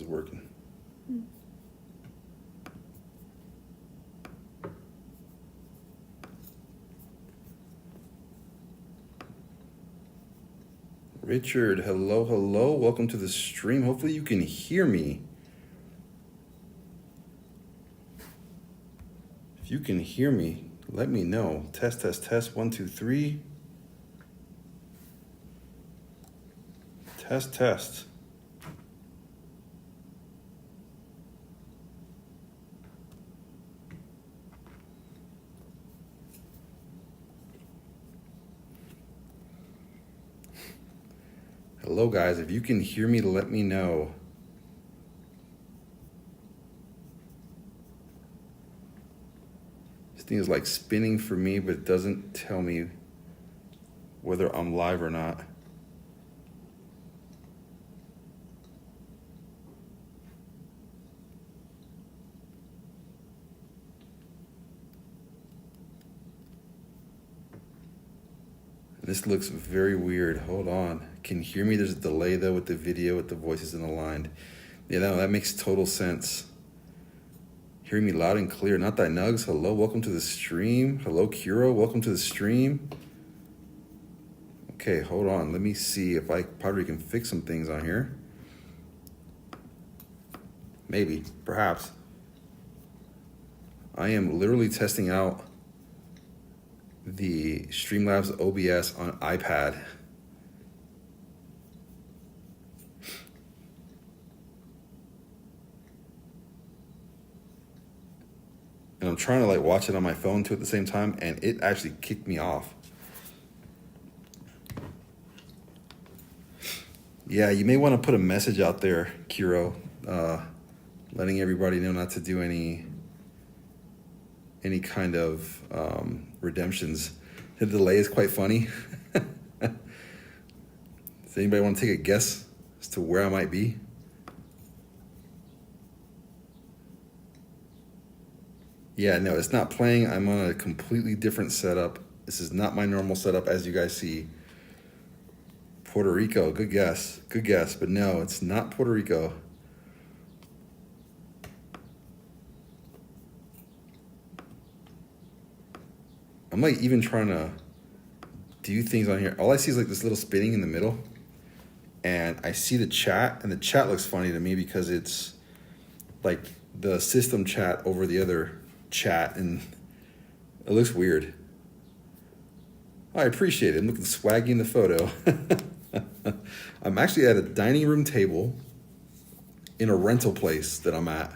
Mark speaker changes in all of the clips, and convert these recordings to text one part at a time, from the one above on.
Speaker 1: working. Richard, hello, hello. Welcome to the stream. Hopefully you can hear me. If you can hear me, let me know. Test, test, test. 1, 2, 3. Test, test. Hello, guys. If you can hear me, let me know. This thing is like spinning for me, but it doesn't tell me whether I'm live or not. This looks very weird. Hold on. Can you hear me? There's a delay though with the video, with the voices aligned. Yeah, no, that makes total sense. Hearing me loud and clear. Not that Nugs. Hello, welcome to the stream. Hello, Kuro. Welcome to the stream. Okay, hold on. Let me see if I probably can fix some things on here. Maybe, perhaps. I am literally testing out the Streamlabs OBS on iPad. And I'm trying to like watch it on my phone too at the same time, and it actually kicked me off. Yeah, you may want to put a message out there, Kiro, letting everybody know not to do any kind of redemptions. The delay is quite funny. Does anybody want to take a guess as to where I might be? Yeah, no, it's not playing. I'm on a completely different setup. This is not my normal setup, as you guys see. Puerto Rico, good guess. Good guess, but no, it's not Puerto Rico. I'm like even trying to do things on here. All I see is like this little spinning in the middle. And I see the chat, and the chat looks funny to me because it's like the system chat over the other chat, and it looks weird. I appreciate it. I'm looking swaggy in the photo. I'm actually at a dining room table in a rental place that I'm at.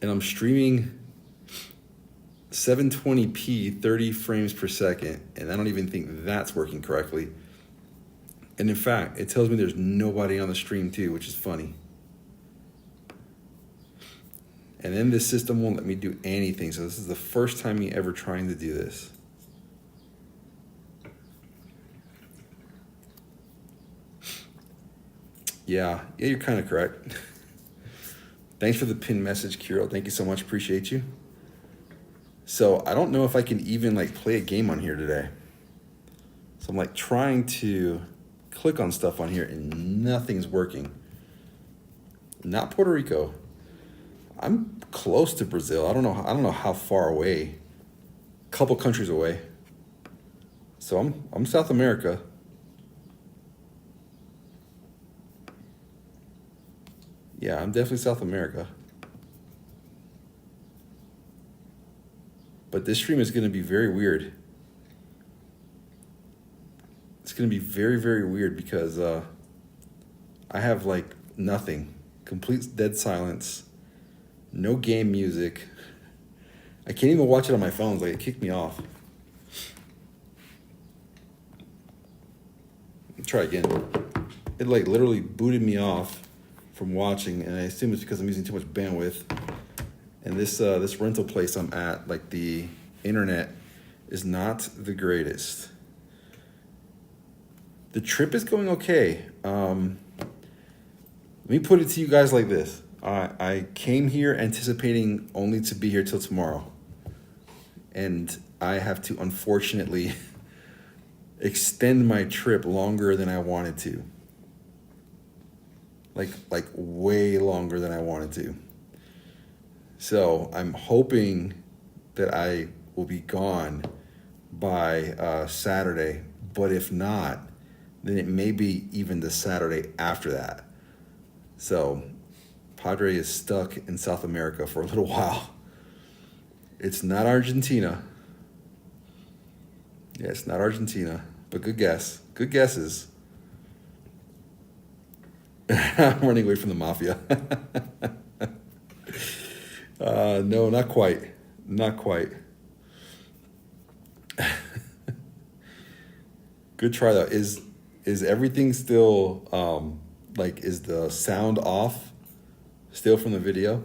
Speaker 1: And I'm streaming 720p, 30 frames per second, and I don't even think that's working correctly. And in fact, it tells me there's nobody on the stream too, which is funny. And then this system won't let me do anything. So this is the first time me ever trying to do this. Yeah, you're kind of correct. Thanks for the pinned message, Kiro. Thank you so much. Appreciate you. So I don't know if I can even like play a game on here today. So I'm like trying to click on stuff on here and nothing's working. Not Puerto Rico. I'm close to Brazil. I don't know how far away. A couple countries away. So I'm South America. Yeah, I'm definitely South America. But this stream is going to be very weird. It's going to be very, very weird because I have like nothing. Complete dead silence. No game music. I can't even watch it on my phone. Like, it kicked me off. Try again. It like literally booted me off from watching, and I assume it's because I'm using too much bandwidth. And this rental place I'm at, like the internet is not the greatest. The trip is going okay. Let me put it to you guys like this. I came here anticipating only to be here till tomorrow. And I have to unfortunately extend my trip longer than I wanted to. like way longer than I wanted to. So I'm hoping that I will be gone by Saturday, but if not, then it may be even the Saturday after that. So Padre is stuck in South America for a little while. It's not Argentina. Yeah, it's not Argentina, but good guess. Good guesses. I'm running away from the mafia. No, not quite. Not quite. Good try though. Is everything still like is the sound off still from the video?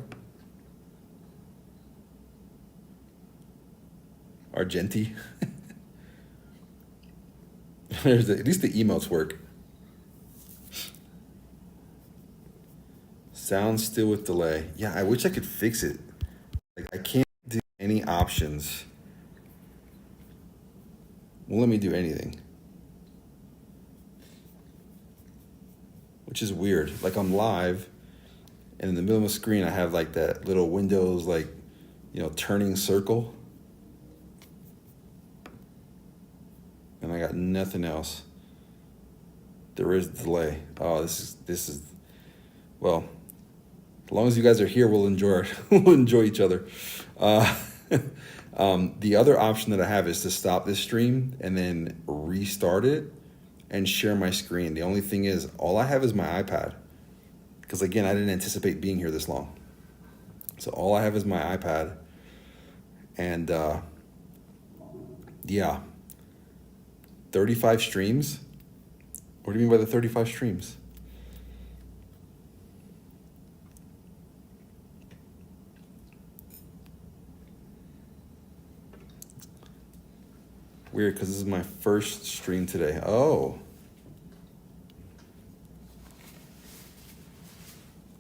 Speaker 1: Argenti. At least the emotes work. Sound still with delay. Yeah, I wish I could fix it. Like I can't do any options. Won't let me do anything. Which is weird. Like I'm live, and in the middle of the screen I have like that little Windows like, turning circle. And I got nothing else. There is delay. Oh, this is well, as long as you guys are here, we'll enjoy each other. The other option that I have is to stop this stream and then restart it and share my screen. The only thing is, all I have is my iPad. Because again, I didn't anticipate being here this long. So all I have is my iPad. And yeah, 35 streams? What do you mean by the 35 streams? Weird, because this is my first stream today. Oh.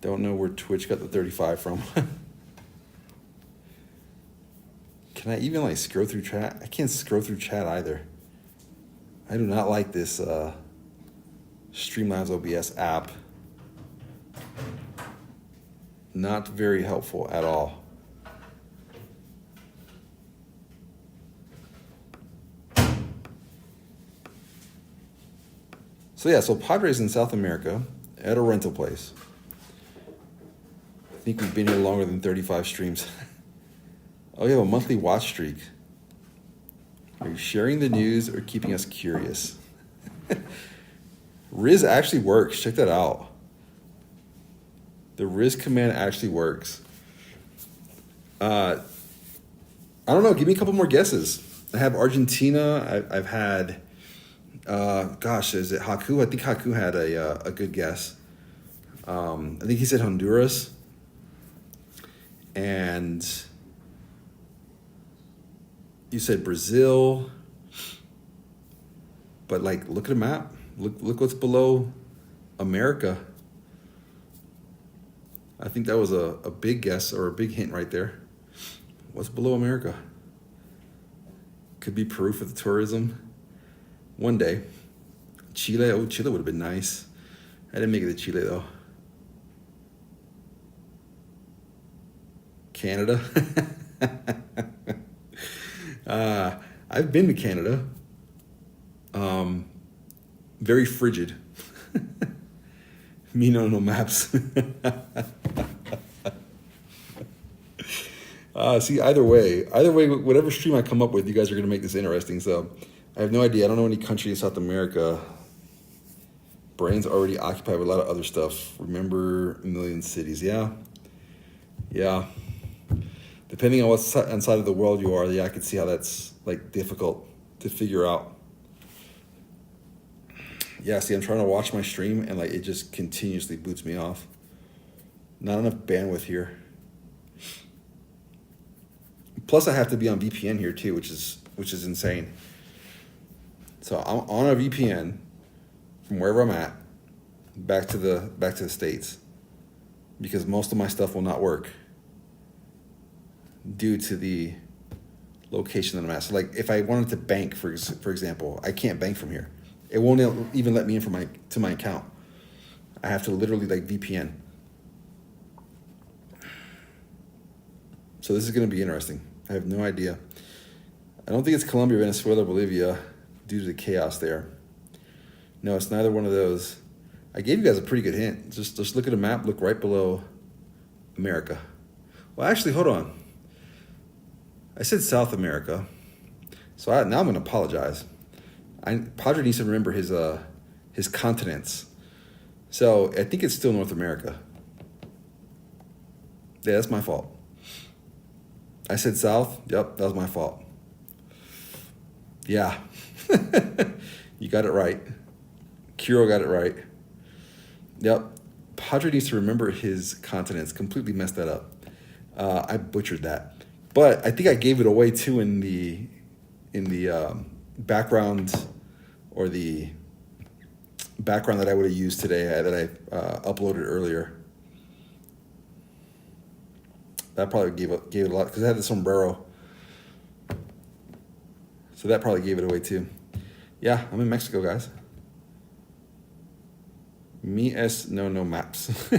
Speaker 1: Don't know where Twitch got the 35 from. Can I even like scroll through chat? I can't scroll through chat either. I do not like this Streamlabs OBS app. Not very helpful at all. So yeah, so Padre's in South America at a rental place. I think we've been here longer than 35 streams. Oh, you have a monthly watch streak. Are you sharing the news or keeping us curious? Riz actually works. Check that out. The Riz command actually works. I don't know. Give me a couple more guesses. I have Argentina. I've had... is it Haku? I think Haku had a good guess. I think he said Honduras. And you said Brazil. But like, look at a map. Look what's below America. I think that was a big guess or a big hint right there. What's below America? Could be Peru for the tourism. One day. Chile. Oh, Chile would have been nice. I didn't make it to Chile, though. Canada. I've been to Canada. Very frigid. Me no maps. See, either way, whatever stream I come up with, you guys are going to make this interesting. So I have no idea. I don't know any country in South America. Brain's already occupied with a lot of other stuff. Remember a million cities. Yeah. Depending on what side of the world you are, yeah, I could see how that's like difficult to figure out. Yeah, see, I'm trying to watch my stream and like it just continuously boots me off. Not enough bandwidth here. Plus, I have to be on VPN here too, which is insane. So I'm on a VPN from wherever I'm at back to the States because most of my stuff will not work due to the location that I'm at. So like if I wanted to bank, for example, I can't bank from here. It won't even let me in to my account. I have to literally like VPN. So this is going to be interesting. I have no idea. I don't think it's Colombia, Venezuela, Bolivia due to the chaos there. No, it's neither one of those. I gave you guys a pretty good hint. Just look at a map, look right below America. Well, actually, hold on. I said South America. So now I'm going to apologize. Padre needs to remember his continents. So I think it's still North America. Yeah, that's my fault. I said South. Yep, that was my fault. Yeah. You got it right. Kuro got it right. Yep. Padre needs to remember his continents. Completely messed that up. I butchered that. But I think I gave it away too in the background, or the background that I would have used today that I uploaded earlier. That probably gave it a lot because I had the sombrero. So that probably gave it away too. Yeah, I'm in Mexico, guys. No maps.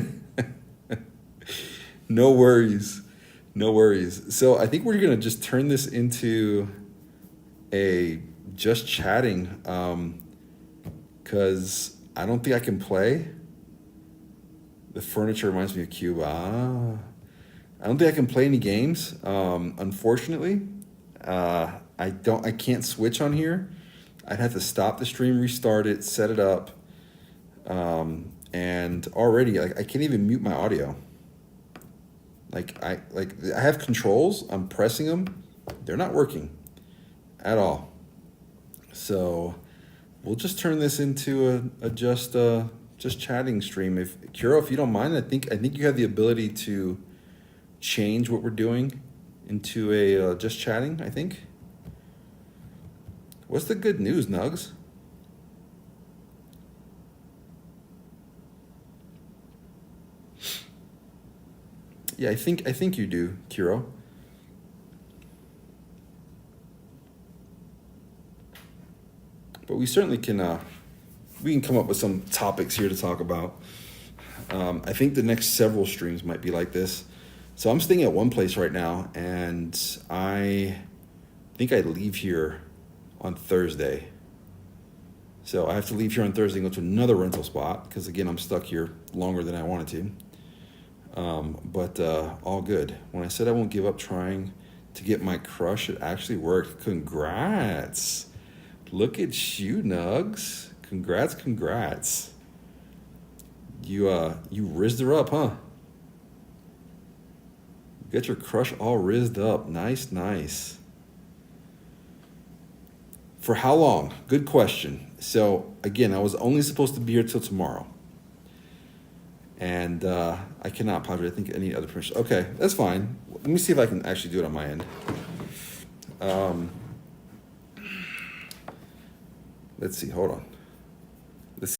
Speaker 1: No worries. No worries. So I think we're going to just turn this into a just chatting, because I don't think I can play. The furniture reminds me of Cuba. I don't think I can play any games, unfortunately. I can't switch on here. I'd have to stop the stream, restart it, set it up. And already I can't even mute my audio. I have controls, I'm pressing them. They're not working at all. So we'll just turn this into a just chatting stream. If Kuro, if you don't mind, I think you have the ability to change what we're doing into a just chatting, I think. What's the good news, Nugs? Yeah, I think you do, Kuro. But we certainly can come up with some topics here to talk about. I think the next several streams might be like this. So I'm staying at one place right now, and I think I leave here on Thursday. So I have to leave here on Thursday and go to another rental spot because, again, I'm stuck here longer than I wanted to. But all good. When I said I won't give up trying to get my crush, it actually worked. Congrats. Look at you, Nugs. Congrats. You rizzed her up, huh? Get your crush all rizzed up. Nice. For how long? Good question. So, again, I was only supposed to be here till tomorrow. And I cannot, Padre. I think I need other permission. Okay, that's fine. Let me see if I can actually do it on my end. Let's see. Hold on. Let's see.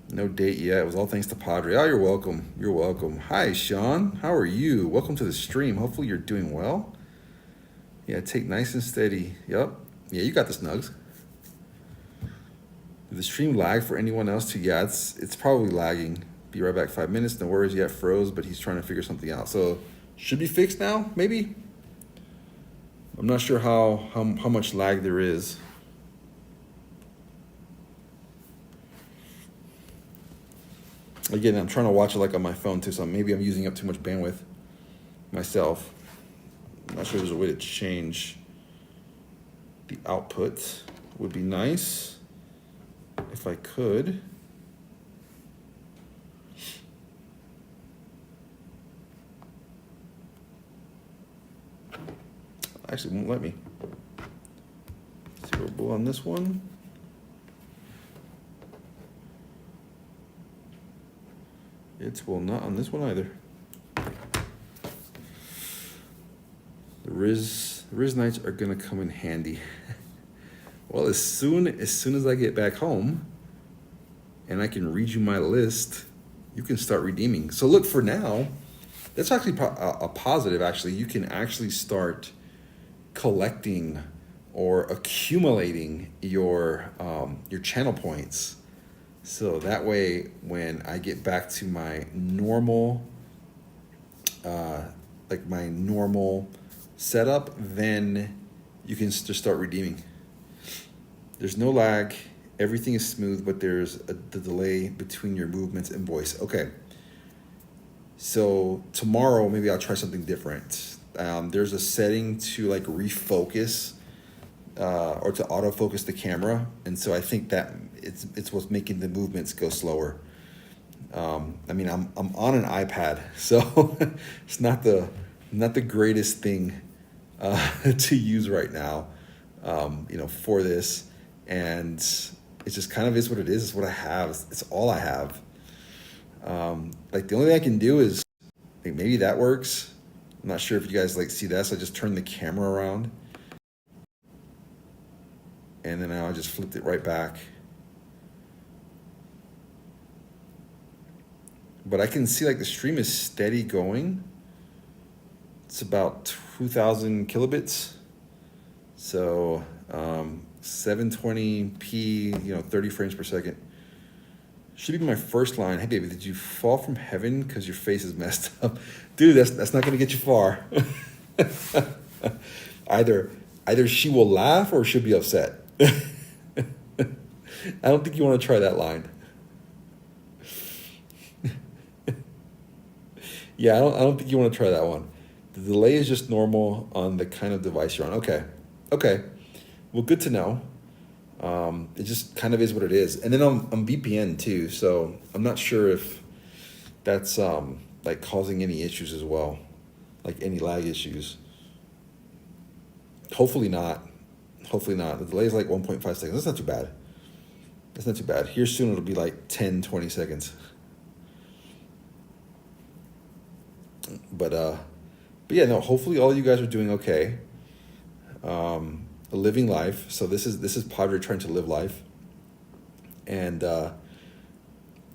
Speaker 1: No date yet. It was all thanks to Padre. Oh, you're welcome. Hi, Sean. How are you? Welcome to the stream. Hopefully you're doing well. Yeah, take nice and steady. Yep. Yeah, you got the Snugs. Did the stream lag for anyone else too? Yeah, it's probably lagging. Be right back. 5 minutes. No worries. Yeah, froze, but he's trying to figure something out. So should be fixed now, maybe? I'm not sure how much lag there is. Again, I'm trying to watch it like on my phone too, so maybe I'm using up too much bandwidth myself. I'm not sure there's a way to change the output. Would be nice if I could. Actually, won't let me. Zero bull on this one. It will not on this one either. The Riz nights are gonna come in handy. Well, as soon as I get back home and I can read you my list, you can start redeeming. So look, for now, that's actually a positive. Actually, you can actually start collecting or accumulating your channel points. So that way, when I get back to my normal, my normal setup, then you can just start redeeming. There's no lag. Everything is smooth, but there's the delay between your movements and voice. Okay. So tomorrow, maybe I'll try something different. There's a setting to like refocus or to autofocus the camera, and so I think that it's what's making the movements go slower. I mean, I'm on an iPad, so it's not the greatest thing to use right now, for this, and it just kind of is what it is. It's what I have. It's all I have. The only thing I can do is, maybe that works. I'm not sure if you guys see that. So I just turned the camera around, and then now I just flipped it right back. But I can see the stream is steady going. It's about 2,000 kilobits. So 720p, 30 frames per second. Should be my first line. Hey baby, did you fall from heaven because your face is messed up? Dude, that's not gonna get you far. Either she will laugh or she'll be upset. I don't think you want to try that line. Yeah, I don't think you want to try that one. The delay is just normal on the kind of device you're on. Okay. Well, good to know. It just kind of is what it is. And then I'm VPN too, so I'm not sure if that's causing any issues as well, any lag issues. Hopefully not. The delay is 1.5 seconds. That's not too bad. Here soon it'll be 10, 20 seconds. But yeah, no, hopefully all you guys are doing okay. Living life. So this is Padre trying to live life. And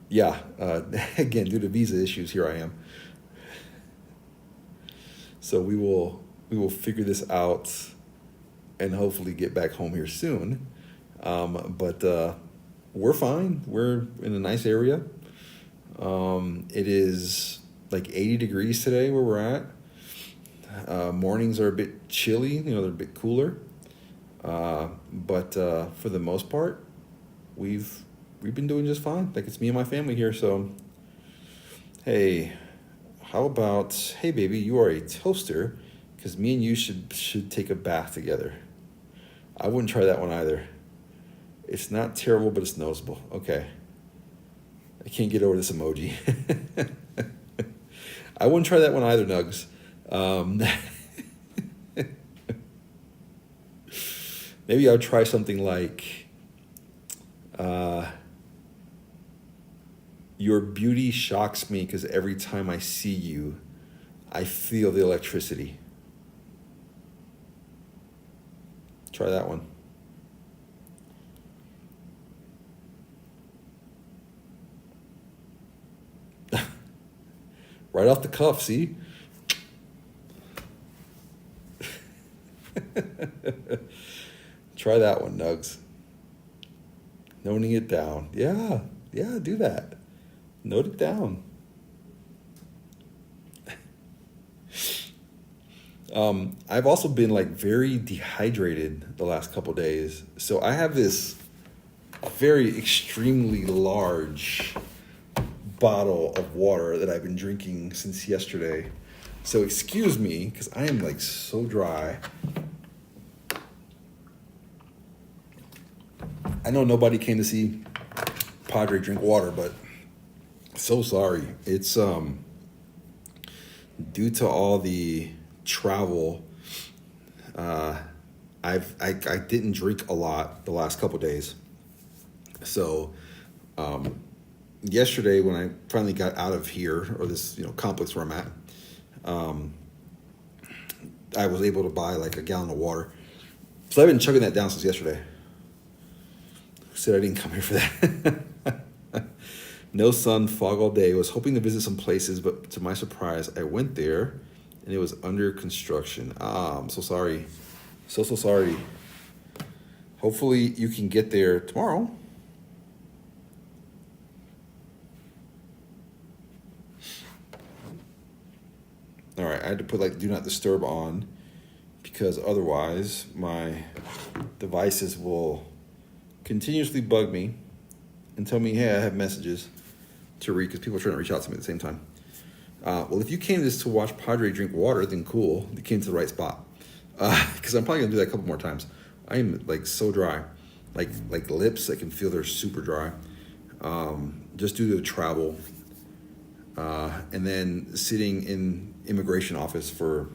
Speaker 1: again, due to visa issues, here I am. So we will figure this out and hopefully get back home here soon. But we're fine. We're in a nice area. It is 80 degrees today where we're at. Mornings are a bit chilly, they're a bit cooler. But for the most part, we've been doing just fine. It's me and my family here. So, hey, how about, hey baby, you are a toaster, because me and you should take a bath together. I wouldn't try that one either. It's not terrible, but it's noticeable. Okay. I can't get over this emoji. I wouldn't try that one either, Nugs. Maybe I'll try something like, your beauty shocks me because every time I see you, I feel the electricity. Try that one. Right off the cuff, see? Try that one, Nugs. Noting it down. Yeah, do that. Note it down. I've also been very dehydrated the last couple days. So I have this very extremely large bottle of water that I've been drinking since yesterday. So excuse me, because I am so dry. I know nobody came to see Padre drink water, but so sorry. It's due to all the travel. I didn't drink a lot the last couple days, so yesterday when I finally got out of here, or this complex where I'm at, um, I was able to buy like a gallon of water. So I've been chugging that down since yesterday. Who said I didn't come here for that? No sun, fog all day. Was hoping to visit some places, but to my surprise, I went there and it was under construction. I'm so sorry. So sorry. Hopefully you can get there tomorrow. All right, I had to put like do not disturb on because otherwise my devices will continuously bug me and tell me, hey, I have messages to read because people are trying to reach out to me at the same time. Well, if you came to this to watch Padre drink water, then cool. You came to the right spot. Because I'm probably going to do that a couple more times. I am like so dry. Like lips, I can feel they're super dry. Just due to the travel. And then sitting in immigration office for,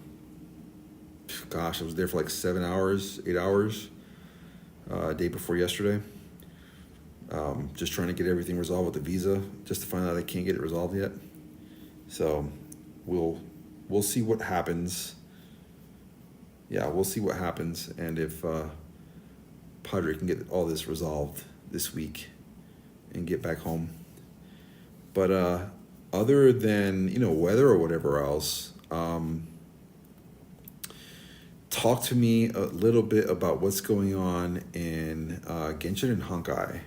Speaker 1: gosh, I was there for like 7 hours, 8 hours, day before yesterday. Just trying to get everything resolved with the visa, just to find out I can't get it resolved yet. So we'll see what happens. Yeah, we'll see what happens, and if Padre can get all this resolved this week and get back home. But other than weather or whatever else, talk to me a little bit about what's going on in Genshin and Honkai.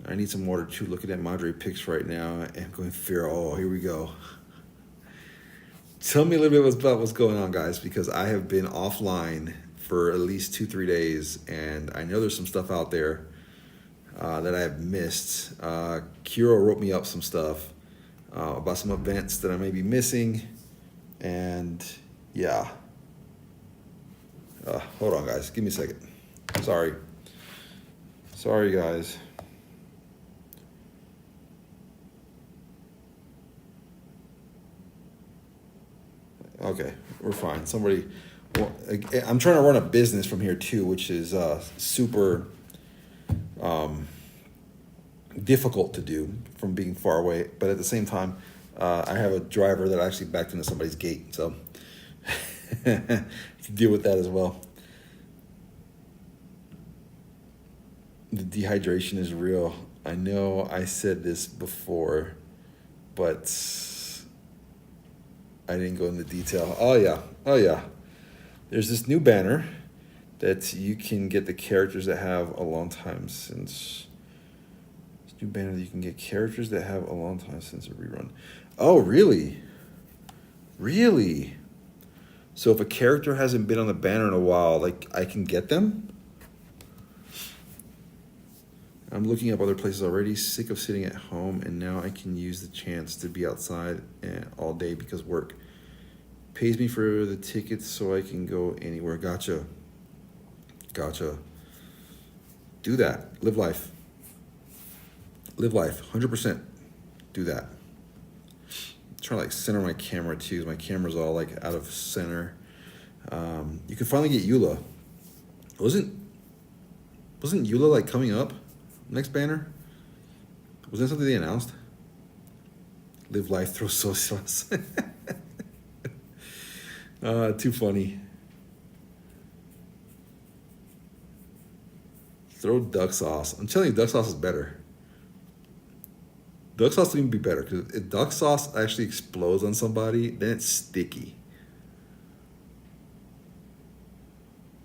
Speaker 1: I need some water too. Looking at Madre pics right now and going feral. Oh, here we go. Tell me a little bit about what's going on, guys, because I have been offline for at least 2-3 days, and I know there's some stuff out there that I have missed. Kiro wrote me up some stuff about some events that I may be missing, and yeah. Hold on, guys. Give me a second. Sorry, guys. Okay, we're fine. I'm trying to run a business from here too, which is super difficult to do from being far away. But at the same time, I have a driver that actually backed into somebody's gate, so to deal with that as well. The dehydration is real. I know I said this before, but I didn't go into detail. Oh yeah. There's this new banner that you can get the characters that have a long time since. This new banner that you can get characters that have a long time since a rerun. Oh, really? Really? So if a character hasn't been on the banner in a while, like I can get them? I'm looking up other places already, sick of sitting at home, and now I can use the chance to be outside all day because work pays me for the tickets so I can go anywhere. Gotcha. Do that. Live life. 100%. Do that. I'm trying to like center my camera too. My camera's all like out of center. You can finally get Eula. Wasn't Eula like coming up? Next banner? Was that something they announced? Live life, throw soy sauce. Too funny. Throw duck sauce. I'm telling you, duck sauce is better. Duck sauce will even be better because if duck sauce actually explodes on somebody, then it's sticky.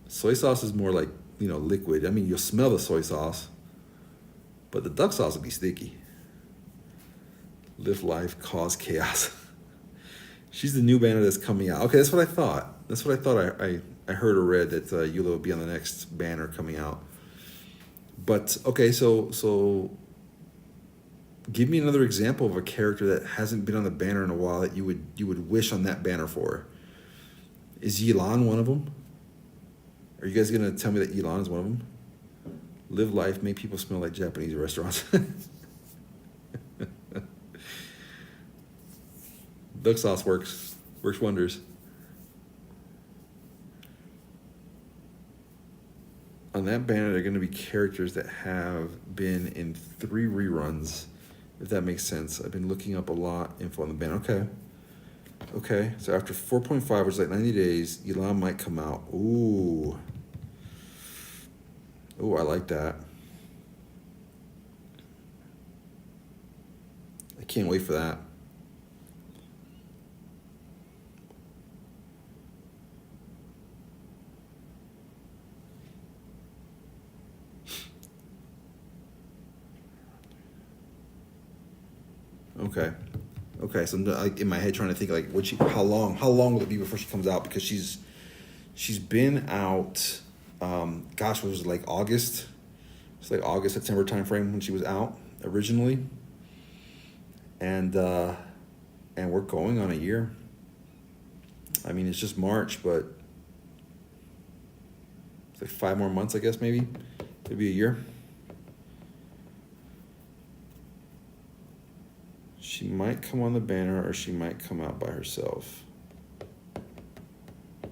Speaker 1: Soy sauce is more like, liquid. I mean, you'll smell the soy sauce. But the duck sauce will be sticky. Live life, cause chaos. She's the new banner that's coming out. Okay, that's what I thought. I heard or read that Eula will be on the next banner coming out. But okay, so give me another example of a character that hasn't been on the banner in a while that you would wish on that banner for. Is Yilan one of them? Are you guys gonna tell me that Yilan is one of them? Live life, make people smell like Japanese restaurants. Duck sauce works wonders. on that banner, they're going to be characters that have been in 3 reruns, if that makes sense. I've been looking up a lot info on the banner. Okay, so after 4.5, which is like 90 days, Elon might come out. Ooh, I like that. I can't wait for that. Okay. So I'm like in my head trying to think like how long will it be before she comes out, because she's been out. Gosh, what was it, like August? It's like August, September timeframe when she was out originally, and we're going on a year. I mean, it's just March, but it's like 5 more months, I guess, maybe a year. She might come on the banner, or she might come out by herself.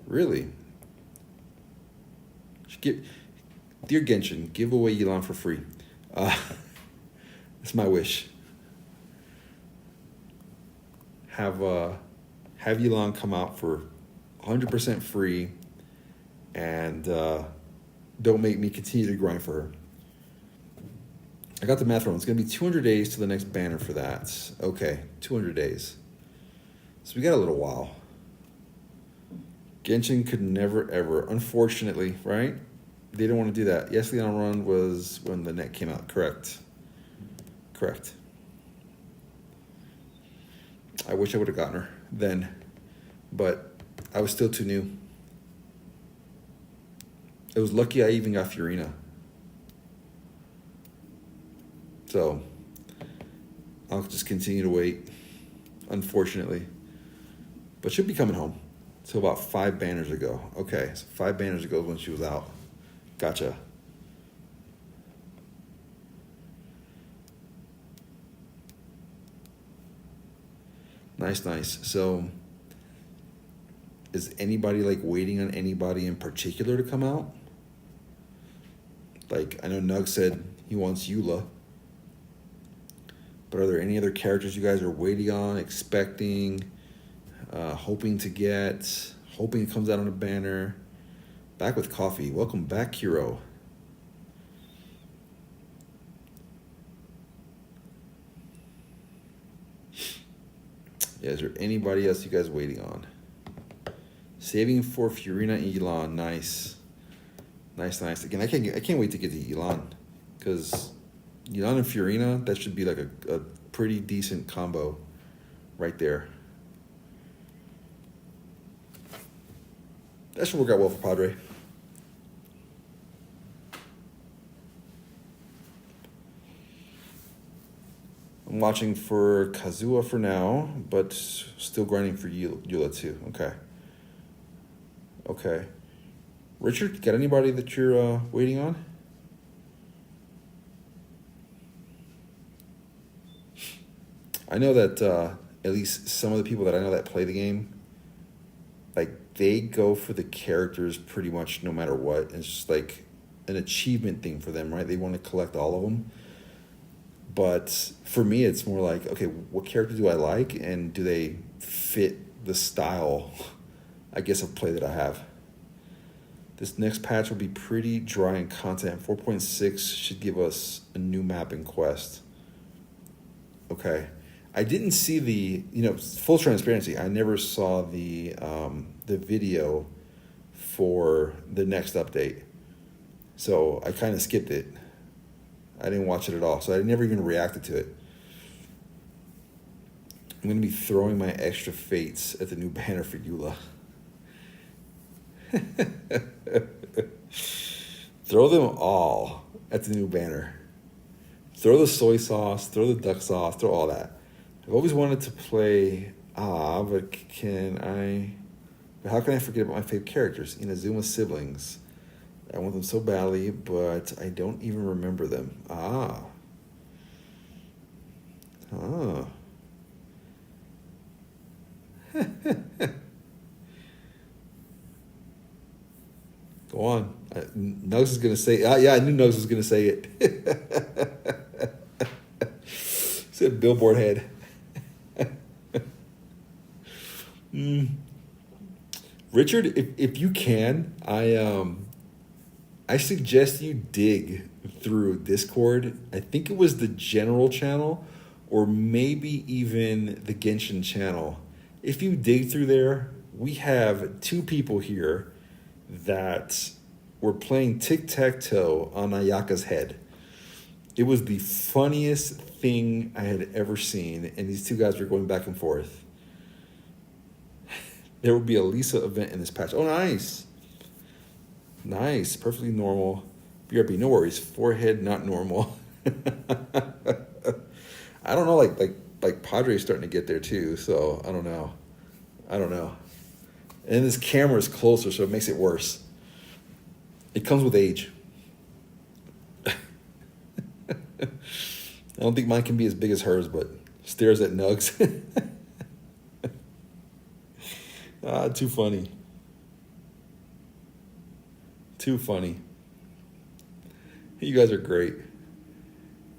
Speaker 1: Really? Dear Genshin, give away Yelan for free. That's my wish. Have Yelan come out for 100% free, and don't make me continue to grind for her. I got the math wrong. It's going to be 200 days to the next banner for that. Okay, 200 days. So we got a little while. Genshin could never, ever, unfortunately, right? They don't want to do that. Yes, Leon Run was when the net came out. Correct. I wish I would have gotten her then, but I was still too new. It was lucky I even got Fiorina. So I'll just continue to wait, unfortunately. But she'll be coming home. So about 5 banners ago. Okay, so 5 banners ago when she was out. Gotcha. Nice. So is anybody like waiting on anybody in particular to come out? Like, I know Nug said he wants Eula. But are there any other characters you guys are waiting on, expecting, hoping to get, hoping it comes out on a banner? Back with coffee. Welcome back, Kiro. Yeah, is there anybody else you guys waiting on? Saving for Fiorina and Elon. Nice. Again, I can't wait to get to Elon, because Elon and Fiorina, that should be like a pretty decent combo right there. That should work out well for Padre. I'm watching for Kazuha for now, but still grinding for Eula too. Okay. Richard, got anybody that you're waiting on? I know that at least some of the people that I know that play the game, like, they go for the characters pretty much no matter what. It's just like an achievement thing for them, right? They want to collect all of them. But for me, it's more like, okay, what character do I like, and do they fit the style, I guess, of play that I have? This next patch will be pretty dry in content. 4.6 should give us a new map and quest. Okay. I didn't see the, full transparency, I never saw the video for the next update. So I kind of skipped it. I didn't watch it at all. So I never even reacted to it. I'm going to be throwing my extra fates at the new banner for Eula. Throw them all at the new banner. Throw the soy sauce, throw the duck sauce, throw all that. I've always wanted to play but how can I forget about my favorite characters? Inazuma's siblings. I want them so badly, but I don't even remember them. Go on. Nug Nugs is gonna say. Yeah, I knew Nugs was gonna say it. Said billboard head. Richard, if you can, I suggest you dig through Discord. I think it was the general channel, or maybe even the Genshin channel. If you dig through there, we have two people here that were playing tic-tac-toe on Ayaka's head. It was the funniest thing I had ever seen, and these two guys were going back and forth. There would be a Lisa event in this patch. Oh, nice. Nice. Perfectly normal. BRB, no worries. Forehead, not normal. I don't know, like Padre's starting to get there too, so I don't know. And this camera is closer, so it makes it worse. It comes with age. I don't think mine can be as big as hers, but stares at Nugs. Too funny. Too funny. You guys are great.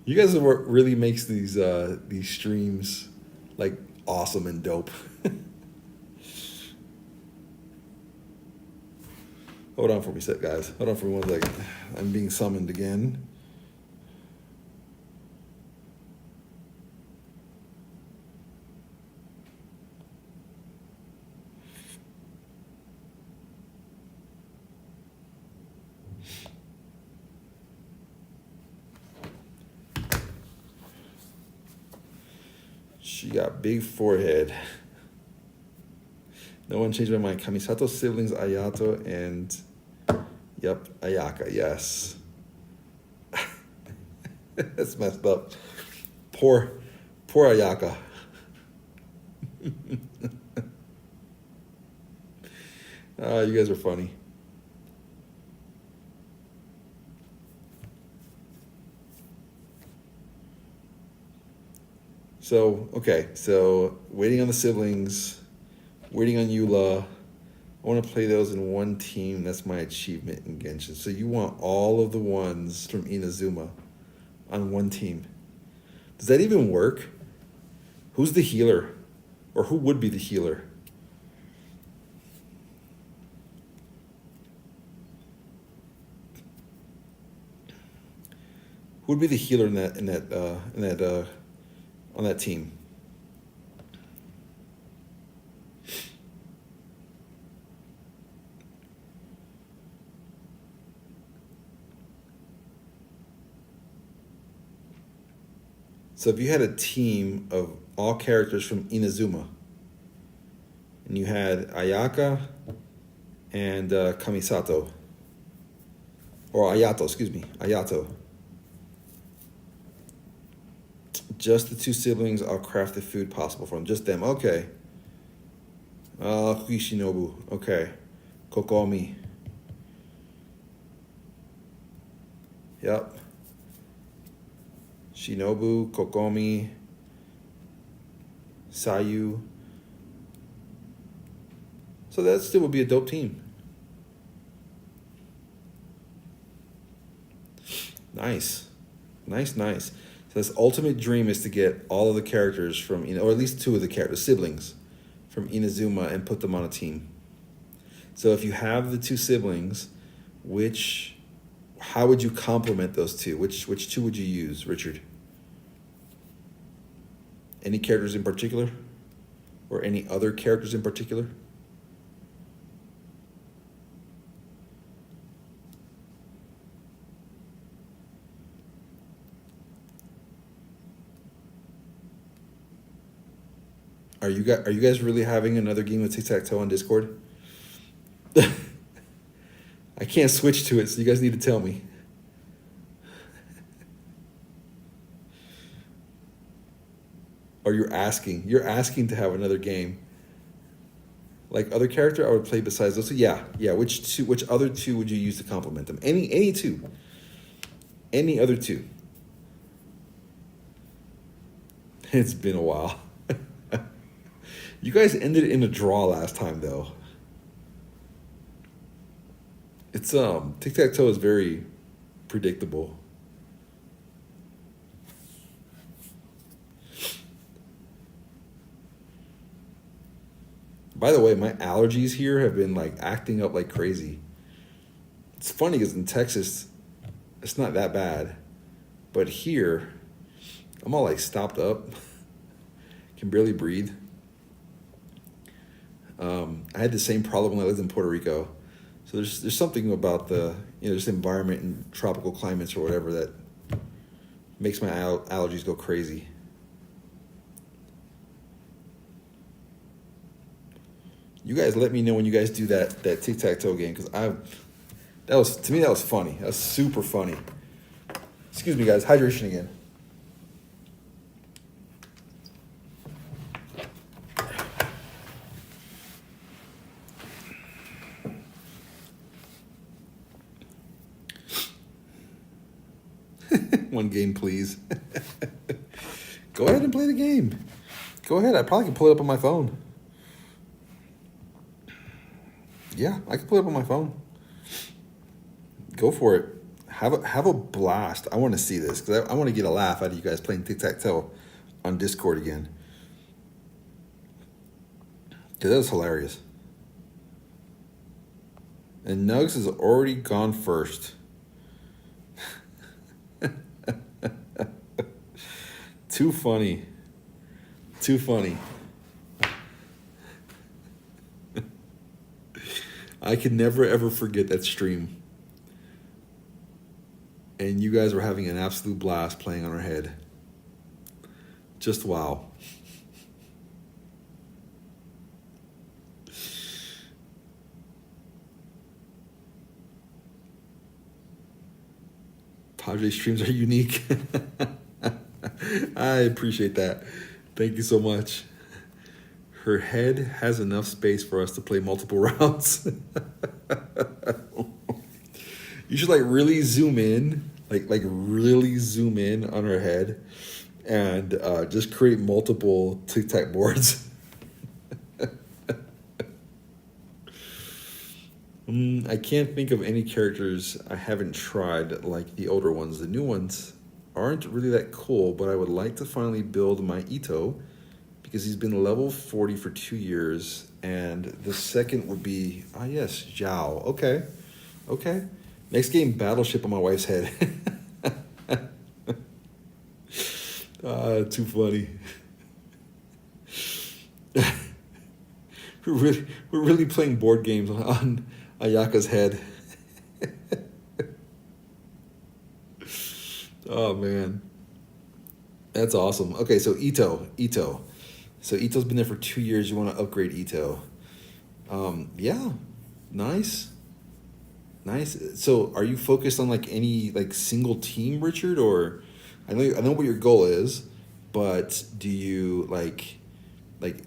Speaker 1: You guys are what really makes these streams like awesome and dope. Hold on for me, guys. Hold on for 1 second. I'm being summoned again. She got big forehead. No one changed my mind. Kamisato's siblings, Ayato and... Yep, Ayaka, yes. That's messed up. Poor Ayaka. You guys are funny. So, okay, so waiting on the siblings, waiting on Eula. I want to play those in one team. That's my achievement in Genshin. So you want all of the ones from Inazuma on one team. Does that even work? Who's the healer? Or who would be the healer? Who would be the healer on that team? So if you had a team of all characters from Inazuma, and you had Ayaka and Kamisato, or Ayato, excuse me, Ayato. Just the two siblings, I'll craft the food possible for them. Just them, okay. Huishinobu, okay. Kokomi. Yep. Shinobu, Kokomi, Sayu. So that still would be a dope team. Nice. So this ultimate dream is to get all of the characters from, or at least two of the characters, siblings from Inazuma, and put them on a team. So if you have the two siblings, how would you complement those two? Which two would you use, Richard? Any characters in particular? Or any other characters in particular? Are you guys really having another game of tic-tac-toe on Discord? I can't switch to it, so you guys need to tell me. Or you're asking to have another game. Like other character I would play besides those two? Yeah. Which other two would you use to complement them? Any two. Any other two. It's been a while. You guys ended in a draw last time, though. It's tic-tac-toe is very predictable. By the way, my allergies here have been like acting up like crazy. It's funny because in Texas, it's not that bad, but here, I'm all like stopped up, can barely breathe. I had the same problem when I lived in Puerto Rico. So there's something about the just environment in tropical climates or whatever that makes my allergies go crazy. You guys let me know when you guys do that tic-tac-toe game, because to me that was funny. That was super funny. Excuse me, guys. Hydration again. One game, please. Go ahead and play the game. Go ahead. I probably can pull it up on my phone. Yeah, I can pull it up on my phone. Go for it. Have a blast. I want to see this because I want to get a laugh out of you guys playing tic-tac-toe on Discord again. Because that was hilarious. And Nugs has already gone first. Too funny. Too funny. I can never ever forget that stream. And you guys were having an absolute blast playing on our head. Just wow. Padre streams are unique. I appreciate that. Thank you so much. Her head has enough space for us to play multiple rounds. You should like really zoom in, like really zoom in on her head, and just create multiple tic-tac boards. I can't think of any characters I haven't tried like the older ones. The new ones aren't really that cool, but I would like to finally build my Ito because he's been level 40 for 2 years, and the second would be, yes, Zhao. Okay. Next game, Battleship on my wife's head. Too funny. We're really playing board games on Ayaka's head. Oh man, that's awesome. Okay, so Ito. So Ito's been there for 2 years. You want to upgrade Ito? Yeah, nice. So, are you focused on like any like single team, Richard? Or I know what your goal is, but do you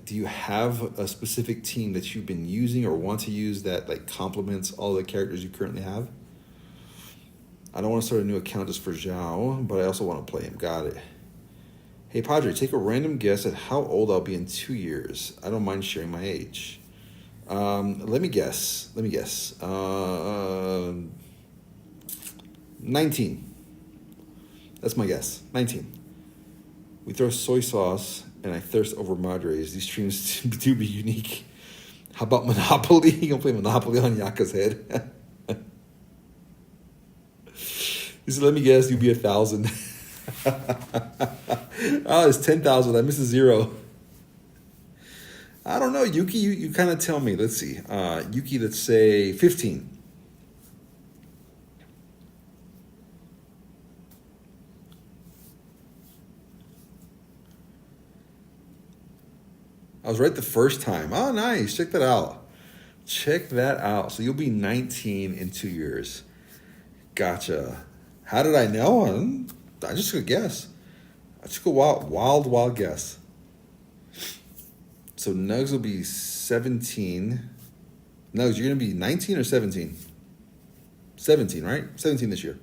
Speaker 1: do you have a specific team that you've been using or want to use that like complements all the characters you currently have? I don't want to start a new account just for Zhao, but I also want to play him. Got it. Hey, Padre, take a random guess at how old I'll be in 2 years. I don't mind sharing my age. Let me guess. 19. That's my guess. 19. We throw soy sauce, and I thirst over madres. These streams do be unique. How about Monopoly? You gonna play Monopoly on Yaka's head? He said, let me guess, you'll be 1,000. Oh, it's 10,000. I missed a zero. I don't know, Yuki. You kind of tell me. Let's see. Yuki, let's say 15. I was right the first time. Oh, nice. Check that out. So you'll be 19 in 2 years. Gotcha. How did I know? I just took a guess. I took a wild guess. So Nugs will be 17. Nugs, you're going to be 19 or 17? 17, right? 17 this year.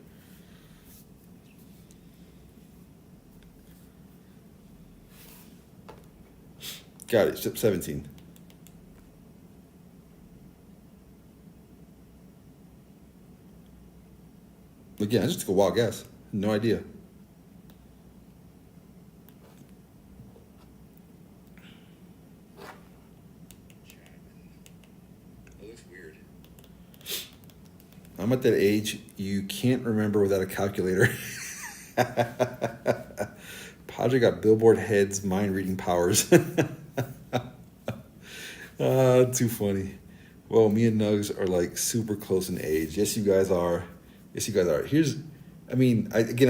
Speaker 1: Got it, 17. Again, I just took a wild guess. No idea. That looks weird. I'm at that age you can't remember without a calculator. Padre got billboard heads, mind reading powers. Too funny. Well, me and Nugs are like super close in age. Yes, you guys are. Yes, you guys are. I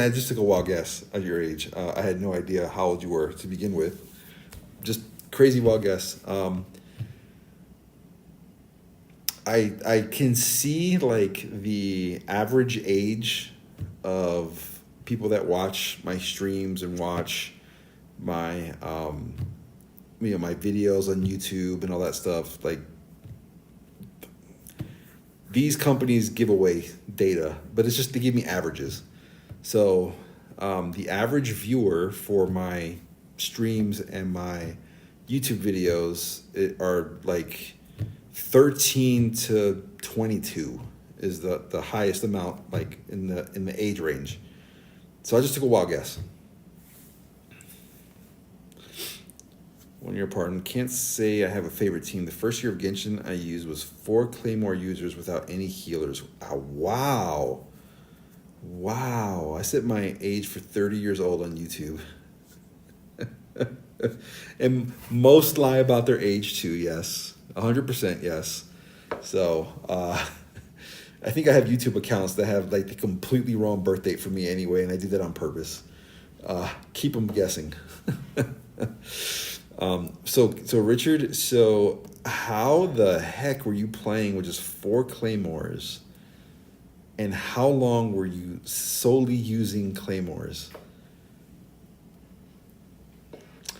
Speaker 1: just took a wild guess at your age. I had no idea how old you were to begin with. Just crazy wild guess. I can see like the average age of people that watch my streams and watch my my videos on YouTube and all that stuff. Like, these companies give away data, but it's just to give me averages. So the average viewer for my streams and my YouTube videos are like 13 to 22 is the highest amount, like in the age range. So I just took a wild guess. 1 year apart, and can't say I have a favorite team. The first year of Genshin I used was 4 Claymore users without any healers. Wow. I set my age for 30 years old on YouTube. And most lie about their age too, yes. 100% yes. So I think I have YouTube accounts that have like the completely wrong birth date for me anyway, and I do that on purpose. Keep them guessing. So Richard, so how the heck were you playing with just 4 Claymores? And how long were you solely using Claymores?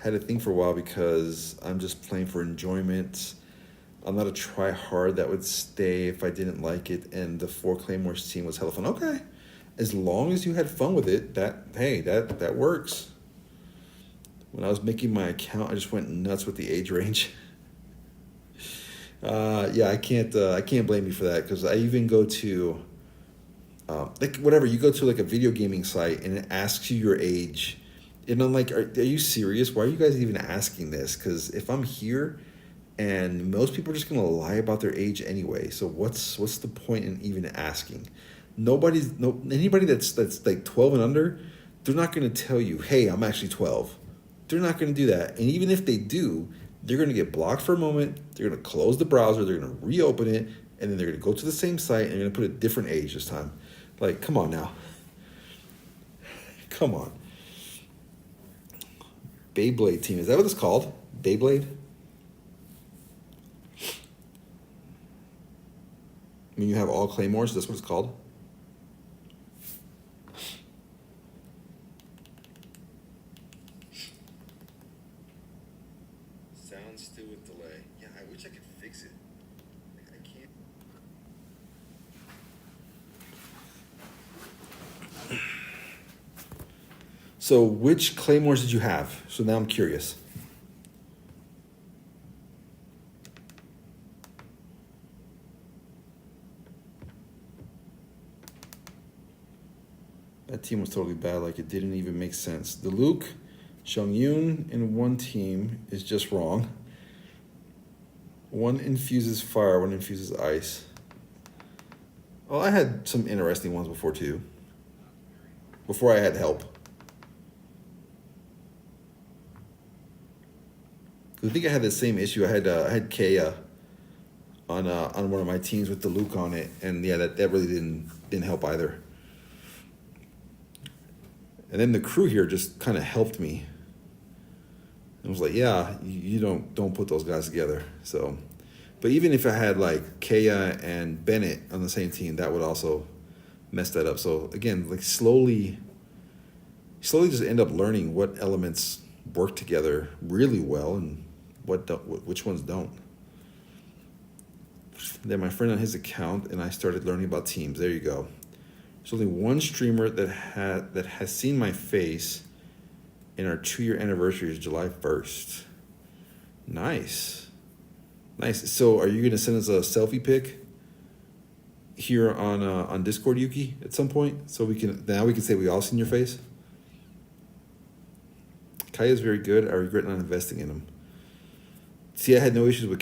Speaker 1: Had to think for a while because I'm just playing for enjoyment. I'm not a try-hard that would stay if I didn't like it, and the 4 Claymores team was hella fun. Okay, as long as you had fun with it, that works. When I was making my account, I just went nuts with the age range. I can't blame you for that, because I even go to you go to like a video gaming site and it asks you your age, and I'm like, are you serious? Why are you guys even asking this? Because if I'm here, and most people are just gonna lie about their age anyway, so what's the point in even asking? Anybody that's like 12 and under, they're not gonna tell you, hey, I'm actually 12. They're not going to do that. And even if they do, they're going to get blocked for a moment. They're going to close the browser. They're going to reopen it. And then they're going to go to the same site and they're going to put a different age this time. Like, come on now. Come on. Beyblade team. Is that what it's called? Beyblade? I mean, you have all Claymores. That's what it's called? Sound still with delay. Yeah, I wish I could fix it. I can't. So which Claymores did you have? So now I'm curious. That team was totally bad. Like, it didn't even make sense. The Luke, Xiangyun in one team is just wrong. One infuses fire, one infuses ice. Well, I had some interesting ones before too. Before I had help. I think I had the same issue. I had Kaya on one of my teams with the Luke on it, and yeah, that really didn't help either. And then the crew here just kind of helped me. It was like, yeah, you don't put those guys together. So, but even if I had like Kaya and Bennett on the same team, that would also mess that up. So again, like slowly just end up learning what elements work together really well and which ones don't. Then my friend on his account and I started learning about teams. There you go. There's only one streamer that has seen my face, and our 2-year anniversary is July 1st. Nice. So are you going to send us a selfie pic here on Discord, Yuki, at some point, so we can say we all seen your face. Kaya is very good. I regret not investing in him. See, I had no issues with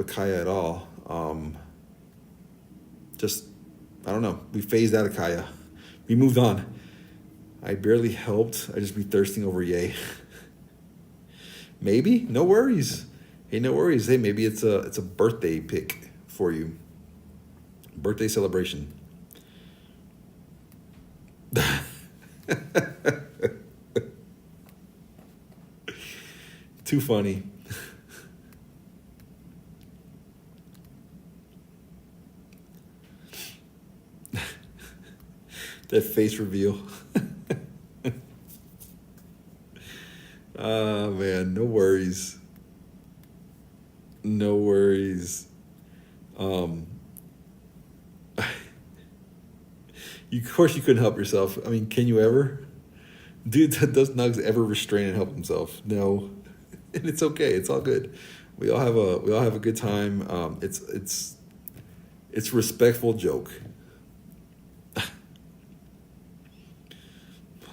Speaker 1: Kaya at all. Just, I don't know. We phased out of Kaya. We moved on. I barely helped. I just be thirsting over Yay. Maybe, no worries. Hey, no worries. Hey, maybe it's a birthday pick for you. Birthday celebration. Too funny. That face reveal. Oh man, no worries. No worries. Of course you couldn't help yourself. I mean, can you ever? Dude, does Nugs ever restrain and help himself? No. And it's okay. It's all good. We all have a good time. It's a respectful joke.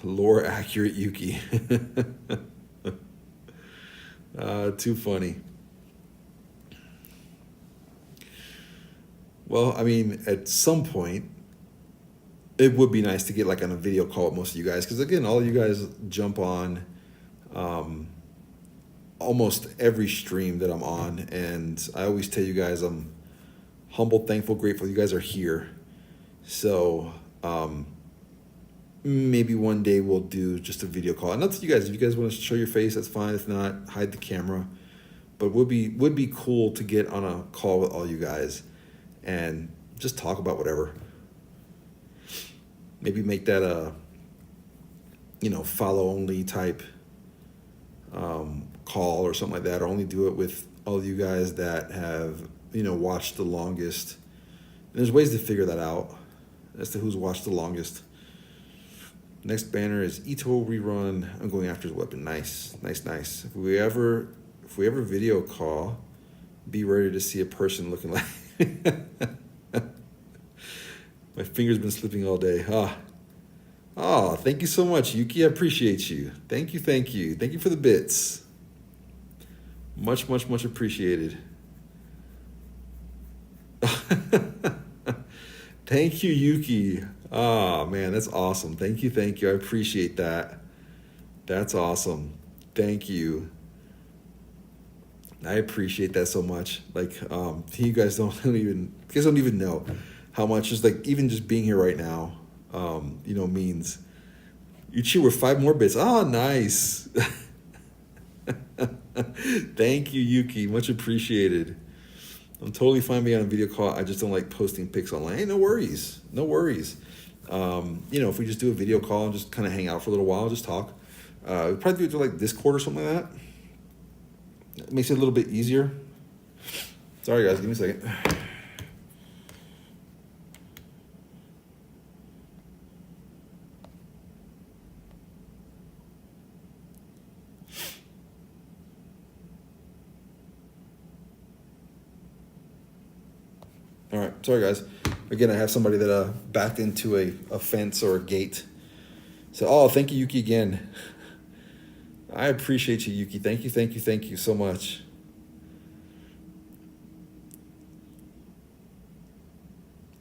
Speaker 1: Lore accurate Yuki. Too funny. Well, I mean, at some point, it would be nice to get like on a video call with most of you guys, because again, all of you guys jump on almost every stream that I'm on, and I always tell you guys I'm humble, thankful, grateful you guys are here. So maybe one day we'll do just a video call. And up to you guys. If you guys want to show your face, that's fine. If not, hide the camera. But would be cool to get on a call with all you guys and just talk about whatever. Maybe make that a follow only type call or something like that, or only do it with all of you guys that have watched the longest. And there's ways to figure that out as to who's watched the longest. Next banner is Ito rerun. I'm going after his weapon. Nice. If we ever video call, be ready to see a person looking like. My finger's been slipping all day. Oh, thank you so much, Yuki. I appreciate you. Thank you. Thank you for the bits. Much appreciated. Thank you, Yuki. Oh, man, that's awesome. Thank you. I appreciate that. That's awesome. Thank you. I appreciate that so much. Like, you guys don't even know how much just like even just being here right now, means. You cheer with 5 more bits. Oh, nice. Thank you, Yuki. Much appreciated. I'm totally fine being on a video call. I just don't like posting pics online. Hey, no worries. If we just do a video call and just kind of hang out for a little while, just talk. We'd probably do it through like Discord or something like that. It makes it a little bit easier. Sorry, guys. Give me a second. All right. Sorry, guys. Again, I have somebody that backed into a fence or a gate. So, thank you, Yuki, again. I appreciate you, Yuki. Thank you so much.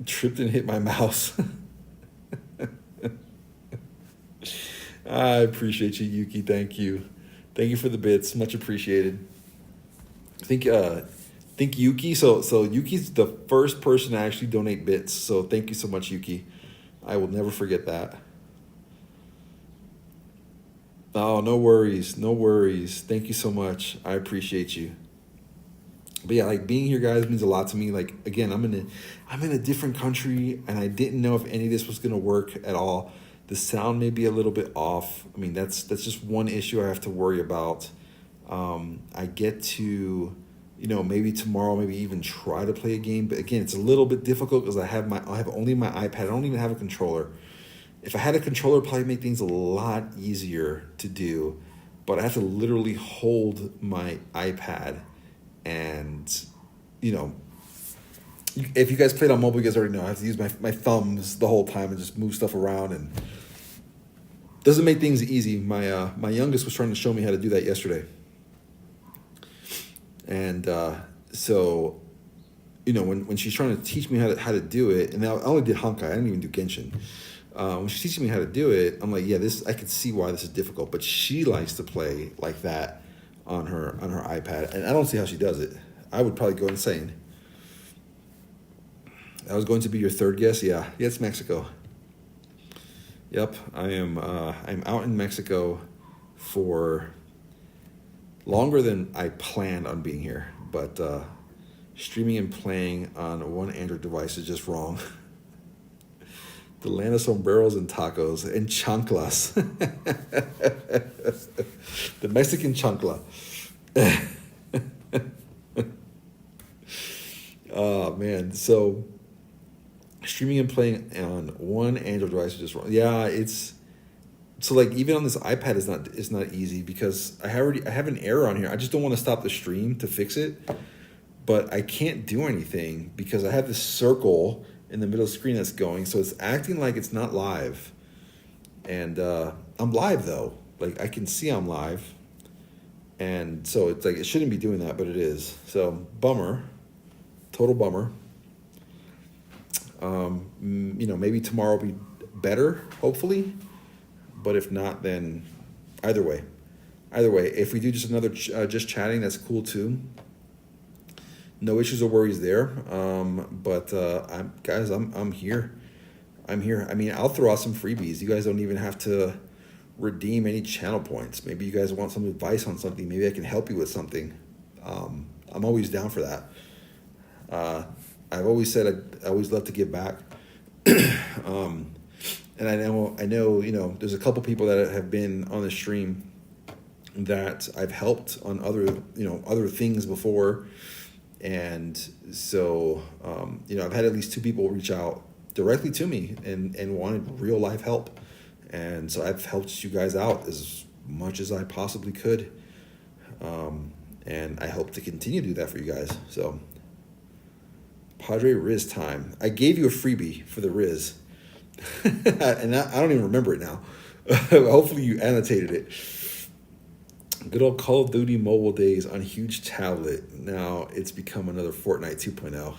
Speaker 1: Tripped and hit my mouse. I appreciate you, Yuki. Thank you for the bits. Much appreciated. Think Yuki. So Yuki's the first person to actually donate bits. So thank you so much, Yuki. I will never forget that. Oh, no worries. Thank you so much. I appreciate you. But yeah, like being here, guys, means a lot to me. Like, again, I'm in a different country, and I didn't know if any of this was gonna work at all. The sound may be a little bit off. I mean, that's just one issue I have to worry about. I get to, maybe tomorrow, maybe even try to play a game. But again, it's a little bit difficult because I have only my iPad. I don't even have a controller. If I had a controller, it'd probably make things a lot easier to do. But I have to literally hold my iPad and, if you guys played on mobile, you guys already know I have to use my thumbs the whole time and just move stuff around, and doesn't make things easy. My youngest was trying to show me how to do that yesterday, and so when she's trying to teach me how to do it, and I only did Honkai, I didn't even do Genshin. When she's teaching me how to do it, I'm like, yeah, I can see why this is difficult, but she likes to play like that on her iPad, and I don't see how she does it. I would probably go insane. That was going to be your third guess. Yeah, it's Mexico. Yep, I'm out in Mexico for longer than I planned on being here, but streaming and playing on one Android device is just wrong. The land of sombreros and tacos and chanclas. The Mexican chancla. Oh, man. So streaming and playing on one Android device is just wrong. Yeah, so like even on this iPad is not easy because I have an error on here. I just don't want to stop the stream to fix it, but I can't do anything because I have this circle in the middle of the screen that's going, so it's acting like it's not live. And I'm live though. Like I can see I'm live. And so it's like it shouldn't be doing that, but it is. So bummer. Total bummer. Maybe tomorrow will be better, hopefully. But if not, then either way, if we do just another just chatting, that's cool too. No issues or worries there. But I'm here. I mean, I'll throw out some freebies. You guys don't even have to redeem any channel points. Maybe you guys want some advice on something. Maybe I can help you with something. I'm always down for that. I've always said I always love to give back. And I know, there's a couple people that have been on the stream that I've helped on other things before. And so, I've had at least 2 people reach out directly to me and wanted real life help. And so I've helped you guys out as much as I possibly could. And I hope to continue to do that for you guys. So Padre Riz time. I gave you a freebie for the Riz. And I don't even remember it now. Hopefully you annotated it. Good old Call of Duty mobile days on huge tablet. Now it's become another Fortnite 2.0.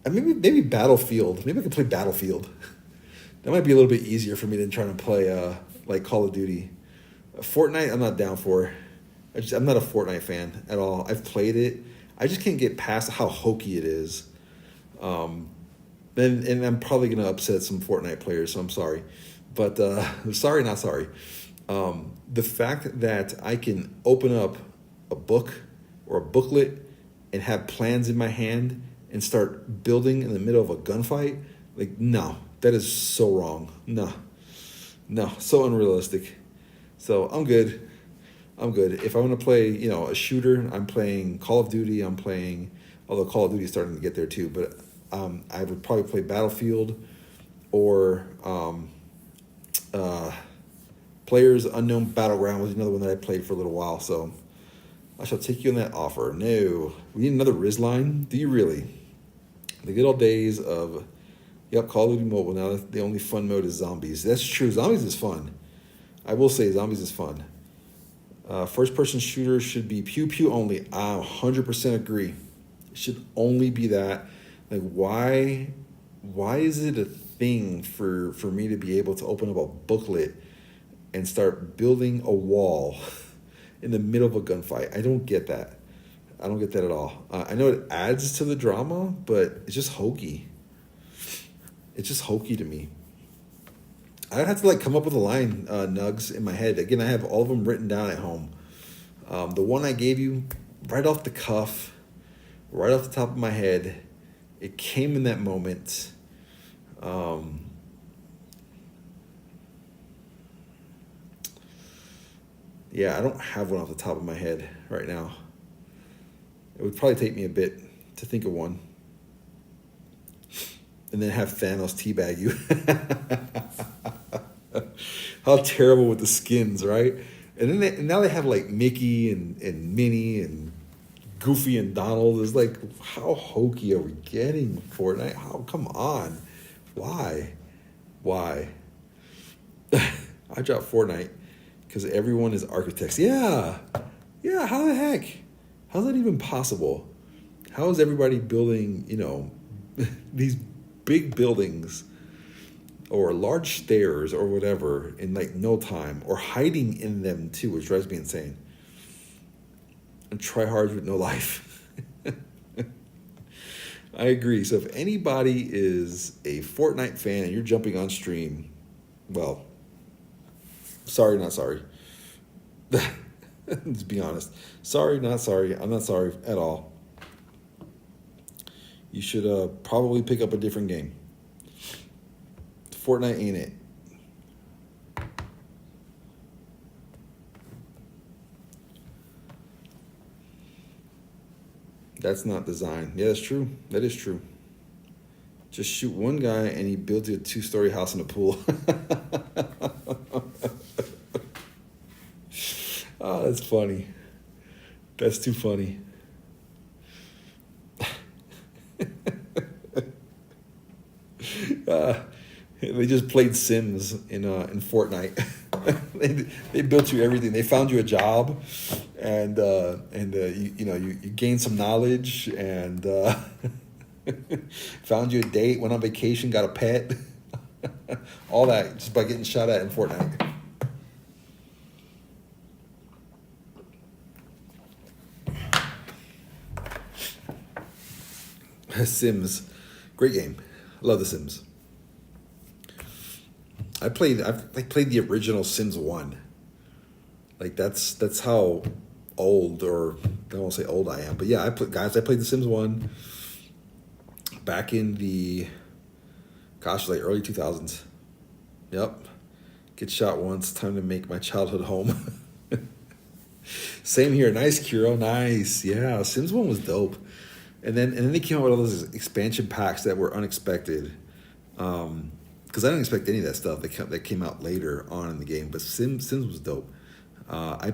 Speaker 1: Maybe Battlefield. Maybe I can play Battlefield. That might be a little bit easier for me than trying to play like Call of Duty. Fortnite, I'm not down for. I'm not a Fortnite fan at all. I've played it. I just can't get past how hokey it is. And I'm probably going to upset some Fortnite players, so I'm sorry. But sorry, not sorry. The fact that I can open up a book or a booklet and have plans in my hand and start building in the middle of a gunfight, like, no, that is so wrong. No, so unrealistic. So I'm good. If I want to play, a shooter, I'm playing Call of Duty. Although Call of Duty is starting to get there too, but I would probably play Battlefield or Players Unknown Battleground was another one that I played for a little while. So I shall take you on that offer. No, we need another Riz line. Do you really? The good old days of, Call of Duty Mobile. Now the only fun mode is zombies. That's true. Zombies is fun. I will say zombies is fun. First-person shooter should be pew-pew only. I 100% agree. It should only be that. Like, why is it a thing for me to be able to open up a booklet and start building a wall in the middle of a gunfight? I don't get that. I don't get that at all. I know it adds to the drama, but it's just hokey. It's just hokey to me. I'd have to come up with a line, Nugs, in my head. Again, I have all of them written down at home. The one I gave you, right off the cuff, right off the top of my head, it came in that moment. I don't have one off the top of my head right now. It would probably take me a bit to think of one. And then have Thanos teabag you. How terrible with the skins, right? And then now they have like Mickey and Minnie and Goofy and Donald. It's like, how hokey are we getting Fortnite? How, come on. Why? I dropped Fortnite because everyone is architects. Yeah, how the heck? How's that even possible? How is everybody building, these big buildings or large stairs or whatever in like no time, or hiding in them too, which drives me insane. And tryhards with no life. I agree. So if anybody is a Fortnite fan and you're jumping on stream, well, sorry, not sorry. Let's be honest. Sorry, not sorry. I'm not sorry at all. You should probably pick up a different game. Fortnite ain't it. That's not design. Yeah, that's true. That is true. Just shoot one guy and he builds you a 2-story house in a pool. Oh, that's funny. That's too funny. They just played Sims in Fortnite. they built you everything. They found you a job, and you gained some knowledge, and found you a date, went on vacation, got a pet, all that just by getting shot at in Fortnite. Sims, great game. Love The Sims. I've played the original Sims 1. Like that's how old, or I won't say old I am, but yeah, I played The Sims 1 back in the like early 2000s. Yep. Get shot once, time to make my childhood home. Same here. Nice, Kuro. Nice. Yeah, Sims 1 was dope. And then they came out with all those expansion packs that were unexpected. Because I didn't expect any of that stuff that came out later on in the game. But Sims was dope. I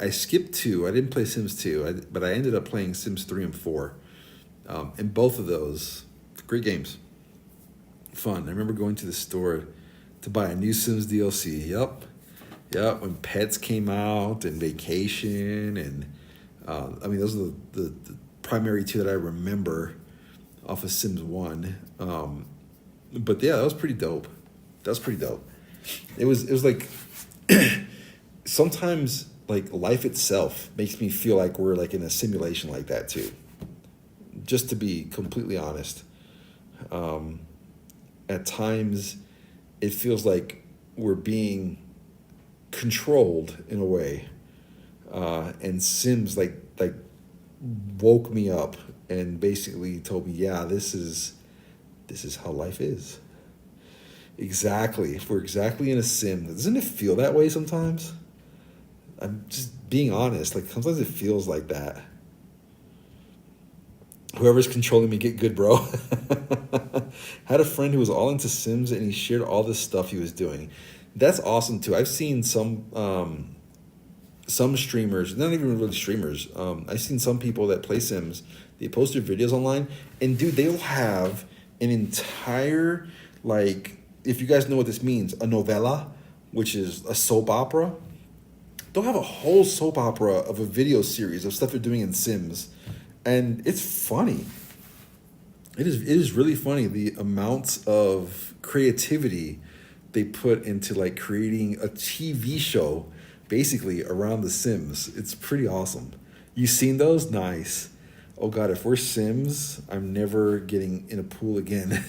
Speaker 1: skipped 2. I didn't play Sims 2, but I ended up playing Sims 3 and 4. And both of those, great games. Fun. I remember going to the store to buy a new Sims DLC. Yep. When Pets came out and Vacation. And those are the primary 2 that I remember off of Sims 1. But yeah, that was pretty dope. It was like sometimes like life itself makes me feel like we're like in a simulation like that too. Just to be completely honest. At times it feels like we're being controlled in a way. And Sims like woke me up and basically told me, yeah, this is how life is. Exactly. If we're exactly in a sim, doesn't it feel that way sometimes? I'm just being honest. Like sometimes it feels like that. Whoever's controlling me, get good, bro. Had a friend who was all into Sims and he shared all this stuff he was doing. That's awesome too. I've seen some streamers, not even really streamers. I've seen some people that play Sims. They post their videos online, and dude, they'll have an entire, like, if you guys know what this means, a novella, which is a soap opera. They'll have a whole soap opera of a video series of stuff they're doing in Sims, and it's funny. It is really funny, the amounts of creativity they put into like creating a TV show basically around the Sims. It's pretty awesome. You seen those? Nice. Oh God, if we're Sims, I'm never getting in a pool again.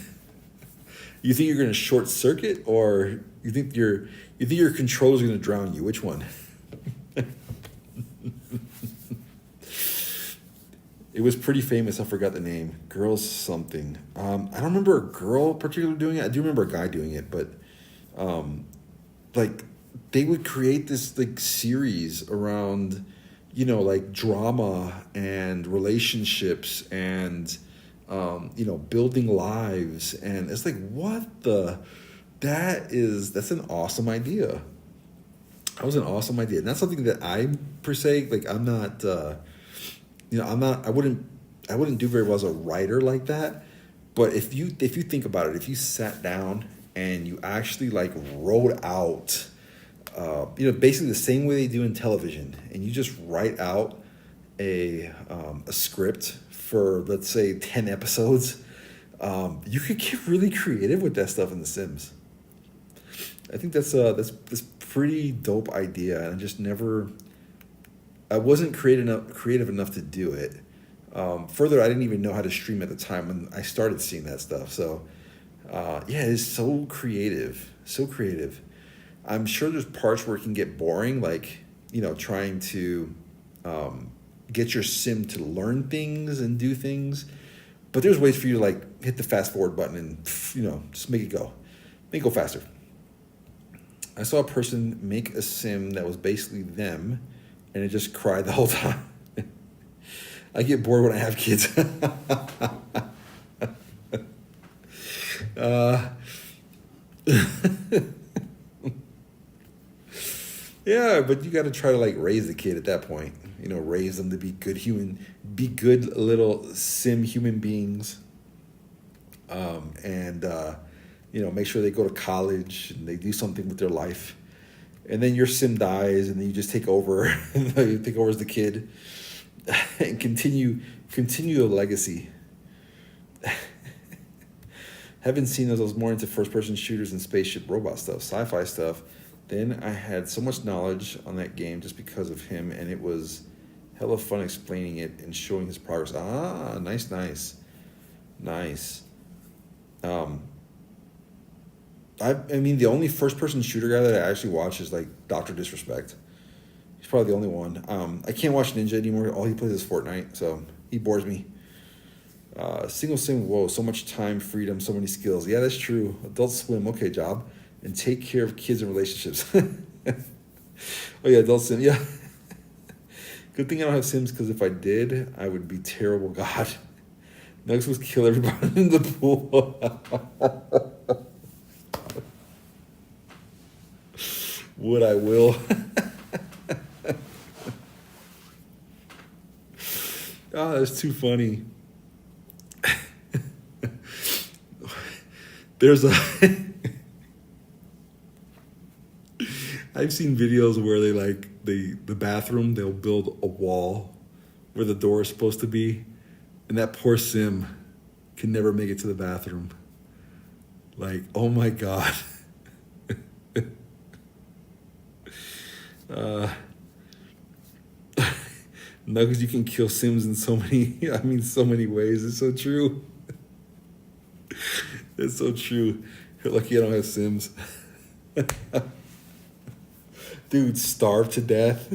Speaker 1: You think you're gonna short circuit, or you think your controller's gonna drown you? Which one? It was pretty famous. I forgot the name. Girls something. I don't remember a girl particularly doing it. I do remember a guy doing it, but like they would create this like series around, like drama and relationships and building lives, and it's like, that's an awesome idea. That was an awesome idea. Not something that I per se like. I'm not. I'm not. I wouldn't do very well as a writer like that. But if you think about it, if you sat down and you actually like wrote out, basically the same way they do in television, and you just write out a script for, let's say, 10 episodes, you could get really creative with that stuff in The Sims. I think that's pretty dope idea, and I wasn't creative enough to do it. Further, I didn't even know how to stream at the time when I started seeing that stuff. So, yeah, it's so creative, so creative. I'm sure there's parts where it can get boring, like, trying to get your sim to learn things and do things. But there's ways for you to like hit the fast forward button and just make it go faster. I saw a person make a sim that was basically them, and it just cried the whole time. I get bored when I have kids. Yeah, but you got to try to like raise the kid at that point. Raise them to be be good little sim human beings. And make sure they go to college and they do something with their life. And then your sim dies, and then you just take over. You take over as the kid, and continue the legacy. Haven't seen those. I was more into first-person shooters and spaceship robot stuff, sci-fi stuff. Then I had so much knowledge on that game just because of him, and it was hella fun explaining it and showing his progress. Nice. I mean, the only first-person shooter guy that I actually watch is like Dr. Disrespect. He's probably the only one. I can't watch Ninja anymore. All he plays is Fortnite, so he bores me. Single sim, whoa, so much time, freedom, so many skills. Yeah, that's true. Adult Swim, okay, job. And take care of kids and relationships. Oh yeah, Adult Sim, yeah. Good thing I don't have Sims, because if I did, I would be terrible. God. Next was kill everybody in the pool. Would I will. Oh, that's too funny. There's I've seen videos where the bathroom, they'll build a wall where the door is supposed to be, and that poor sim can never make it to the bathroom. Like, oh my God. No, because you can kill Sims in so many ways. It's so true. It's so true. You're lucky I don't have Sims. Dude, starve to death.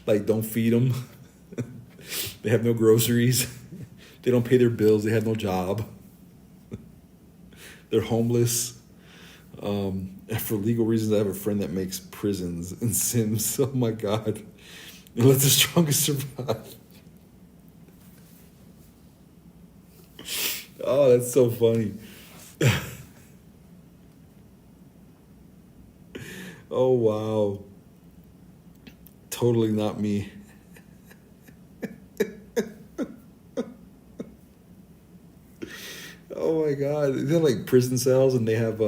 Speaker 1: Like, don't feed them. They have no groceries. They don't pay their bills. They have no job. They're homeless. And for legal reasons, I have a friend that makes prisons and Sims. Oh my God. And let the strongest survive. Oh, that's so funny. Oh, wow. Totally not me. Oh my God. They're like prison cells, and they have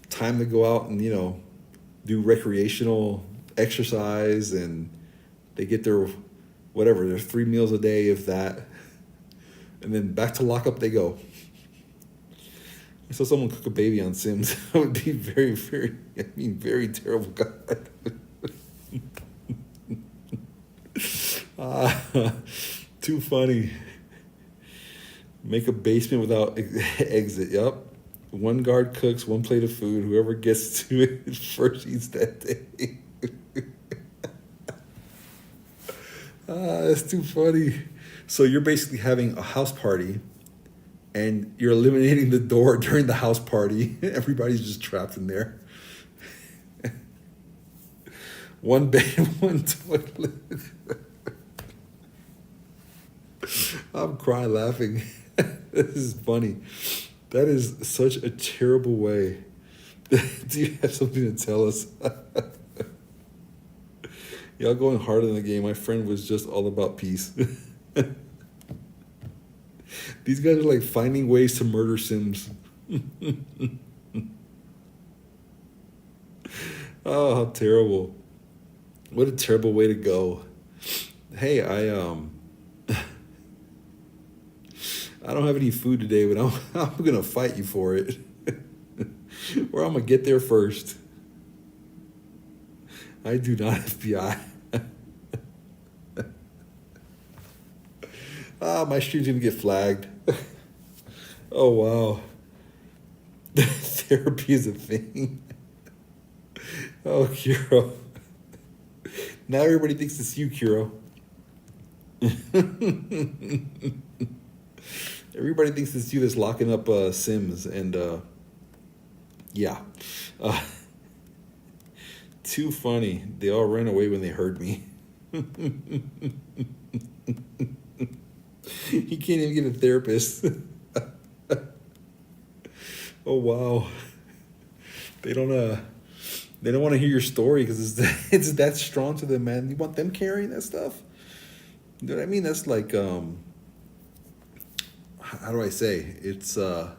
Speaker 1: time to go out and, do recreational exercise, and they get their 3 meals a day, if that. And then back to lockup they go. I saw someone cook a baby on Sims. That would be very, very, very terrible. God. Too funny. Make a basement without exit. Yep. One guard cooks, one plate of food. Whoever gets to it first eats that day. That's too funny. So you're basically having a house party, and you're eliminating the door during the house party. Everybody's just trapped in there. One bed, one toilet. I'm crying laughing. This is funny. That is such a terrible way. Do you have something to tell us? Y'all going hard in the game. My friend was just all about peace. These guys are like finding ways to murder Sims. Oh, how terrible. What a terrible way to go. Hey, I don't have any food today, but I'm gonna fight you for it. Or I'm gonna get there first. I do not FBI. My stream's gonna get flagged. Oh wow. Therapy is a thing. Oh, Kiro. Now everybody thinks it's you, Kiro. Everybody thinks it's you that's locking up Sims, and yeah. Too funny. They all ran away when they heard me. He can't even get a therapist. Oh wow. They don't want to hear your story because it's that strong to them, man. You want them carrying that stuff? You know what I mean? That's like how do I say? It's a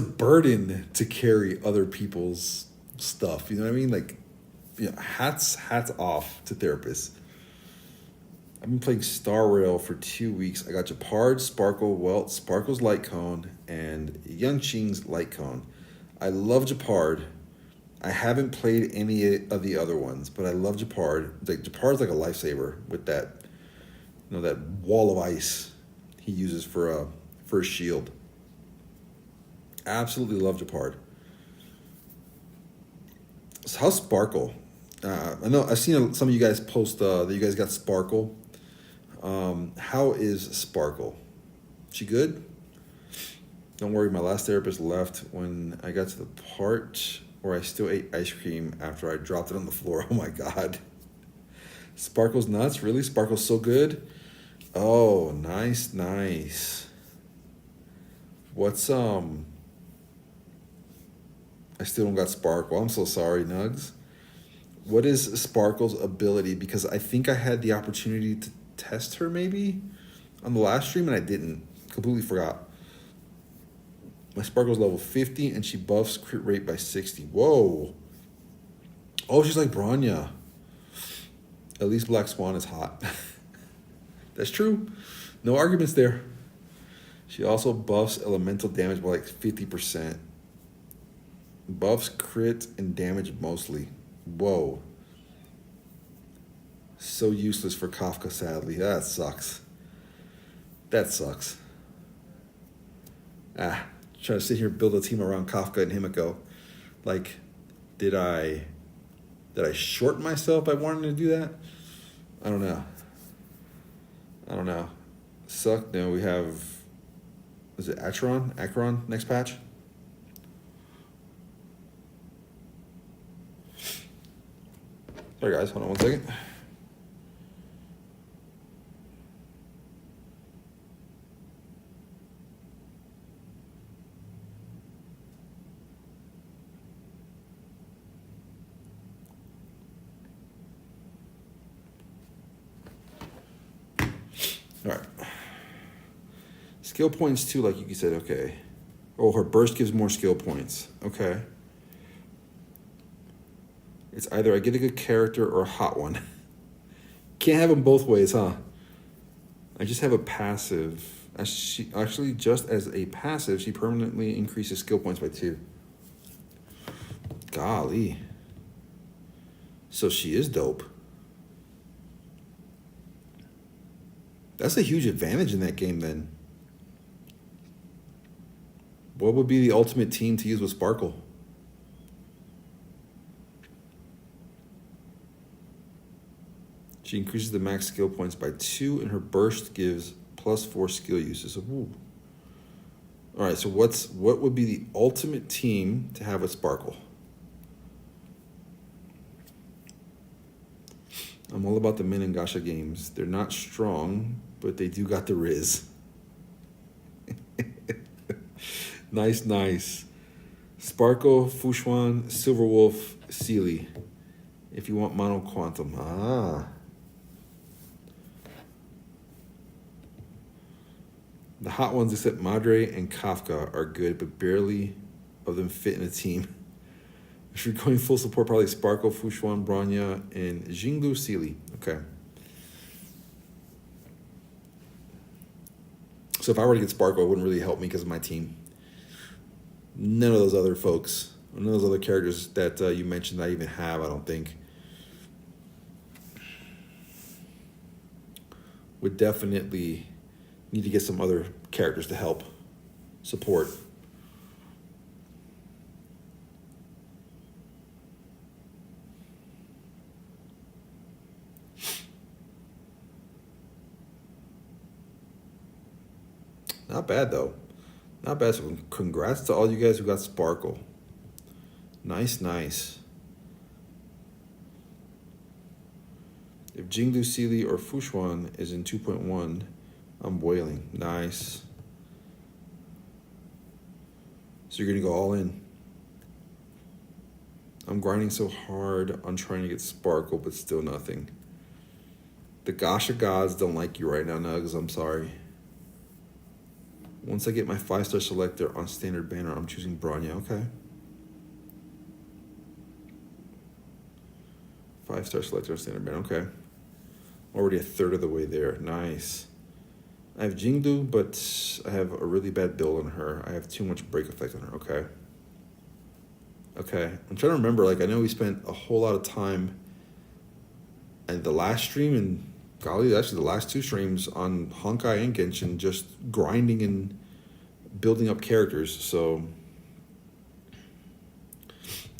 Speaker 1: burden to carry other people's stuff. You know what I mean? Like, you know, hats off to therapists. I've been playing Star Rail for 2 weeks. I got Japard, Sparkle, Welt, Sparkle's Light Cone, and Yunqing's Light Cone. I love Japard. I haven't played any of the other ones, but I love Japard. Like, Japard's like a lifesaver with that, you know, that wall of ice he uses for a shield. Absolutely love Japard. So how's Sparkle? I know I've seen some of you guys post that you guys got Sparkle. How is Sparkle? She good? Don't worry, my last therapist left when I got to the part where I still ate ice cream after I dropped it on the floor. Oh my God. Sparkle's nuts? Really? Sparkle's so good? Oh, nice. What's, I still don't got Sparkle. I'm so sorry, Nugs. What is Sparkle's ability? Because I think I had the opportunity to test her maybe on the last stream and I didn't. Completely forgot. My Sparkle's level 50 and she buffs crit rate by 60. Whoa. Oh, she's like Bronya. At least Black Swan is hot. That's true. No arguments there. She also buffs elemental damage by like 50%. Buffs crit and damage mostly. Whoa. So useless for Kafka, sadly. That sucks. Trying to sit here and build a team around Kafka and Himiko. Like, did I short myself by wanting to do that? I don't know. Suck. No, we have, is it Acheron next patch? Sorry guys, hold on one second. All right. Skill points too, like you said, okay. Oh, her burst gives more skill points. Okay. It's either I get a good character or a hot one. Can't have them both ways, huh? I just have a passive. Actually, just as a passive, she permanently increases skill points by 2. Golly. So she is dope. That's a huge advantage in that game then. What would be the ultimate team to use with Sparkle? She increases the max skill points by 2, and her burst gives +4 skill uses. So, ooh. All right, so what would be the ultimate team to have with Sparkle? I'm all about the Min and Gacha games. They're not strong, but they do got the Riz. Nice. Sparkle, Fushuan, Silverwolf, Sealy. if you want mono quantum. Ah. The hot ones except Madre and Kafka are good, but barely of them fit in a team. If you're going full support, probably Sparkle, Fushuan, Bronya, and Jinglu Sealy. Okay. So if I were to get Sparkle, it wouldn't really help me because of my team. None of those other folks, none of those other characters that you mentioned I even have, I don't think. Would definitely need to get some other characters to help support. Not bad, though. Not bad. So congrats to all you guys who got Sparkle. Nice, nice. If Jingdu Sealy or Fushuan is in 2.1, I'm boiling. Nice. So you're going to go all in. I'm grinding so hard on trying to get Sparkle, but still nothing. The Gasha gods don't like you right now, Nugs. I'm sorry. Once I get my 5-star selector on standard banner, I'm choosing Bronya. Okay. 5-star selector on standard banner. Okay. Already a third of the way there. Nice. I have Jingdu, but I have a really bad build on her. I have too much break effect on her. Okay. Okay. I'm trying to remember. Like, I know we spent a whole lot of time at the last stream, and golly, actually the last two streams on Honkai and Genshin, just grinding and building up characters. So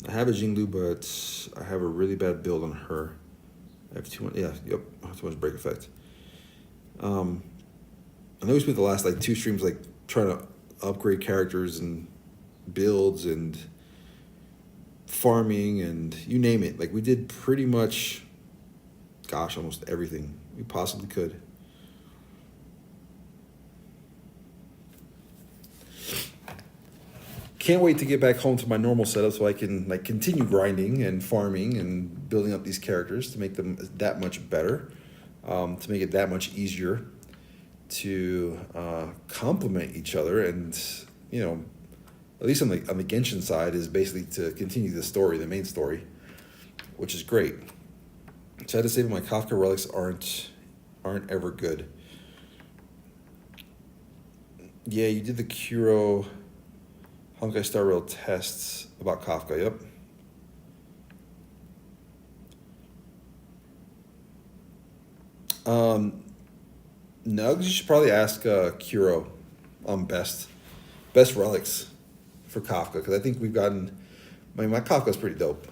Speaker 1: I have a Jingdu, but I have a really bad build on her. I have too much. Yeah, yep. I have too much break effect. I know we spent the last like two streams like trying to upgrade characters and builds and farming and you name it. Like we did pretty much, gosh, almost everything we possibly could. Can't wait to get back home to my normal setup so I can like continue grinding and farming and building up these characters to make them that much better, to make it that much easier to complement each other. And you know, at least on the Genshin side is basically to continue the story, the main story, which is great. So I had to say my Kafka relics aren't ever good. Yeah, you did the Kuro Honkai Star Rail tests about Kafka, yep. Nugs, you should probably ask Kuro on best relics for Kafka, because I think we've gotten, my Kafka's pretty dope.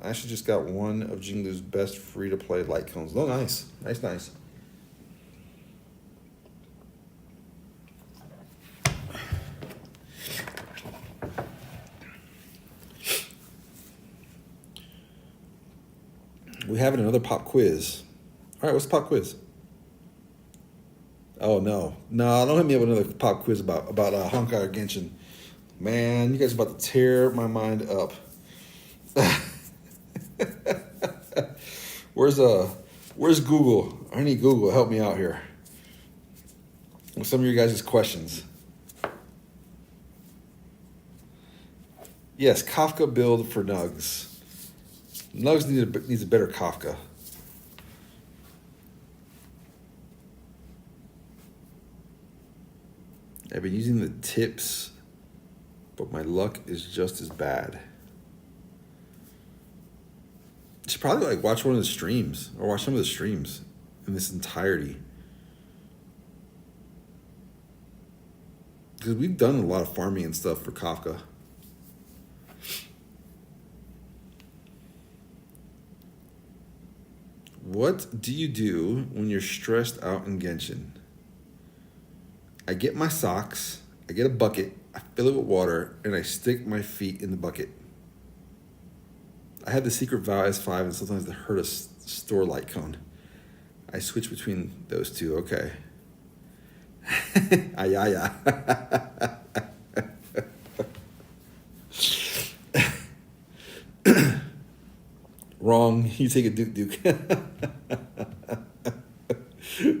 Speaker 1: I actually just got one of Jingdu's best free-to-play light cones. Oh, nice. Nice. We have another pop quiz. All right, what's the pop quiz? Oh, no, don't hit me up with another pop quiz about Honkai or Genshin. Man, you guys are about to tear my mind up. Where's Google? I need Google. Help me out here with some of your guys' questions. Yes, Kafka build for Nugs. Nugs needs a better Kafka. I've been using the tips, but my luck is just as bad. You should probably like watch one of the streams or watch some of the streams in this entirety. Because we've done a lot of farming and stuff for Kafka. What do you do when you're stressed out in Genshin? I get my socks, I get a bucket, I fill it with water, and I stick my feet in the bucket. I have the secret vow S5 and sometimes the hurt a store light cone. I switch between those two, okay. Yeah. Wrong. You take a Duke Duke.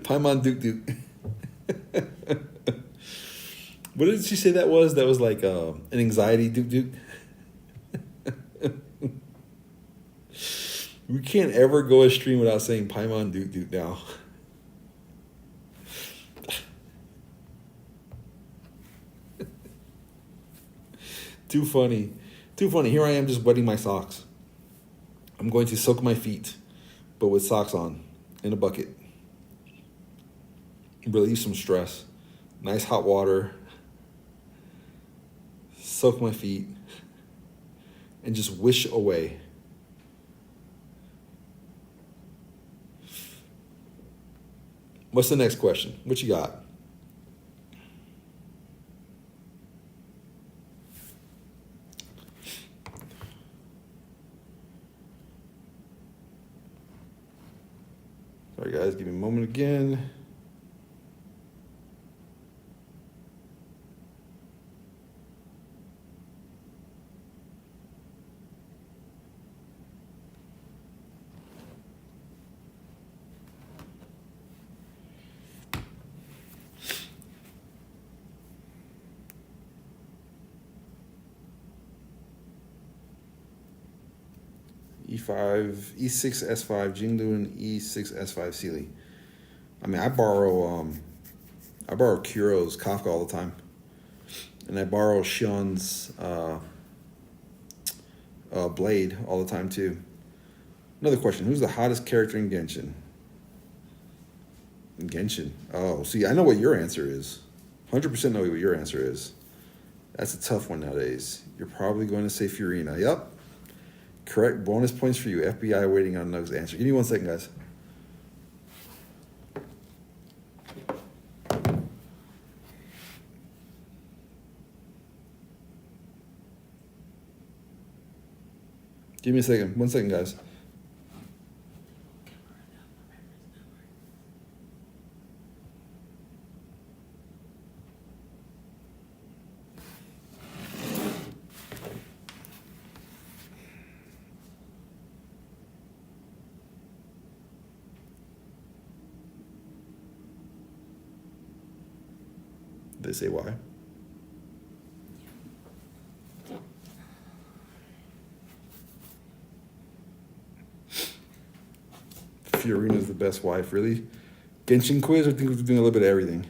Speaker 1: Paimon Duke Duke. What did she say that was? That was like an anxiety Duke Duke. We can't ever go a stream without saying Paimon Duke Duke now. Too funny. Too funny. Here I am just wetting my socks. I'm going to soak my feet, but with socks on, in a bucket. Relieve some stress. Nice hot water. Soak my feet. And just wish away. What's the next question? What you got? Sorry guys, give me a moment again. E5, E6, S5, Jinglu, and E6, S5, Sealy. I mean, I borrow Kuro's Kafka all the time. And I borrow Shion's Blade all the time, too. Another question. Who's the hottest character in Genshin? In Genshin? Oh, see, I know what your answer is. 100% know what your answer is. That's a tough one nowadays. You're probably going to say Furina. Yep. Correct. Bonus points for you. FBI waiting on Nug's answer. Give me 1 second, guys. Give me a second. 1 second, guys. They say why? Fiorina's the best wife, really? Genshin quiz? I think we're doing a little bit of everything.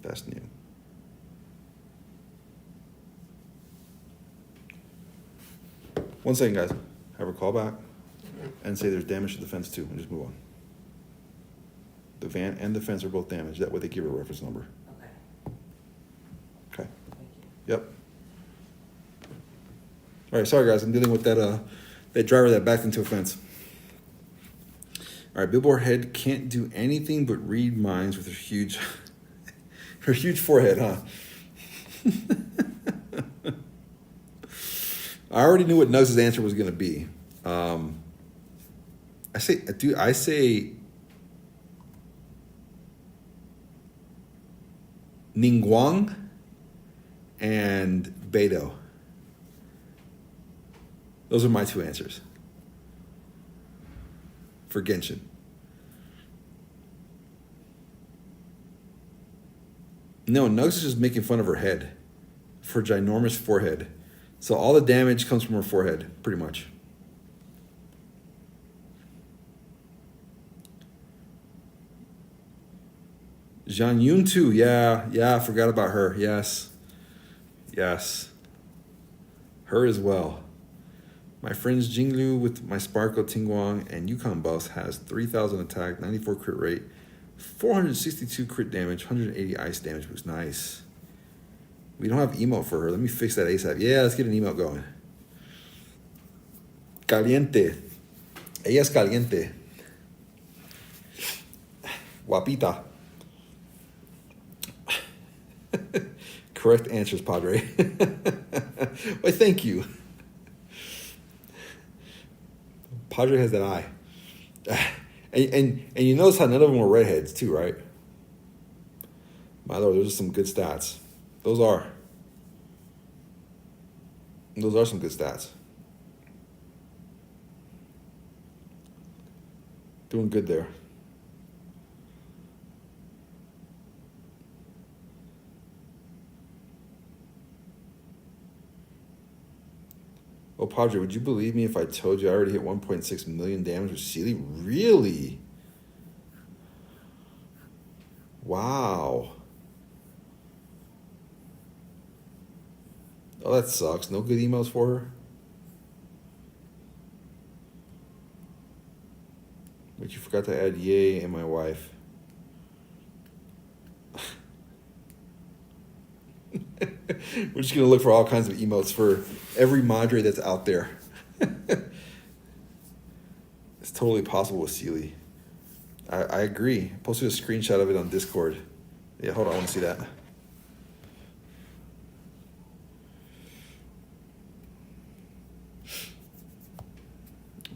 Speaker 1: That's new. One second, guys. Have her call back and say there's damage to the fence too, and just move on. The van and the fence are both damaged. That way they give her a reference number. Okay. Thank you. Yep. All right, sorry guys, I'm dealing with that driver that backed into a fence. All right, Billboard Head can't do anything but read minds with her huge forehead, huh? I already knew what Nugs' answer was going to be. I say Ningguang and Beidou. Those are my two answers for Genshin. No, Nugs is just making fun of her head for ginormous forehead. So all the damage comes from her forehead, pretty much. Zhang Yun too, yeah, I forgot about her. Yes. Her as well. My friends Jinglu with my Sparkle, Tingguang, and Yukon buffs has 3,000 attack, 94 crit rate, 462 crit damage, 180 ice damage boost. Nice. We don't have emote for her. Let me fix that ASAP. Yeah, let's get an emote going. Caliente. Ella es caliente. Guapita. Correct answers, Padre. Why, thank you. Padre has that eye. And you notice how none of them were redheads too, right? My lord, those are some good stats. Those are some good stats. Doing good there. Oh, Padre, would you believe me if I told you I already hit 1.6 million damage with Sealy? Really? Wow. Oh, that sucks. No good emails for her? But you forgot to add Yay and my wife. We're just going to look for all kinds of emotes for every Madre that's out there. It's totally possible with Sealy. I agree. I posted a screenshot of it on Discord. Yeah, hold on. I want to see that.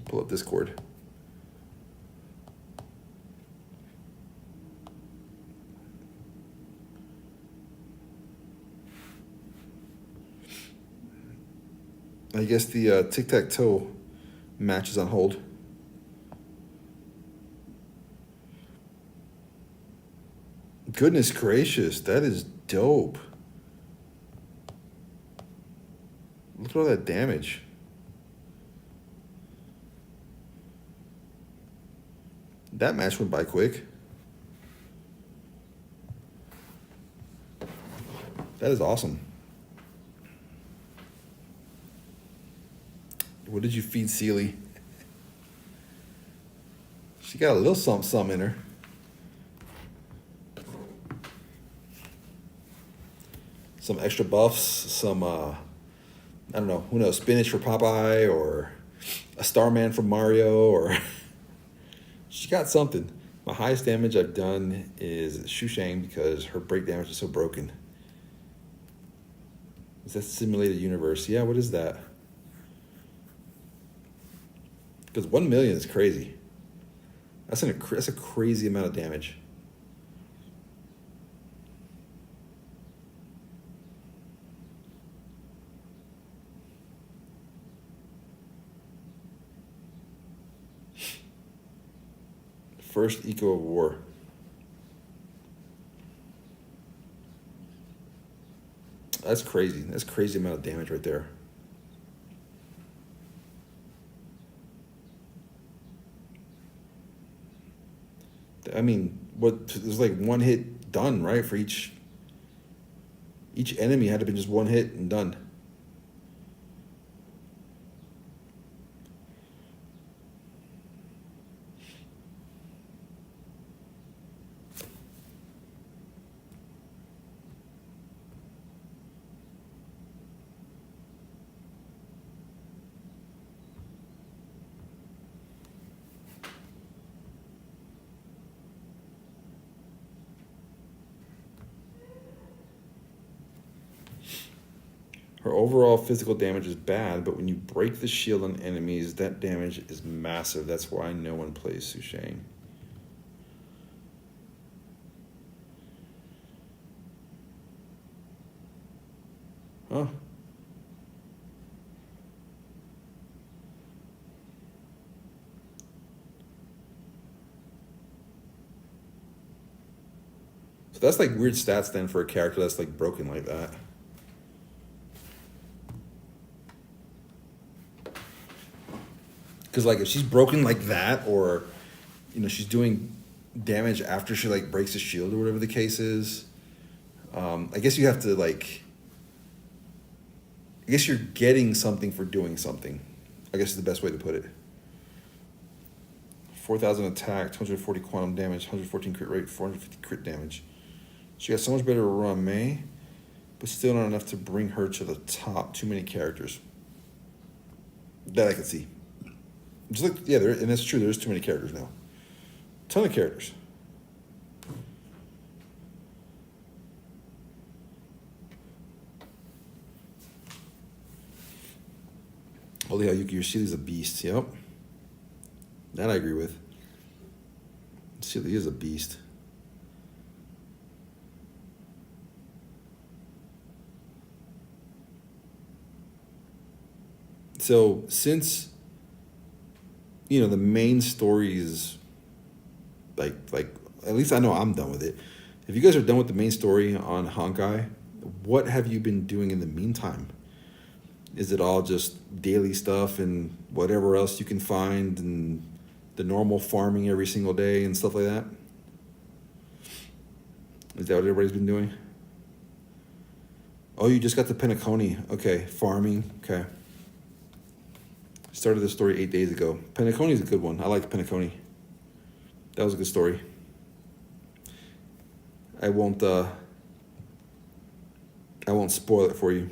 Speaker 1: Pull up Discord. I guess the tic-tac-toe match is on hold. Goodness gracious, that is dope. Look at all that damage. That match went by quick. That is awesome. What did you feed Sealy? She got a little something in her. Some extra buffs, some, I don't know, who knows, spinach for Popeye or a Starman from Mario, or she got something. My highest damage I've done is Shushang because her break damage is so broken. Is that simulated universe? Yeah, what is that? Because 1 million is crazy. That's a crazy amount of damage. First eco of war. That's crazy. That's a crazy amount of damage right there. I mean, there's like one hit done, right? For each enemy had to be just one hit and done. Her overall physical damage is bad, but when you break the shield on enemies, that damage is massive. That's why no one plays Sushang. Huh? So that's like weird stats then for a character that's like broken like that. Because like if she's broken like that, or she's doing damage after she like breaks the shield or whatever the case is, I guess you have to like. I guess you're getting something for doing something. I guess is the best way to put it. 4,000 attack, 240 quantum damage, 114 crit rate, 450 crit damage. She got so much better run, May, but still not enough to bring her to the top. Too many characters. That I can see. Just like, yeah, and that's true. There's too many characters now. Ton of characters. Holy hell, Yuki Yoshida's a beast. Yep. That I agree with. Silly is a beast. So since the main story is like at least I know I'm done with it. If you guys are done with the main story on Honkai, what have you been doing in the meantime? Is it all just daily stuff and whatever else you can find and the normal farming every single day and stuff like that? Is that what everybody's been doing? Oh, you just got the Penacony. Okay, farming. Okay. Started the story 8 days ago. Penacony is a good one. I like Penacony. That was a good story. I won't spoil it for you.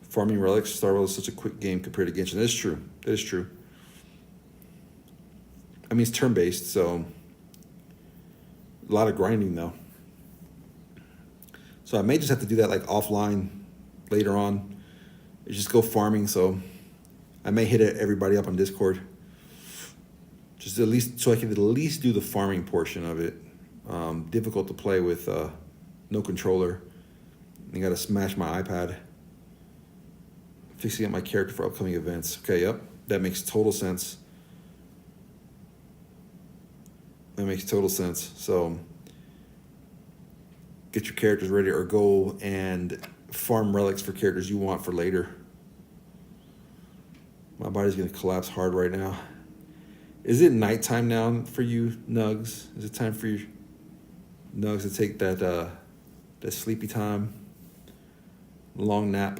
Speaker 1: Farming relics, Star Wars is such a quick game compared to Genshin. That is true. That is true. I mean, it's turn-based, so a lot of grinding, though. So I may just have to do that like offline later on. Just go farming, so I may hit everybody up on Discord. Just at least, so I can at least do the farming portion of it. Difficult to play with no controller. I got to smash my iPad. Fixing up my character for upcoming events. Okay, yep. That makes total sense. That makes total sense. So get your characters ready or go and farm relics for characters you want for later. My body's going to collapse hard right now. Is it nighttime now for you, Nugs? Is it time for you, Nugs, to take that sleepy time, long nap?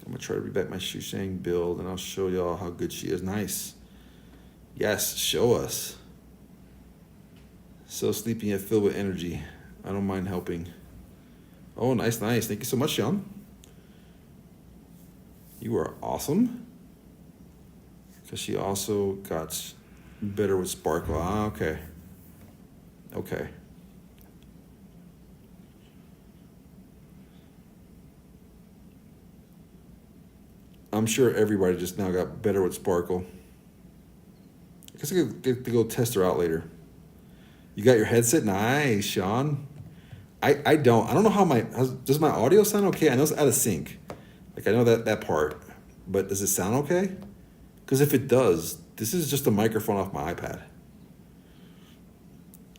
Speaker 1: I'm going to try to read back my Shushang build, and I'll show y'all how good she is. Nice. Yes, show us. So sleepy yet filled with energy. I don't mind helping. Oh, nice, nice. Thank you so much, Sean. You are awesome. Because she also got better with Sparkle. Ah, okay. Okay. I'm sure everybody just now got better with Sparkle. I guess I could get to go test her out later. You got your headset? Nice, Sean. I don't know how does my audio sound okay? I know it's out of sync. Like I know that part. But does it sound okay? Because if it does, this is just a microphone off my iPad.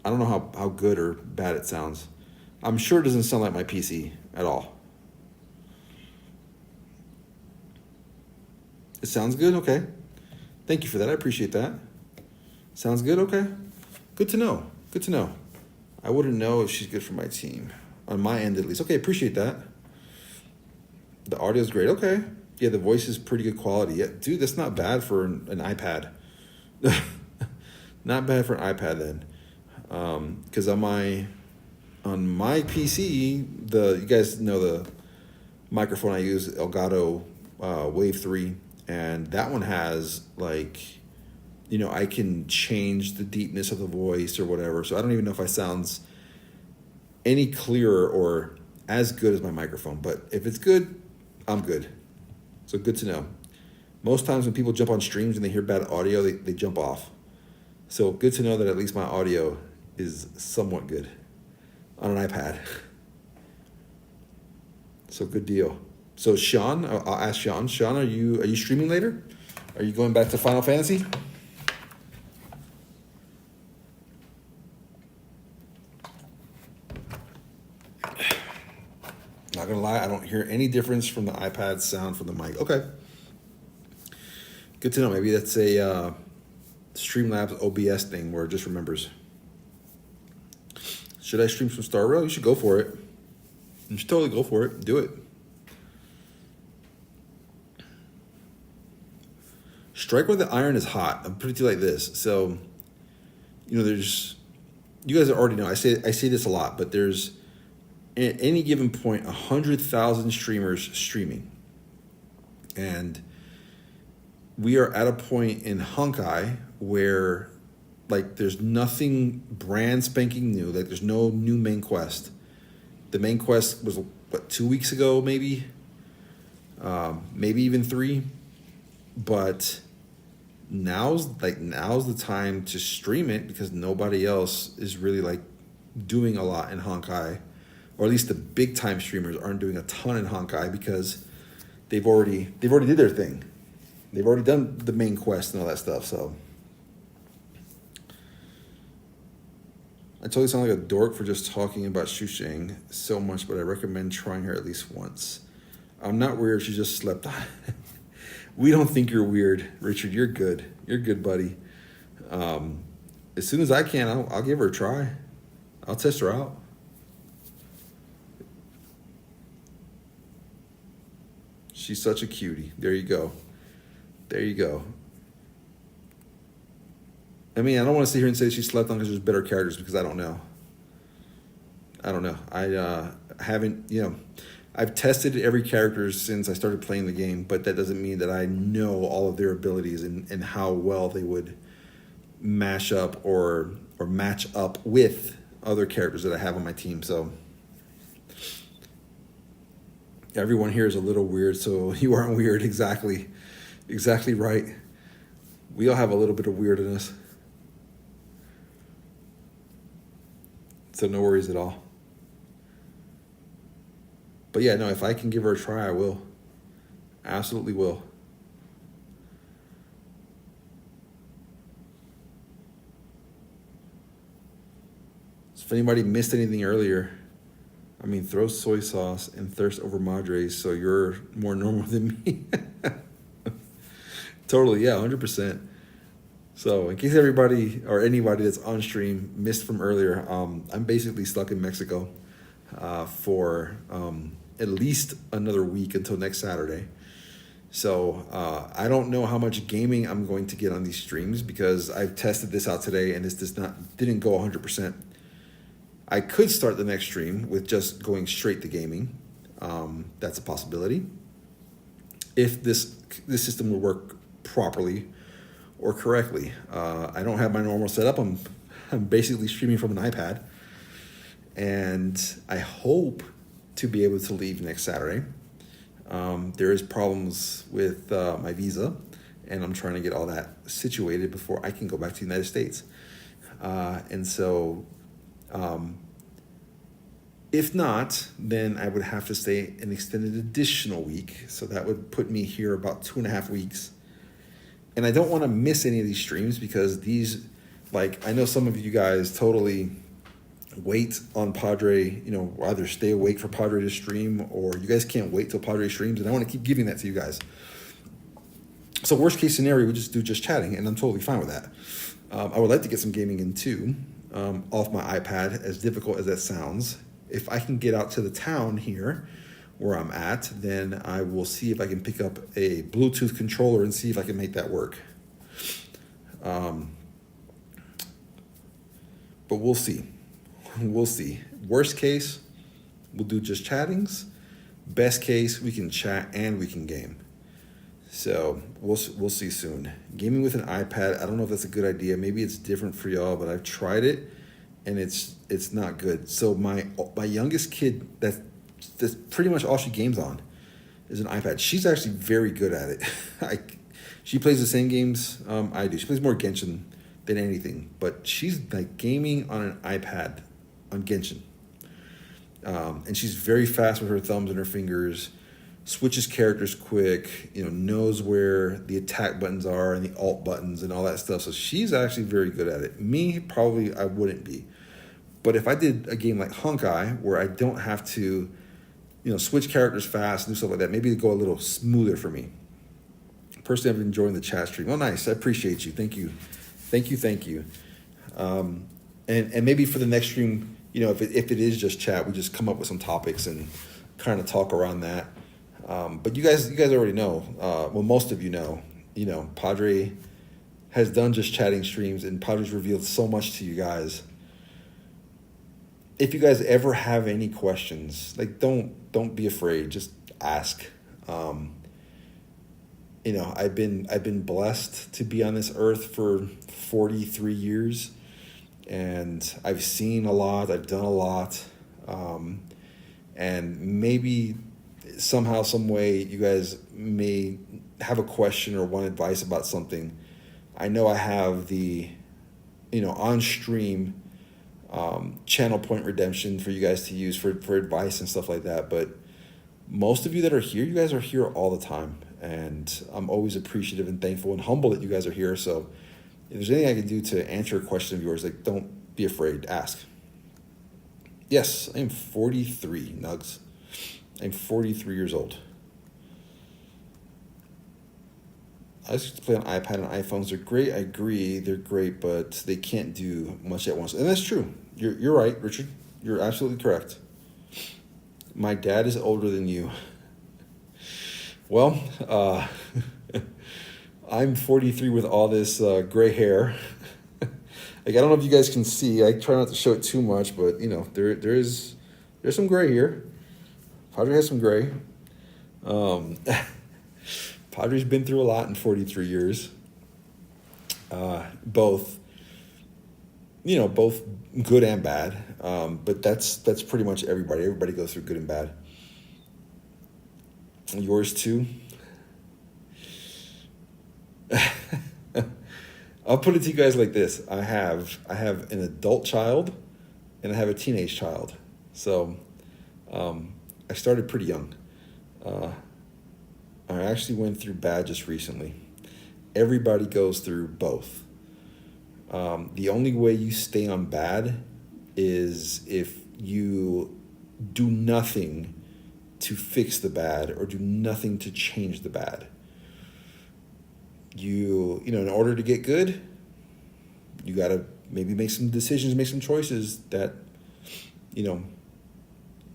Speaker 1: I don't know how good or bad it sounds. I'm sure it doesn't sound like my PC at all. It sounds good? Okay. Thank you for that. I appreciate that. Sounds good? Okay. Good to know. Good to know. I wouldn't know if she's good for my team. On my end, at least. Okay, appreciate that. The audio is great. Okay. Yeah, the voice is pretty good quality. Yeah, dude, that's not bad for an iPad. Not bad for an iPad then. Because on my PC, you guys know the microphone I use, Elgato Wave 3. And that one has I can change the deepness of the voice or whatever. So I don't even know if I sounds any clearer or as good as my microphone. But if it's good, I'm good. So good to know. Most times when people jump on streams and they hear bad audio, they jump off. So good to know that at least my audio is somewhat good on an iPad. So good deal. So Sean, I'll ask Sean. Sean, are you streaming later? Are you going back to Final Fantasy? Not gonna lie, I don't hear any difference from the iPad sound from the mic. Okay. Good to know. Maybe that's a Streamlabs OBS thing where it just remembers. Should I stream some Star Rail? You should go for it. You should totally go for it. Do it. Strike where the iron is hot. I'm putting it to you like this. So, you guys already know. I say this a lot, but there's at any given point 100,000 streamers streaming, and we are at a point in Honkai where Like there's nothing brand spanking new. Like there's no new main quest. The main quest was what, 2 weeks ago, maybe even 3. But now's the time to stream it because nobody else is really like doing a lot in Honkai, or at least the big time streamers aren't doing a ton in Honkai because they've already did their thing. They've already done the main quest and all that stuff. So I totally sound like a dork for just talking about Shusheng so much, but I recommend trying her at least once. I'm not weird. She just slept on. We don't think you're weird, Richard. You're good. You're good, buddy. As soon as I can, I'll give her a try. I'll test her out. She's such a cutie. There you go. There you go. I mean, I don't want to sit here and say she slept on because there's better characters because I don't know. I haven't, I've tested every character since I started playing the game, but that doesn't mean that I know all of their abilities and how well they would mash up or match up with other characters that I have on my team. So everyone here is a little weird, so you aren't weird. Exactly right. We all have a little bit of weirdness. So no worries at all. But yeah, no, if I can give her a try, I will. Absolutely will. So if anybody missed anything earlier, I mean, throw soy sauce and thirst over madres so you're more normal than me. Totally, yeah, 100%. So in case everybody or anybody that's on stream missed from earlier, I'm basically stuck in Mexico for at least another week until next Saturday. So I don't know how much gaming I'm going to get on these streams because I've tested this out today and this didn't go 100%. I could start the next stream with just going straight to gaming. That's a possibility. If this system will work properly or correctly. I don't have my normal setup. I'm basically streaming from an iPad. And I hope to be able to leave next Saturday. There is problems with my visa, and I'm trying to get all that situated before I can go back to the United States. And so if not, then I would have to stay an extended additional week. So that would put me here about 2.5 weeks. And I don't want to miss any of these streams because these, I know some of you guys totally wait on Padre, either stay awake for Padre to stream or you guys can't wait till Padre streams. And I want to keep giving that to you guys. So worst case scenario, we just chatting and I'm totally fine with that. I would like to get some gaming in too, off my iPad, as difficult as that sounds. If I can get out to the town here where I'm at, then I will see if I can pick up a Bluetooth controller and see if I can make that work. But we'll see. We'll see. Worst case, we'll do just chattings. Best case, we can chat and we can game. So we'll see soon. Gaming with an iPad, I don't know if that's a good idea. Maybe it's different for y'all, but I've tried it and it's not good. So my youngest kid, that's pretty much all she games on is an iPad. She's actually very good at it. She plays the same games I do. She plays more Genshin than anything, but she's gaming on an iPad on Genshin. And she's very fast with her thumbs and her fingers, switches characters quick, knows where the attack buttons are and the alt buttons and all that stuff. So she's actually very good at it. Me, probably I wouldn't be. But if I did a game like Honkai where I don't have to, switch characters fast and do stuff like that, maybe it'd go a little smoother for me. Personally, I've been enjoying the chat stream. Oh, nice. I appreciate you. Thank you. And maybe for the next stream, if it is just chat, we just come up with some topics and kind of talk around that. But you guys already know. Well, most of you know. Padre has done just chatting streams, and Padre's revealed so much to you guys. If you guys ever have any questions, don't be afraid. Just ask. I've been blessed to be on this earth for 43 years, and I've seen a lot, I've done a lot, and maybe somehow, some way, you guys may have a question or want advice about something. I know I have the, on stream channel point redemption for you guys to use for advice and stuff like that. But most of you that are here, you guys are here all the time. And I'm always appreciative and thankful and humble that you guys are here. So if there's anything I can do to answer a question of yours, like, don't be afraid, ask. Yes, I am 43, Nugs. I'm 43 years old. I used to play on iPad and iPhones. They're great. I agree. They're great, but they can't do much at once. And that's true. You're right, Richard. You're absolutely correct. My dad is older than you. Well, I'm 43 with all this gray hair. Like, I don't know if you guys can see. I try not to show it too much, but there's some gray here. Padre has some gray. Padre's been through a lot in 43 years. Both good and bad. But that's pretty much everybody. Everybody goes through good and bad. Yours too. I'll put it to you guys like this. I have an adult child and I have a teenage child. So I started pretty young. I actually went through bad just recently. Everybody goes through both. The only way you stay on bad is if you do nothing to fix the bad or do nothing to change the bad. In order to get good, you got to maybe make some decisions, make some choices that,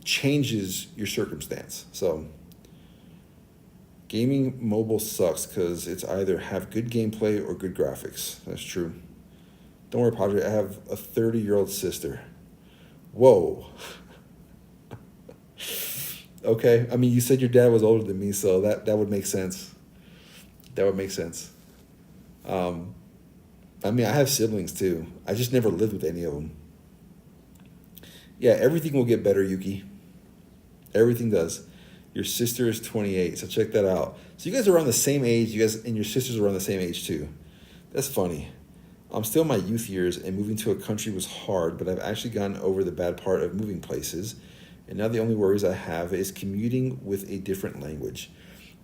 Speaker 1: changes your circumstance. So gaming mobile sucks because it's either have good gameplay or good graphics. That's true. Don't worry, Padre. I have a 30-year-old sister. Whoa. Okay. I mean, you said your dad was older than me, so that would make sense. That would make sense. I have siblings too. I just never lived with any of them. Yeah, everything will get better, Yuki. Everything does. Your sister is 28, so check that out. So you guys are around the same age. You guys and your sisters are around the same age too. That's funny. I'm still in my youth years, and moving to a country was hard, but I've actually gotten over the bad part of moving places. And now the only worries I have is commuting with a different language.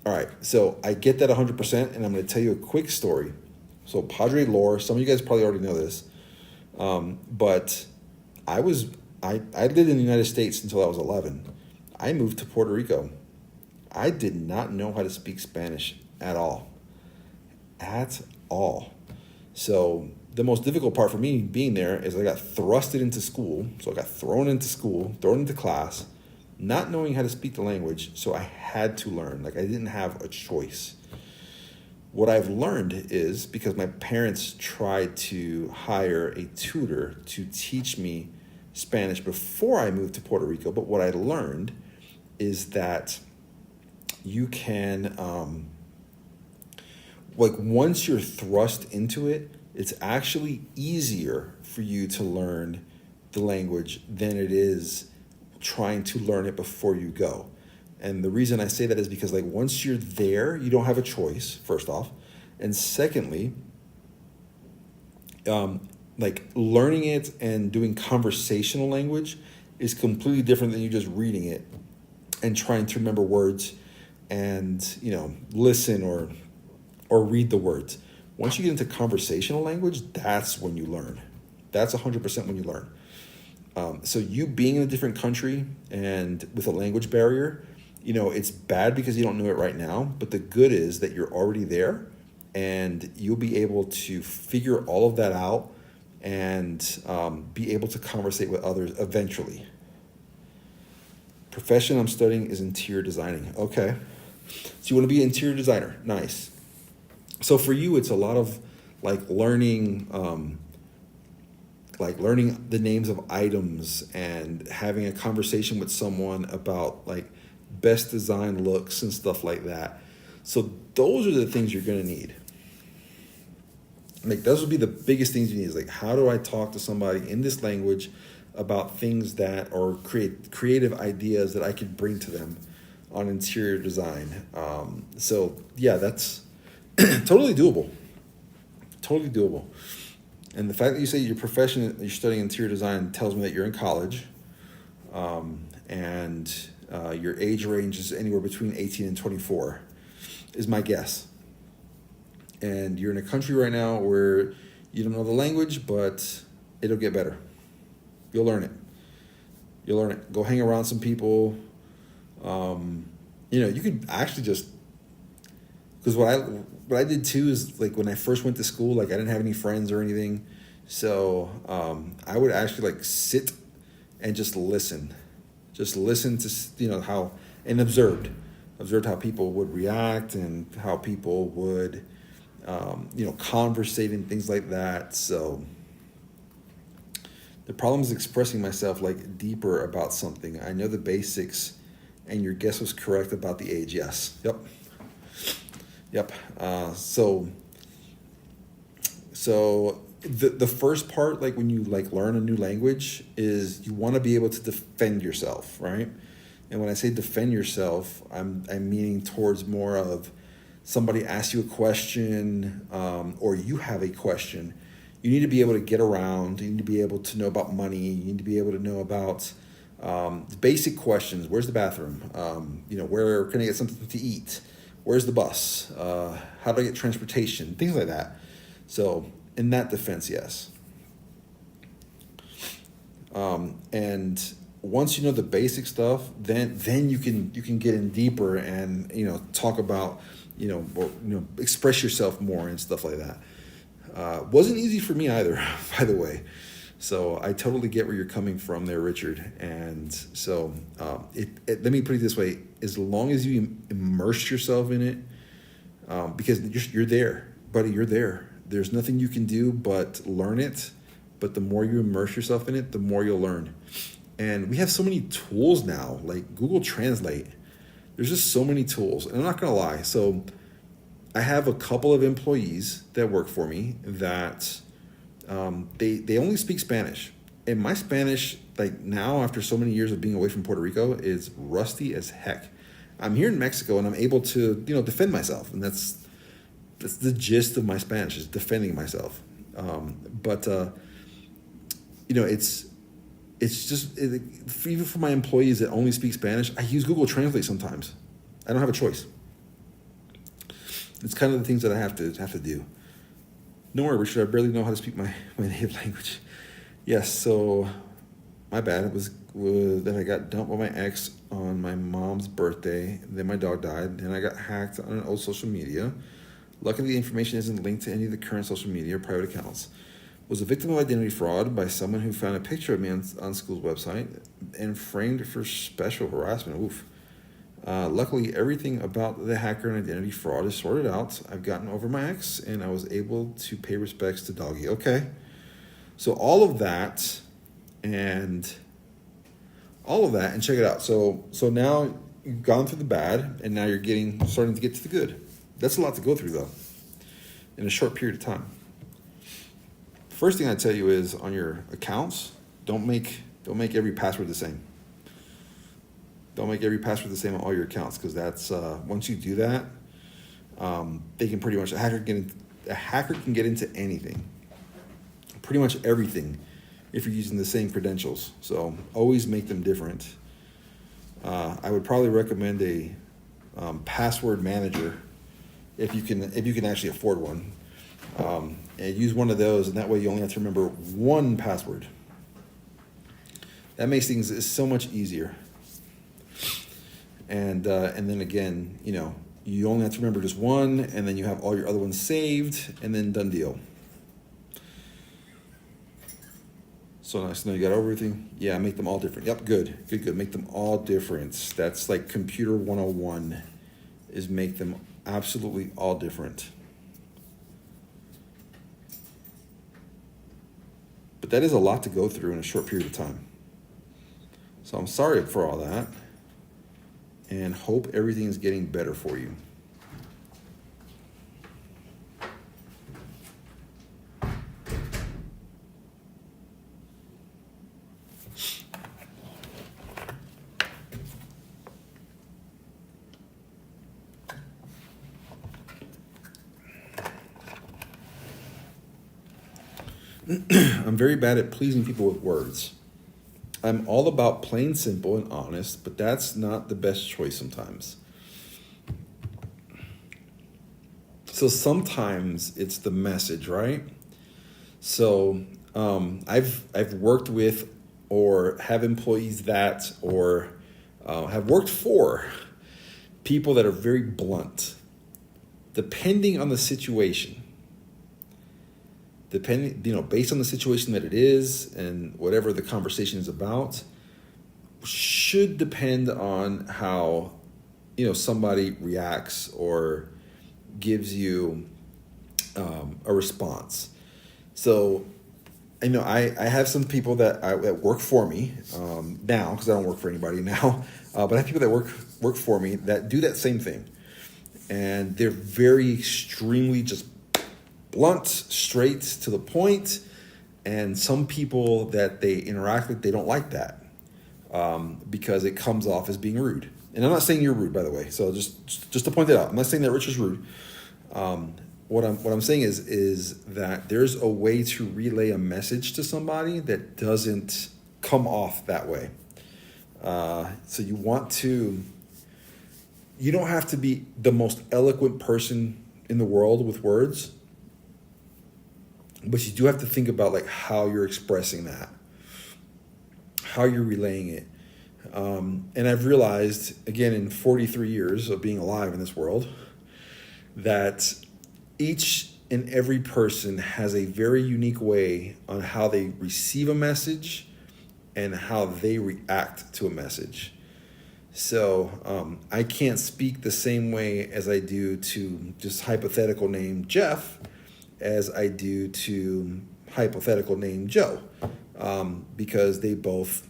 Speaker 1: All right, so I get that 100%, and I'm going to tell you a quick story. So Padre lore, some of you guys probably already know this, but I lived in the United States until I was 11. I moved to Puerto Rico. I did not know how to speak Spanish at all. At all. So the most difficult part for me being there is I got thrusted into school. So I got thrown into school, thrown into class, not knowing how to speak the language. So I had to learn. Like, I didn't have a choice. What I've learned is, because my parents tried to hire a tutor to teach me Spanish before I moved to Puerto Rico, but what I learned is that you can, once you're thrust into it, it's actually easier for you to learn the language than it is trying to learn it before you go. And the reason I say that is because, once you're there, you don't have a choice, first off. And secondly, learning it and doing conversational language is completely different than you just reading it and trying to remember words and, listen or read the words. Once you get into conversational language, that's when you learn. That's 100% when you learn. So you being in a different country and with a language barrier, it's bad because you don't know it right now, but the good is that you're already there and you'll be able to figure all of that out and be able to conversate with others eventually. Profession I'm studying is interior designing. Okay. So you want to be an interior designer. Nice. So for you, it's a lot of learning the names of items and having a conversation with someone about best design looks and stuff like that. So those are the things you're going to need. Like those would be the biggest things you need, is like, how do I talk to somebody in this language about things that are creative ideas that I could bring to them on interior design. So yeah, that's totally doable. Totally doable. And the fact that you say your profession, you're studying interior design, tells me that you're in college, and your age range is anywhere between 18 and 24, is my guess. And you're in a country right now where you don't know the language, but it'll get better. You'll learn it. You'll learn it. Go hang around some people. You could actually just, because what I did too is, like, when I first went to school, like, I didn't have any friends or anything, so I would actually like sit and just listen to how, and observed how people would react and how people would conversate and things like that. So the problem is expressing myself like deeper about something. I know the basics, and your guess was correct about the age. Yes. Yep. So the first part, like when you like learn a new language, is you want to be able to defend yourself, right? And when I say defend yourself, I'm meaning towards more of somebody asks you a question, or you have a question. You need to be able to get around. You need to be able to know about money. You need to be able to know about the basic questions. Where's the bathroom? Where can I get something to eat? Where's the bus? How do I get transportation? Things like that. So in that defense, yes. And once you know the basic stuff, then you can get in deeper and talk about express yourself more and stuff like that. Wasn't easy for me either, by the way. So I totally get where you're coming from there, Richard. And so let me put it this way: as long as you immerse yourself in it, because you're there, buddy, you're there. There's nothing you can do but learn it. But the more you immerse yourself in it, the more you'll learn. And we have so many tools now, like Google Translate. There's just so many tools. And I'm not going to lie. So I have a couple of employees that work for me that they only speak Spanish. And my Spanish, like now after so many years of being away from Puerto Rico, is rusty as heck. I'm here in Mexico and I'm able to, defend myself. And that's the gist of my Spanish, is defending myself. It's just, even for my employees that only speak Spanish, I use Google Translate sometimes. I don't have a choice. It's kind of the things that I have to do. No worry, Richard, I barely know how to speak my native language. Yes, so my bad. It was that I got dumped by my ex on my mom's birthday. Then my dog died. Then I got hacked on an old social media. Luckily, the information isn't linked to any of the current social media or private accounts. Was a victim of identity fraud by someone who found a picture of me on school's website and framed for special harassment. Oof. Luckily, everything about the hacker and identity fraud is sorted out. I've gotten over my ex, and I was able to pay respects to Doggy. Okay. So all of that, and check it out. So now you've gone through the bad, and now you're starting to get to the good. That's a lot to go through, though, in a short period of time. First thing I tell you is, on your accounts, don't make every password the same. Don't make every password the same on all your accounts, because that's once you do that, they can pretty much a hacker can get into anything, pretty much everything, if you're using the same credentials. So always make them different. I would probably recommend a password manager if you can actually afford one. And use one of those, and that way you only have to remember one password. That makes things so much easier. And then again, you only have to remember just one, and then you have all your other ones saved, and then done deal. So nice to know you got everything. Yeah, make them all different. Yep, good. Make them all different. That's like computer 101, is make them absolutely all different. But that is a lot to go through in a short period of time. So I'm sorry for all that, and hope everything is getting better for you. I'm very bad at pleasing people with words. I'm all about plain simple and honest, but that's not the best choice sometimes. So sometimes it's the message, right? So I've worked with or have employees that or have worked for people that are very blunt, depending on the situation. Depending, based on the situation that it is and whatever the conversation is about, should depend on how somebody reacts or gives you a response. So I have some people that work for me now, because I don't work for anybody now, but I have people that work for me that do that same thing, and they're very extremely just blunt, straight to the point. And some people that they interact with, they don't like that because it comes off as being rude. And I'm not saying you're rude, by the way. So just to point that out, I'm not saying that Rich is rude. What I'm saying is that there's a way to relay a message to somebody that doesn't come off that way. So you don't have to be the most eloquent person in the world with words, but you do have to think about like how you're expressing that, how you're relaying it. And I've realized, again, in 43 years of being alive in this world, that each and every person has a very unique way on how they receive a message and how they react to a message. So I can't speak the same way as I do to just hypothetical name Jeff as I do to hypothetical name Joe, because they both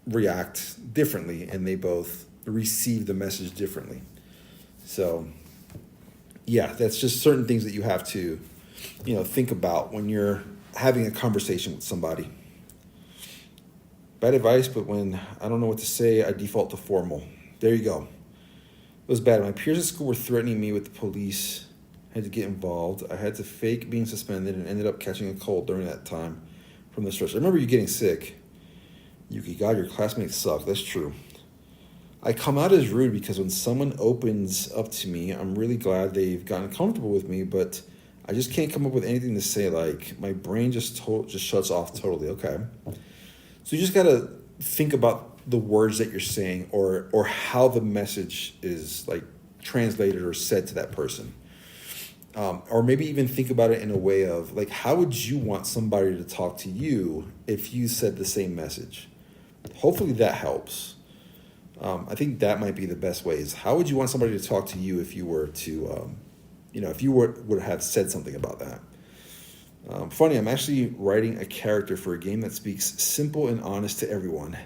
Speaker 1: react differently and they both receive the message differently. So yeah, that's just certain things that you have to, think about when you're having a conversation with somebody. Bad advice, but when I don't know what to say, I default to formal. There you go. It was bad. My peers at school were threatening me with the police. I had to get involved. I had to fake being suspended and ended up catching a cold during that time from the stress. I remember you getting sick. Yuki, God, your classmates suck. That's true. I come out as rude because when someone opens up to me, I'm really glad they've gotten comfortable with me, but I just can't come up with anything to say. Like, my brain just shuts off totally. Okay. So you just got to think about the words that you're saying or how the message is like translated or said to that person. Or maybe even think about it in a way of like, how would you want somebody to talk to you if you said the same message? Hopefully that helps. I think that might be the best way is how would you want somebody to talk to you if you were to, if you would have said something about that? Funny, I'm actually writing a character for a game that speaks simple and honest to everyone.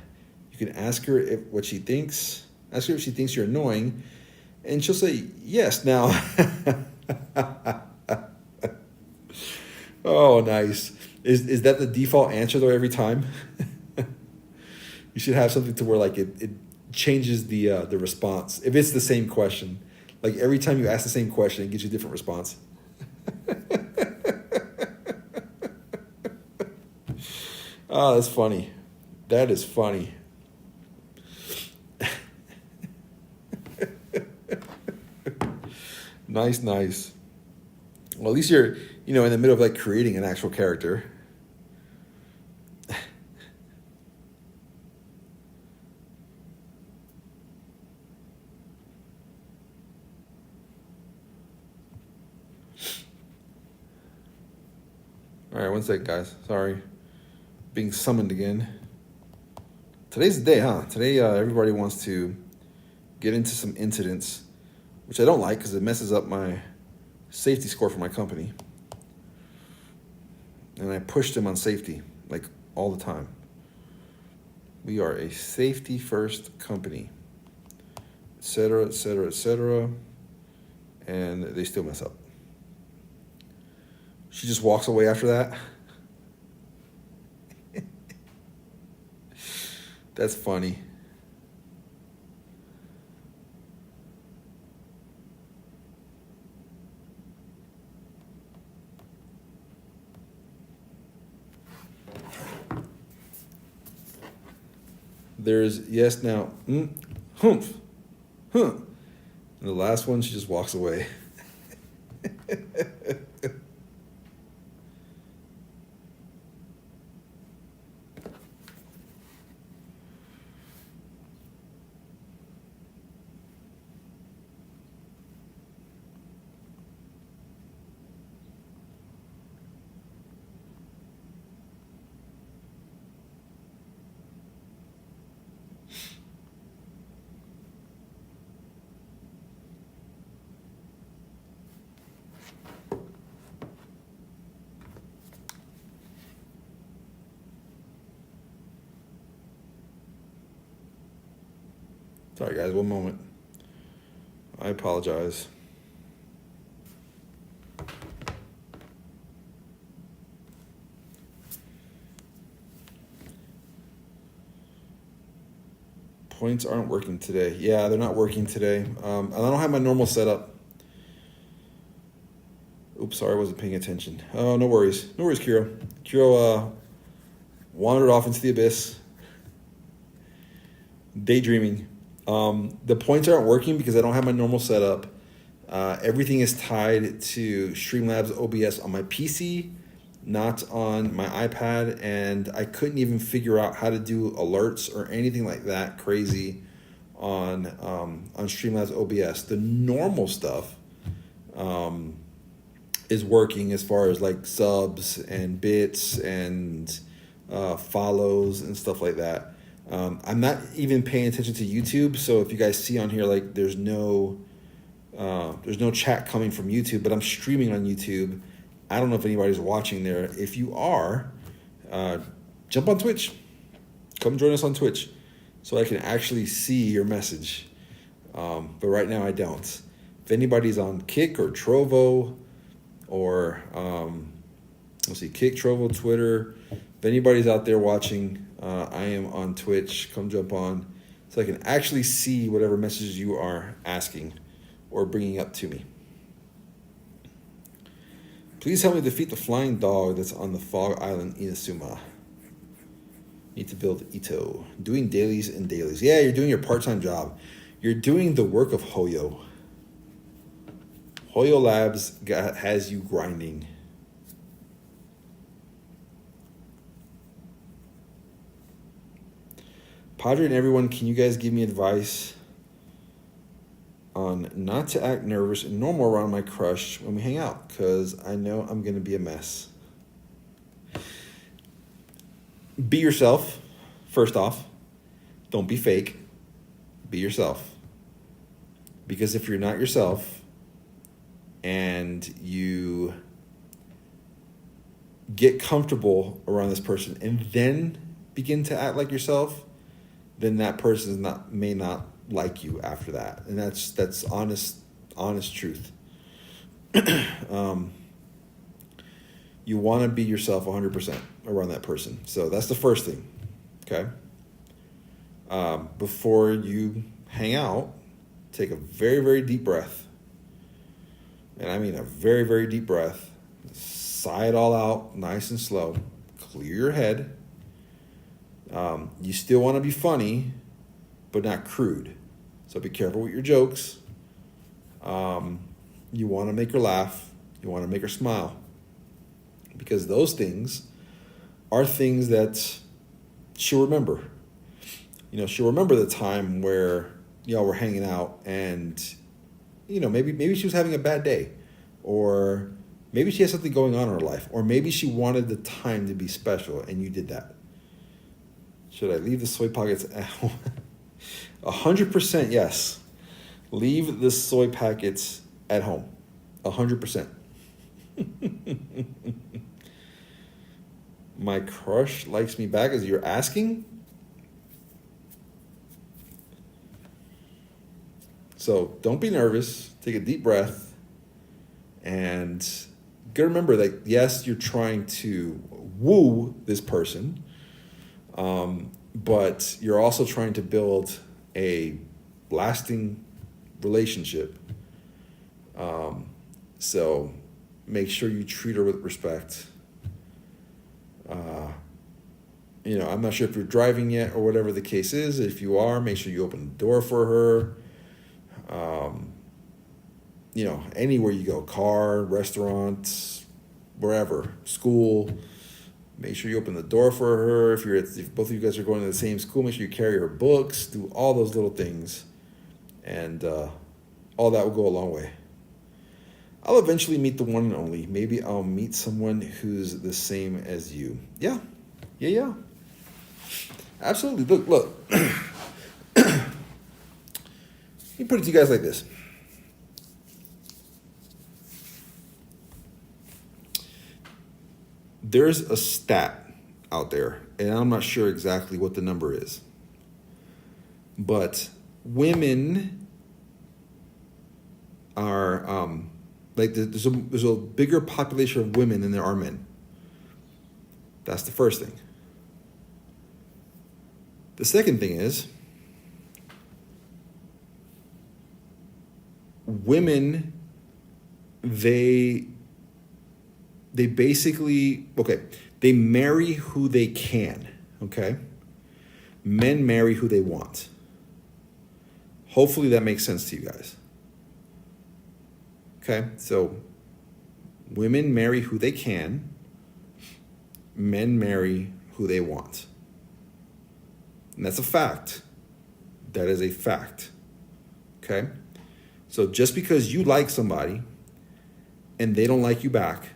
Speaker 1: You can ask her what she thinks. Ask her if she thinks you're annoying, and she'll say yes. Now, oh, nice. Is that the default answer though every time? You should have something to where like it changes the response if it's the same question. Like every time you ask the same question, it gives you a different response. Oh, that's funny. That is funny. Nice. Well, at least you're, in the middle of like creating an actual character. All right, one sec, guys. Sorry. Being summoned again. Today's the day, huh? Today, everybody wants to get into some incidents, which I don't like because it messes up my safety score for my company. And I pushed them on safety, like all the time. We are a safety-first company, et cetera, et cetera, et cetera. And they still mess up. She just walks away after that. That's funny. There's yes now. Humph. Huh. And the last one, she just walks away. Sorry, guys, one moment. I apologize. Points aren't working today. Yeah, they're not working today. And I don't have my normal setup. Oops, sorry, I wasn't paying attention. Oh, no worries. No worries, Kiro. Kiro wandered off into the abyss. Daydreaming. The points aren't working because I don't have my normal setup. Everything is tied to Streamlabs OBS on my PC, not on my iPad, and I couldn't even figure out how to do alerts or anything like that crazy on Streamlabs OBS. The normal stuff is working as far as like subs and bits and follows and stuff like that. I'm not even paying attention to YouTube, so if you guys see on here like there's no chat coming from YouTube, but I'm streaming on YouTube. I don't know if anybody's watching there. If you are, jump on Twitch. Come join us on Twitch so I can actually see your message. But right now I don't. If anybody's on Kick or Trovo or Kick, Trovo, Twitter. If anybody's out there watching, I am on Twitch. Come jump on so I can actually see whatever messages you are asking or bringing up to me. Please help me defeat the flying dog that's on the fog island Inazuma. Need to build Ito. Doing dailies and dailies. Yeah, you're doing your part-time job. You're doing the work of Hoyo. Hoyo Labs has you grinding. Padre and everyone, can you guys give me advice on not to act nervous and normal around my crush when we hang out? Because I know I'm going to be a mess. Be yourself, first off. Don't be fake. Be yourself. Because if you're not yourself and you get comfortable around this person and then begin to act like yourself, then that person may not like you after that. And that's honest truth. You want to be yourself 100% around that person. So that's the first thing, okay? Before you hang out, take a very, very deep breath. And I mean a very, very deep breath. Sigh it all out nice and slow. Clear your head. You still want to be funny, but not crude. So be careful with your jokes. You want to make her laugh. You want to make her smile. Because those things are things that she'll remember. She'll remember the time where y'all were hanging out and, maybe she was having a bad day. Or maybe she has something going on in her life. Or maybe she wanted the time to be special and you did that. Should I leave the soy packets at home? 100% yes. Leave the soy packets at home. 100%. My crush likes me back as you're asking? So don't be nervous. Take a deep breath. And gotta remember that, yes, you're trying to woo this person. But you're also trying to build a lasting relationship. So make sure you treat her with respect. I'm not sure if you're driving yet or whatever the case is. If you are, make sure you open the door for her. Anywhere you go, car, restaurant, wherever, school, make sure you open the door for her. If both of you guys are going to the same school, make sure you carry her books, do all those little things. And all that will go a long way. I'll eventually meet the one and only. Maybe I'll meet someone who's the same as you. Yeah. Absolutely. Look. Let me put it to you guys like this. There's a stat out there, and I'm not sure exactly what the number is, but women are there's a bigger population of women than there are men. That's the first thing. The second thing is women, they basically, they marry who they can, okay? Men marry who they want. Hopefully that makes sense to you guys. Okay, so women marry who they can, men marry who they want. And that's a fact. That is a fact. Okay? So just because you like somebody and they don't like you back,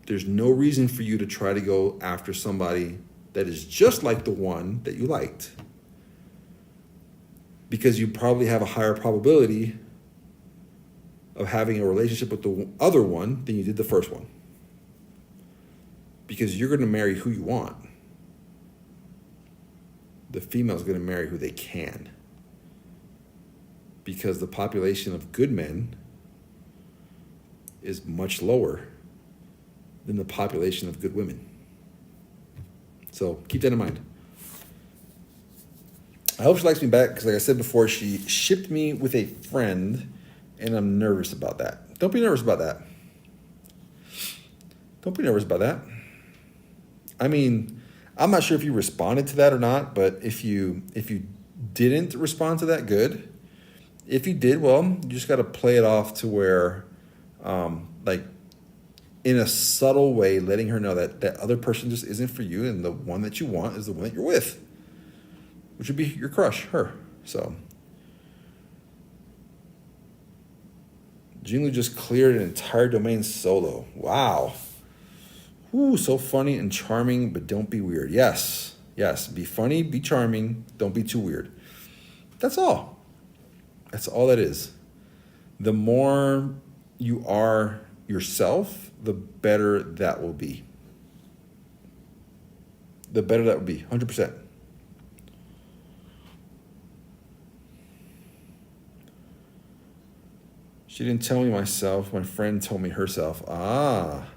Speaker 1: there's no reason for you to try to go after somebody that is just like the one that you liked. Because you probably have a higher probability of having a relationship with the other one than you did the first one. Because you're going to marry who you want. The female's going to marry who they can. Because the population of good men is much lower than the population of good women. So keep that in mind. I hope she likes me back because, like I said before, she shipped me with a friend, and I'm nervous about that. Don't be nervous about that. Don't be nervous about that. I mean, I'm not sure if you responded to that or not, but if you didn't respond to that, good. If you did, well, you just got to play it off to where, in a subtle way, letting her know that that other person just isn't for you, and the one that you want is the one that you're with, which would be your crush, her. So, Jinlu just cleared an entire domain solo. Wow. Ooh, so funny and charming, but don't be weird. Yes. Be funny, be charming, don't be too weird. That's all. That's all that is. The more you are yourself, the better that will be. The better that will be, 100%. She didn't tell me myself. My friend told me herself. Ah.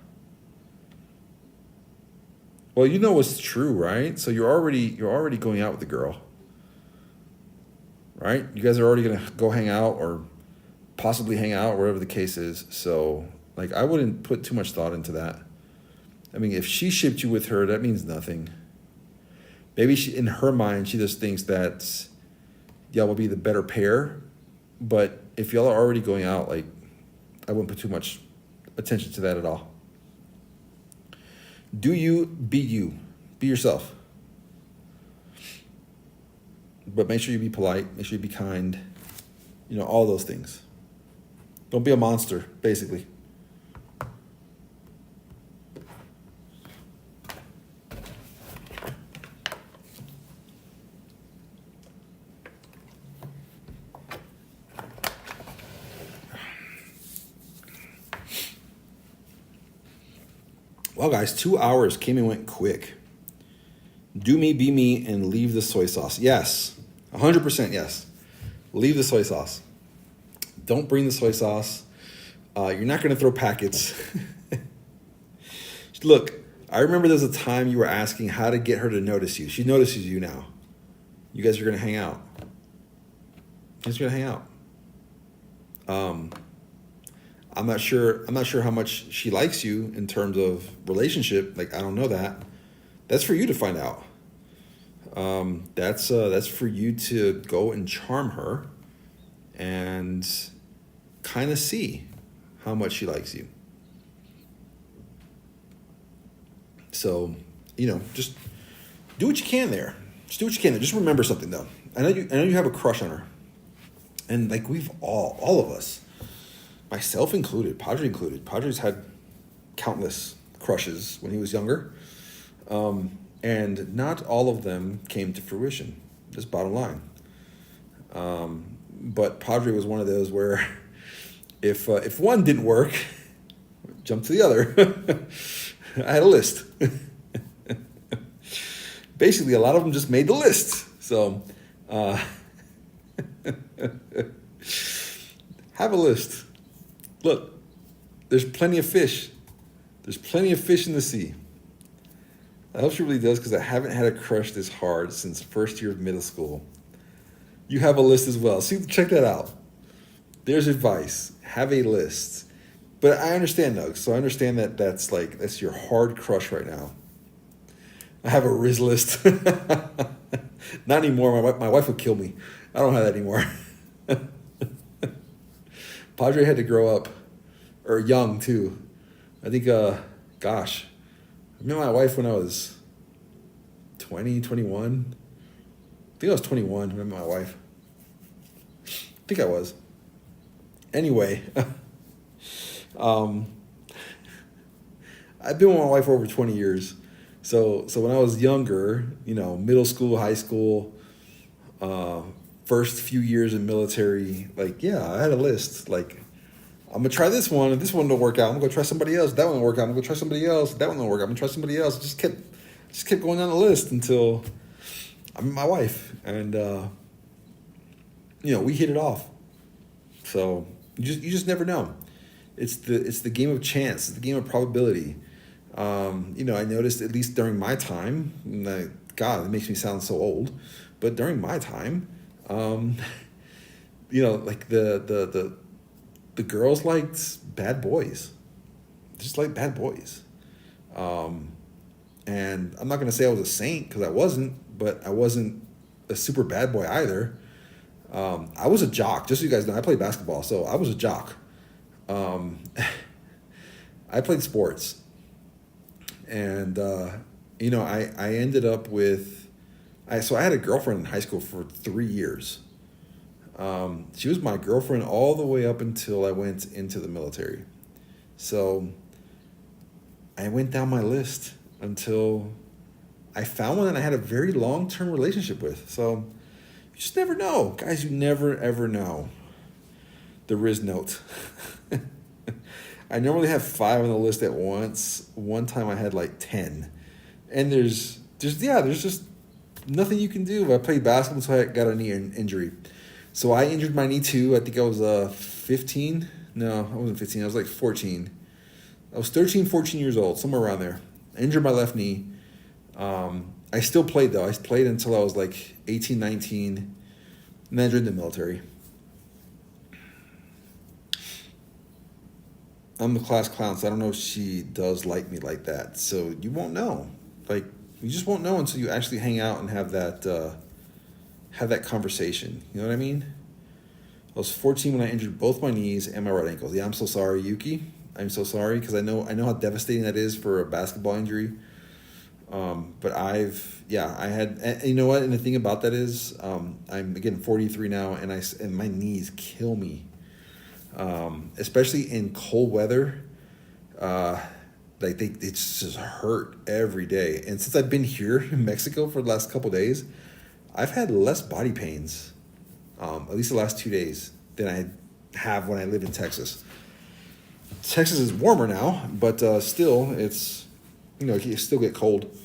Speaker 1: Well, you know what's true, right? So you're already going out with the girl, right? You guys are already gonna go hang out or possibly hang out, wherever the case is. So, I wouldn't put too much thought into that. I mean, if she shipped you with her, that means nothing. Maybe in her mind, she just thinks that y'all will be the better pair. But if y'all are already going out, I wouldn't put too much attention to that at all. Do you, be you. Be yourself. But make sure you be polite. Make sure you be kind. All those things. Don't be a monster, basically. Well, guys, 2 hours came and went quick. Do me, be me, and leave the soy sauce. Yes, 100% yes. Leave the soy sauce. Don't bring the soy sauce. You're not going to throw packets. Look, I remember there's a time you were asking how to get her to notice you. She notices you now. You guys are going to hang out. You guys are going to hang out. I'm not sure how much she likes you in terms of relationship. I don't know that. That's for you to find out. That's for you to go and charm her and kind of see how much she likes you. So, just do what you can there. Just do what you can there. Just remember something though. I know you have a crush on her. And like we've all of us, myself included, Padre included. Padre's had countless crushes when he was younger. And not all of them came to fruition. Just bottom line. But Padre was one of those where if one didn't work, jump to the other. I had a list. Basically, a lot of them just made the list. So, have a list. Look, there's plenty of fish. There's plenty of fish in the sea. I hope she really does, because I haven't had a crush this hard since first year of middle school. You have a list as well. See, check that out. There's advice. Have a list. But I understand, though. So I understand that's your hard crush right now. I have a Riz list. Not anymore. My wife would kill me. I don't have that anymore. Padre had to grow up, or young too. I think, I met my wife when I was 20, 21. I think I was 21 when I met my wife. I think I was. Anyway, I've been with my wife for over 20 years. So when I was younger, middle school, high school, first few years in military, I had a list. I'm going to try this one. If this one don't work out, I'm going to try somebody else. That one don't work out, I'm going to try somebody else. That one don't work out, I'm going to try somebody else. Just kept going down the list until I met my wife. And, we hit it off. So you just never know. It's the game of chance. It's the game of probability. I noticed, at least during my time, God, it makes me sound so old, but during my time, the girls liked bad boys, just like bad boys. And I'm not going to say I was a saint, because I wasn't, but I wasn't a super bad boy either. I was a jock, just so you guys know. I played basketball, so I was a jock. I played sports. And, I ended up with, so I had a girlfriend in high school for 3 years. She was my girlfriend all the way up until I went into the military. So I went down my list until I found one that I had a very long-term relationship with. So you just never know. Guys, you never, ever know. The Riz note. I normally have 5 on the list at once. One time I had 10. And there's just nothing you can do. I played basketball until I got a knee injury. So I injured my knee too. I think I was 15. No, I wasn't 15. I was 14. I was 13, 14 years old, somewhere around there. I injured my left knee. I still played, though. I played until I was 18, 19. And then I joined the military. I'm the class clown, so I don't know if she does like me like that. So you won't know. You just won't know until you actually hang out and have that conversation. You know what I mean? I was 14 when I injured both my knees and my right ankle. Yeah, I'm so sorry, Yuki. I'm so sorry, because I know how devastating that is for a basketball injury. But I had, and you know what? And the thing about that is, I'm again 43 now, and my knees kill me. Especially in cold weather, it's just hurt every day. And since I've been here in Mexico for the last couple of days, I've had less body pains, at least the last 2 days, than I have when I lived in Texas. Texas is warmer now, but still, it's, you still get cold.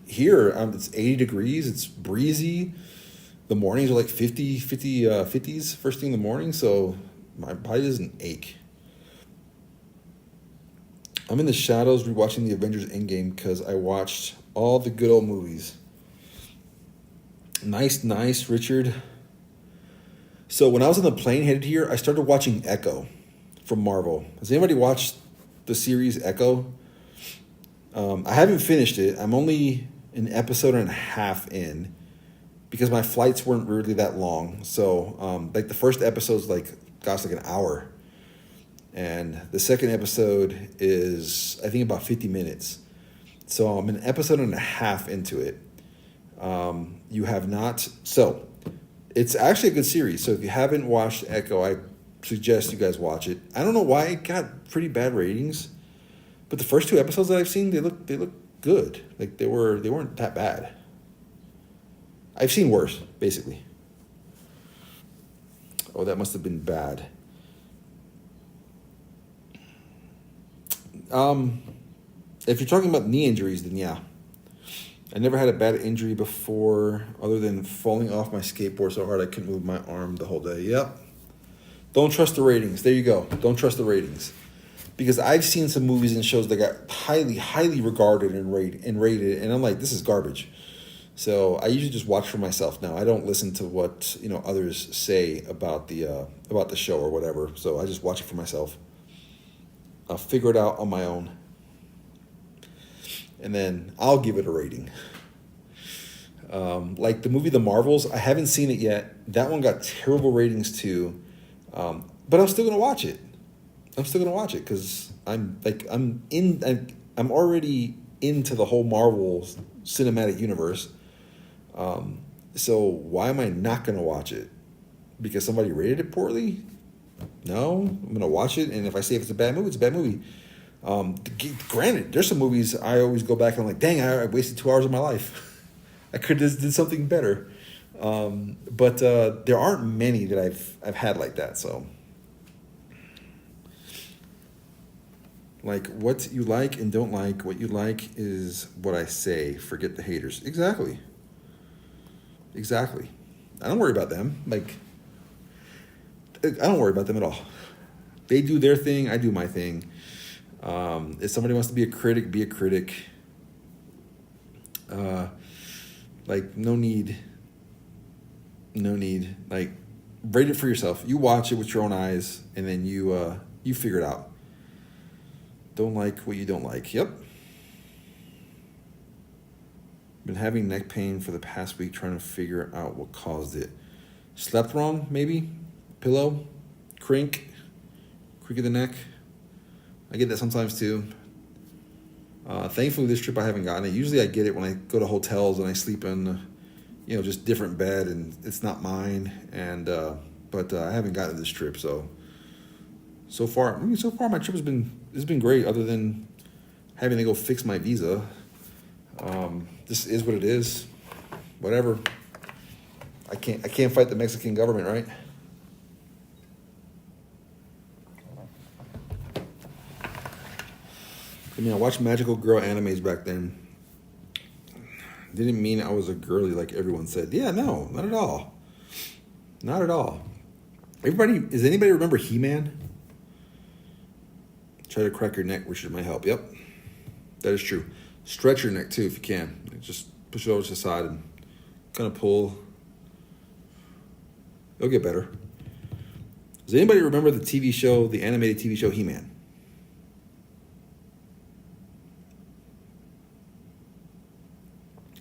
Speaker 1: Here, it's 80 degrees. It's breezy. The mornings are 50s first thing in the morning, so my body doesn't ache. I'm in the shadows rewatching the Avengers Endgame because I watched all the good old movies. Nice, Richard. So when I was on the plane headed here, I started watching Echo from Marvel. Has anybody watched the series Echo? I haven't finished it. I'm only an episode and a half in because my flights weren't really that long. So, like the first episode's like, gosh, like an hour. And the second episode is, I think, about 50 minutes. So I'm an episode and a half into it. You have not. So it's actually a good series. So if you haven't watched Echo, I suggest you guys watch it. I don't know why it got pretty bad ratings, but the first two episodes that I've seen, they look good. Like they weren't that bad. I've seen worse, basically. Oh, that must have been bad. If you're talking about knee injuries, then yeah. I never had a bad injury before other than falling off my skateboard so hard I couldn't move my arm the whole day. Yep. Don't trust the ratings. There you go. Don't trust the ratings. Because I've seen some movies and shows that got highly, highly regarded and rated, and I'm like, this is garbage. So I usually just watch for myself now. I don't listen to what others say about the show or whatever. So I just watch it for myself. I'll figure it out on my own. And then I'll give it a rating. Like the movie The Marvels, I haven't seen it yet. That one got terrible ratings too. But I'm still gonna watch it. I'm still gonna watch it because I'm already into the whole Marvel cinematic universe. So why am I not gonna watch it? Because somebody rated it poorly? No, I'm gonna watch it, and if I say if it's a bad movie, it's a bad movie. Granted, there's some movies I always go back and I'm like, dang, I wasted 2 hours of my life. I could have did something better. But there aren't many that I've had like that. So, like, what you like and don't like, what you like is what I say. Forget the haters. Exactly. I don't worry about them. Like, I don't worry about them at all. They do their thing. I do my thing. If somebody wants to be a critic, be a critic. Like, no need. Like, rate it for yourself. You watch it with your own eyes, and then you figure it out. Don't like what you don't like. Yep. Been having neck pain for the past week, trying to figure out what caused it. Slept wrong, maybe? Pillow? Crink of the neck? I get that sometimes too. Thankfully, this trip I haven't gotten it. Usually I get it when I go to hotels and I sleep in, just different bed and it's not mine. And but I haven't gotten it this trip. So far my trip has been great. Other than having to go fix my visa, this is what it is. Whatever. I can't fight the Mexican government, right? I mean, I watched magical girl animes back then. Didn't mean I was a girly like everyone said. Yeah, no, not at all. Not at all. Does anybody remember He-Man? Try to crack your neck, which might help. Yep, that is true. Stretch your neck too if you can. Just push it over to the side and kind of pull. It'll get better. Does anybody remember the animated TV show He-Man?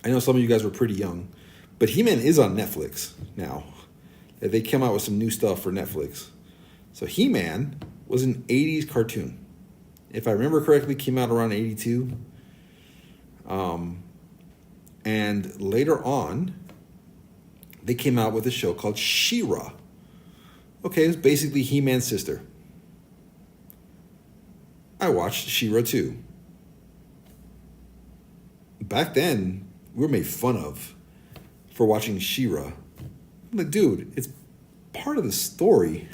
Speaker 1: I know some of you guys were pretty young, but He-Man is on Netflix now. They came out with some new stuff for Netflix. So He-Man was an 80s cartoon. If I remember correctly, came out around 82. And later on, they came out with a show called She-Ra. Okay, it's basically He-Man's sister. I watched She-Ra too. Back then, we were made fun of for watching She-Ra. I'm like, dude, it's part of the story.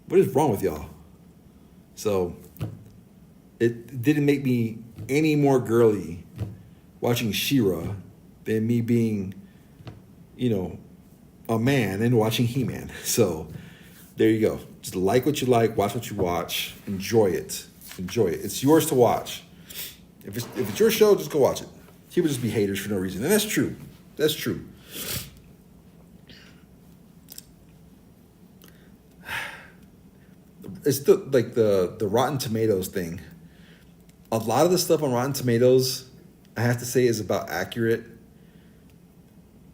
Speaker 1: What is wrong with y'all? So, it didn't make me any more girly watching She-Ra than me being, a man and watching He-Man. So, there you go. Just like what you like, watch what you watch, enjoy it. It's yours to watch. If it's your show, just go watch it. People just be haters for no reason. And that's true. It's like the Rotten Tomatoes thing. a lot of the stuff on Rotten Tomatoes, I have to say, is about accurate.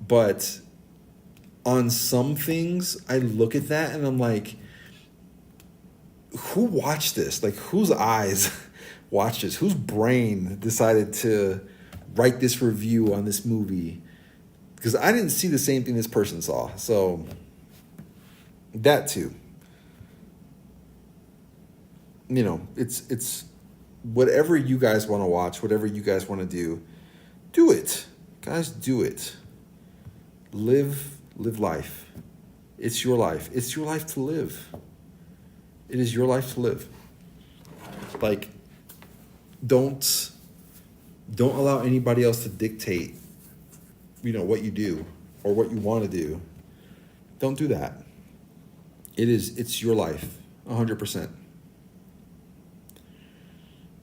Speaker 1: But on some things, I look at that and I'm like, who watched this? Like, whose eyes watched this? Whose brain decided to write this review on this movie? Because I didn't see the same thing this person saw. So, that too. You know, it's whatever you guys want to watch, whatever you guys want to do it. Guys, do it. Live life. It's your life. It's your life to live. It is your life to live. Like, don't allow anybody else to dictate, you know, what you do or what you want to do. Don't do that. It's your life, 100%.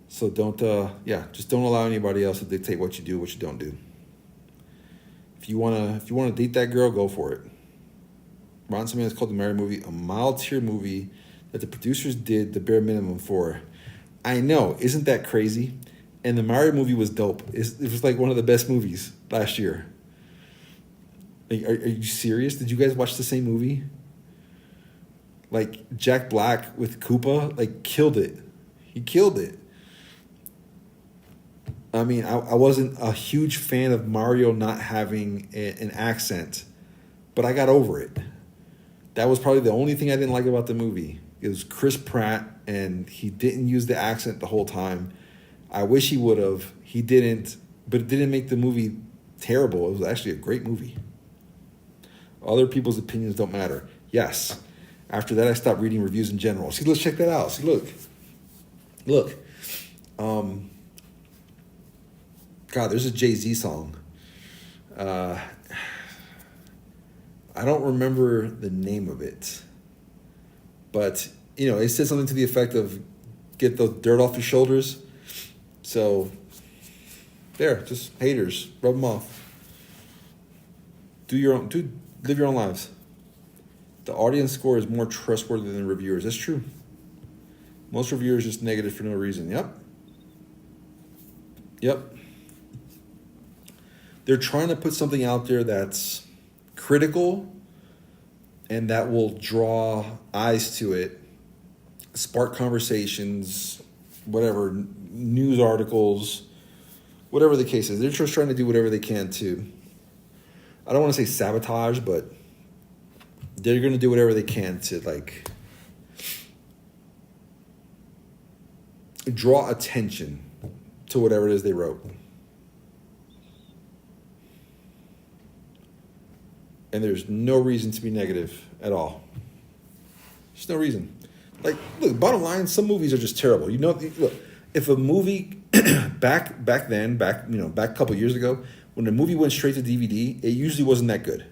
Speaker 1: So just don't allow anybody else to dictate what you do, what you don't do. If you wanna date that girl, go for it. Rotten Tomatoes called the Mary movie a mild tier movie that the producers did the bare minimum for. I know, isn't that crazy? And the Mario movie was dope. It was like one of the best movies last year. Like, are you serious? Did you guys watch the same movie? Like, Jack Black with Koopa, like, killed it. He killed it. I mean, I wasn't a huge fan of Mario not having an accent, but I got over it. That was probably the only thing I didn't like about the movie. It was Chris Pratt, and he didn't use the accent the whole time. I wish he would have. He didn't, but it didn't make the movie terrible. It was actually a great movie. Other people's opinions don't matter. Yes. After that, I stopped reading reviews in general. See, let's check that out. See, look. God, there's a Jay-Z song. I don't remember the name of it. But, you know, it said something to the effect of, get the dirt off your shoulders. So, there, just haters, rub them off. Live your own lives. The audience score is more trustworthy than reviewers. That's true. Most reviewers just negative for no reason. Yep. They're trying to put something out there that's critical and that will draw eyes to it, spark conversations, whatever, news articles, whatever the case is. They're just trying to do whatever they can to, I don't want to say sabotage, but they're going to do whatever they can to, like, draw attention to whatever it is they wrote. And there's no reason to be negative at all. There's no reason. Like, look, bottom line, some movies are just terrible. You know, look, if a movie back a couple years ago, when a movie went straight to DVD, it usually wasn't that good.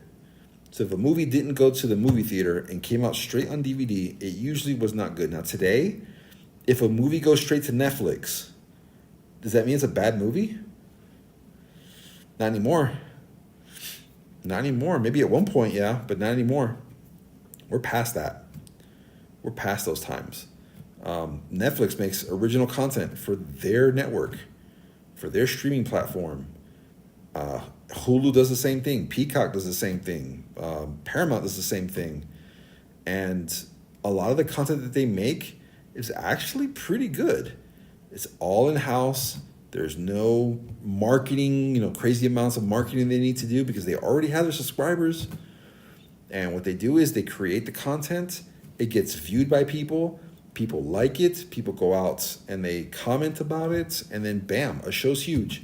Speaker 1: So if a movie didn't go to the movie theater and came out straight on DVD, it usually was not good. Now today, if a movie goes straight to Netflix, does that mean it's a bad movie? Not anymore. Not anymore. Maybe at one point, yeah, but not anymore. We're past that. We're past those times. Netflix makes original content for their network, for their streaming platform. Hulu does the same thing. Peacock does the same thing. Paramount does the same thing. And a lot of the content that they make is actually pretty good. It's all in-house. There's no marketing, crazy amounts of marketing they need to do because they already have their subscribers. And what they do is they create the content. It gets viewed by people. People like it. People go out and they comment about it. And then, bam, a show's huge.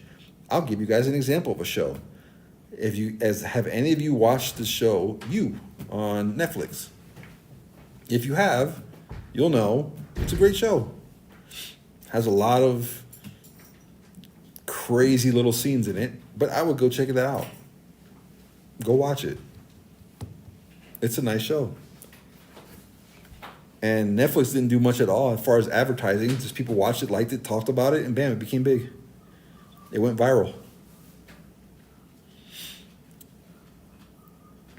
Speaker 1: I'll give you guys an example of a show. Have any of you watched the show You on Netflix? If you have, you'll know it's a great show. Has a lot of crazy little scenes in it, but I would go check it out. Go watch it. It's a nice show. And Netflix didn't do much at all as far as advertising. Just people watched it, liked it, talked about it, and bam, it became big. It went viral.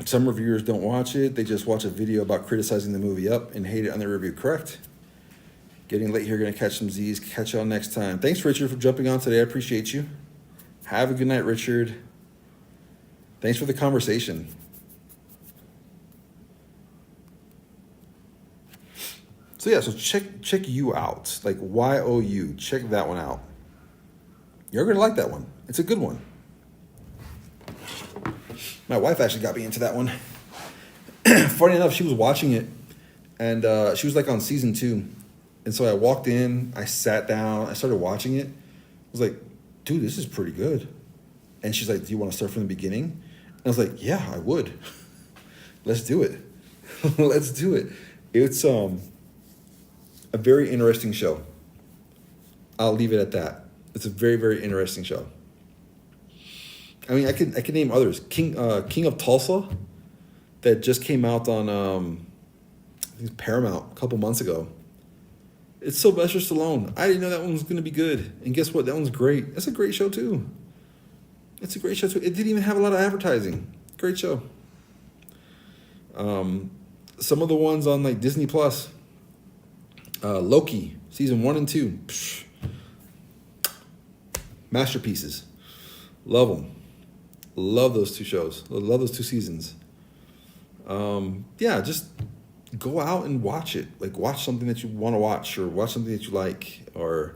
Speaker 1: Some reviewers don't watch it. They just watch a video about criticizing the movie up and hate it on their review. Correct. Getting late here. Gonna catch some Z's. Catch y'all next time. Thanks, Richard, for jumping on today. I appreciate you. Have a good night, Richard. Thanks for the conversation. So yeah, so check you out. Like YOU. Check that one out. You're gonna like that one. It's a good one. My wife actually got me into that one. Funny enough, she was watching it, and she was like on season 2. And so I walked in, I sat down, I started watching it. I was like, dude, this is pretty good. And she's like, do you want to start from the beginning? And I was like, yeah, I would. Let's do it. Let's do it. It's a very interesting show. I'll leave it at that. It's a very, very interesting show. I mean, I could name others. King of Tulsa, that just came out on I think it's Paramount a couple months ago. It's Sylvester Stallone. I didn't know that one was going to be good. And guess what? That one's great. That's a great show, too. It's a great show, too. It didn't even have a lot of advertising. Great show. Some of the ones on, like, Disney Plus. Loki, season 1 and 2. Psh. Masterpieces. Love them. Love those 2 shows. Love those 2 seasons. Yeah, just go out and watch it. Like, watch something that you want to watch, or watch something that you like, or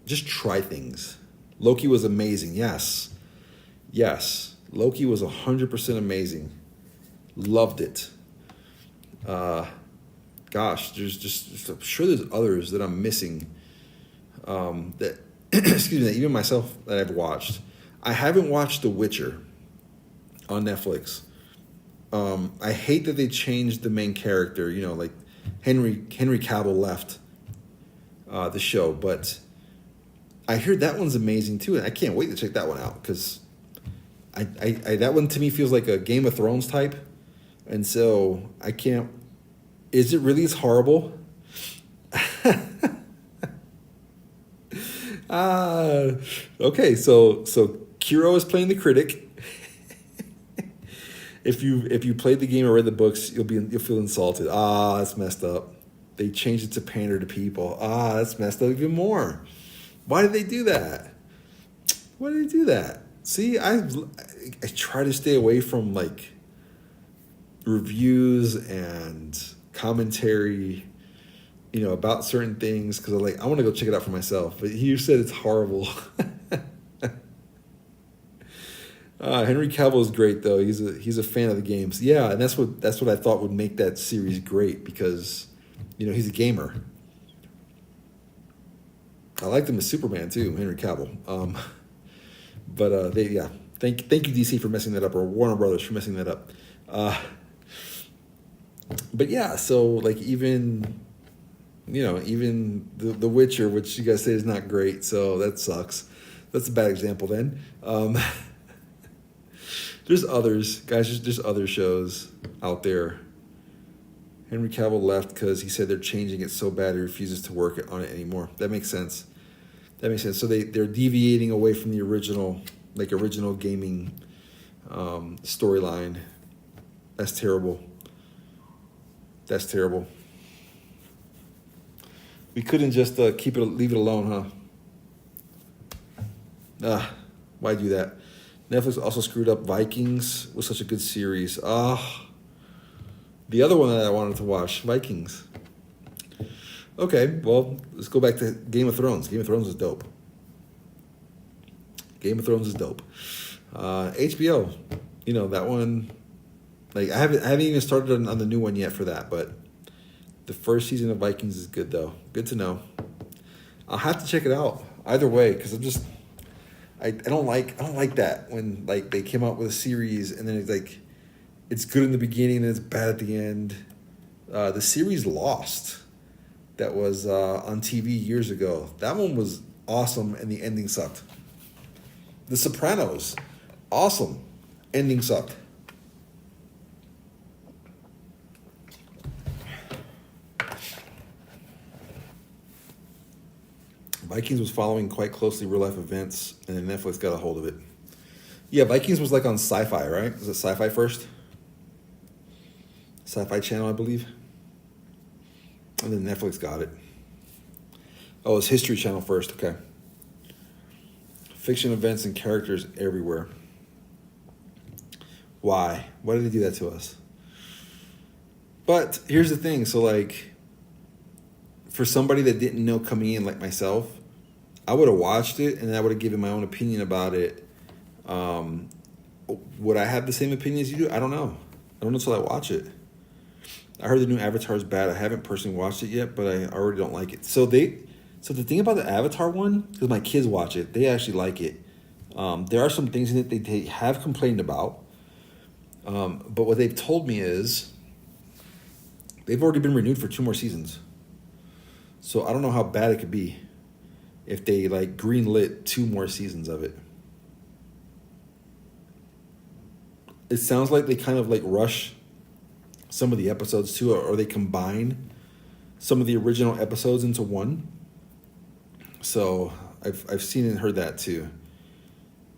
Speaker 1: just try things. Loki was amazing. Yes. Loki was 100% amazing. Loved it. Gosh, I'm sure there's others that I'm missing. That excuse me, even myself, that I've watched. I haven't watched The Witcher on Netflix. I hate that they changed the main character. You know, like Henry Cavill left the show, but I heard that one's amazing too, and I can't wait to check that one out, because I that one to me feels like a Game of Thrones type, and so I can't. Is it really as horrible? Okay, so Kiro is playing the critic. If you played the game or read the books, you'll feel insulted. That's messed up. They changed it to pander to people. That's messed up even more. Why did they do that? Why did they do that? See, I try to stay away from like reviews and commentary, you know, about certain things, because I want to go check it out for myself. But you said it's horrible. Henry Cavill is great, though. He's a fan of the games. Yeah, and that's what I thought would make that series great, because, you know, he's a gamer. I liked him as Superman too, Henry Cavill. Thank you DC for messing that up, or Warner Brothers for messing that up. But yeah, so like even the Witcher, which you guys say is not great, so that sucks. That's a bad example then. There's others, guys. There's other shows out there. Henry Cavill left because he said they're changing it so bad he refuses to work on it anymore. That makes sense. So they're deviating away from the original gaming storyline. That's terrible. We couldn't just leave it alone, huh? Why do that? Netflix also screwed up. Vikings was such a good series. The other one that I wanted to watch, Vikings. Okay, well, let's go back to Game of Thrones. Game of Thrones is dope. HBO, you know, that one, like I haven't even started on the new one yet for that, but the first season of Vikings is good though. Good to know. I'll have to check it out either way, because I don't like that when like they came out with a series and then it's like it's good in the beginning and it's bad at the end. The series Lost, that was on TV years ago, that one was awesome and the ending sucked. The Sopranos, awesome, ending sucked. Vikings was following quite closely real life events, and then Netflix got a hold of it. Yeah, Vikings was like on Sci-Fi, right? Was it Sci-Fi first? Sci-Fi Channel, I believe. And then Netflix got it. Oh, it's History Channel first. Okay. Fiction, events, and characters everywhere. Why? Why did they do that to us? But here's the thing. So, like, for somebody that didn't know coming in, like myself, I would have watched it and I would have given my own opinion about it. Would I have the same opinion as you do? I don't know. I don't know until I watch it. I heard the new Avatar is bad. I haven't personally watched it yet, but I already don't like it. So the thing about the Avatar one, because my kids watch it, they actually like it. There are some things in it they have complained about. But what they've told me is they've already been renewed for 2 more seasons. So I don't know how bad it could be if they like greenlit 2 more seasons of it. It sounds like they kind of like rush some of the episodes too, or they combine some of the original episodes into one. So I've seen and heard that too.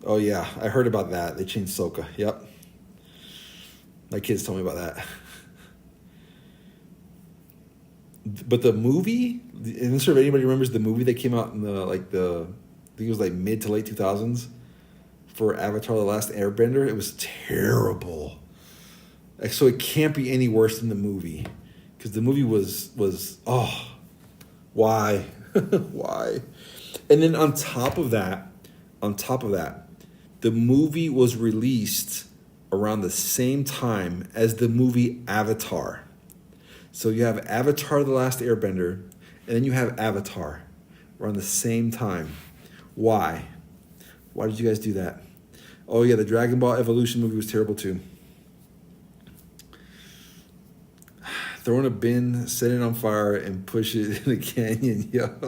Speaker 1: Oh yeah, I heard about that. They changed Sokka. Yep. My kids told me about that. But the movie, and I'm sure if anybody remembers the movie that came out in I think it was like mid to late 2000s for Avatar: The Last Airbender. It was terrible. Like, so it can't be any worse than the movie, because the movie was why? Why? And then on top of that, the movie was released around the same time as the movie Avatar. So you have Avatar: The Last Airbender, and then you have Avatar around the same time. Why? Why did you guys do that? Oh yeah, the Dragon Ball Evolution movie was terrible too. Throw in a bin, set it on fire, and push it in a canyon. Yup.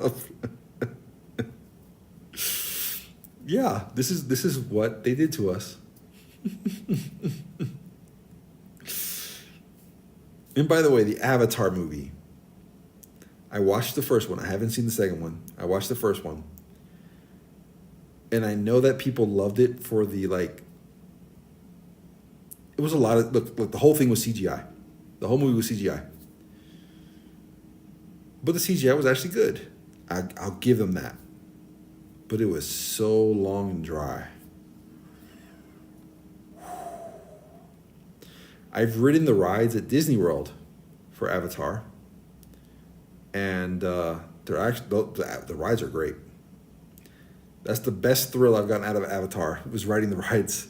Speaker 1: Yeah, this is what they did to us. And by the way, the Avatar movie, I watched the first one. I haven't seen the second one. I watched the first one. And I know that people loved it for the, like, it was a lot of, look, the whole thing was CGI. The whole movie was CGI. But the CGI was actually good. I'll give them that. But it was so long and dry. I've ridden the rides at Disney World for Avatar, and they're actually the rides are great. That's the best thrill I've gotten out of Avatar, was riding the rides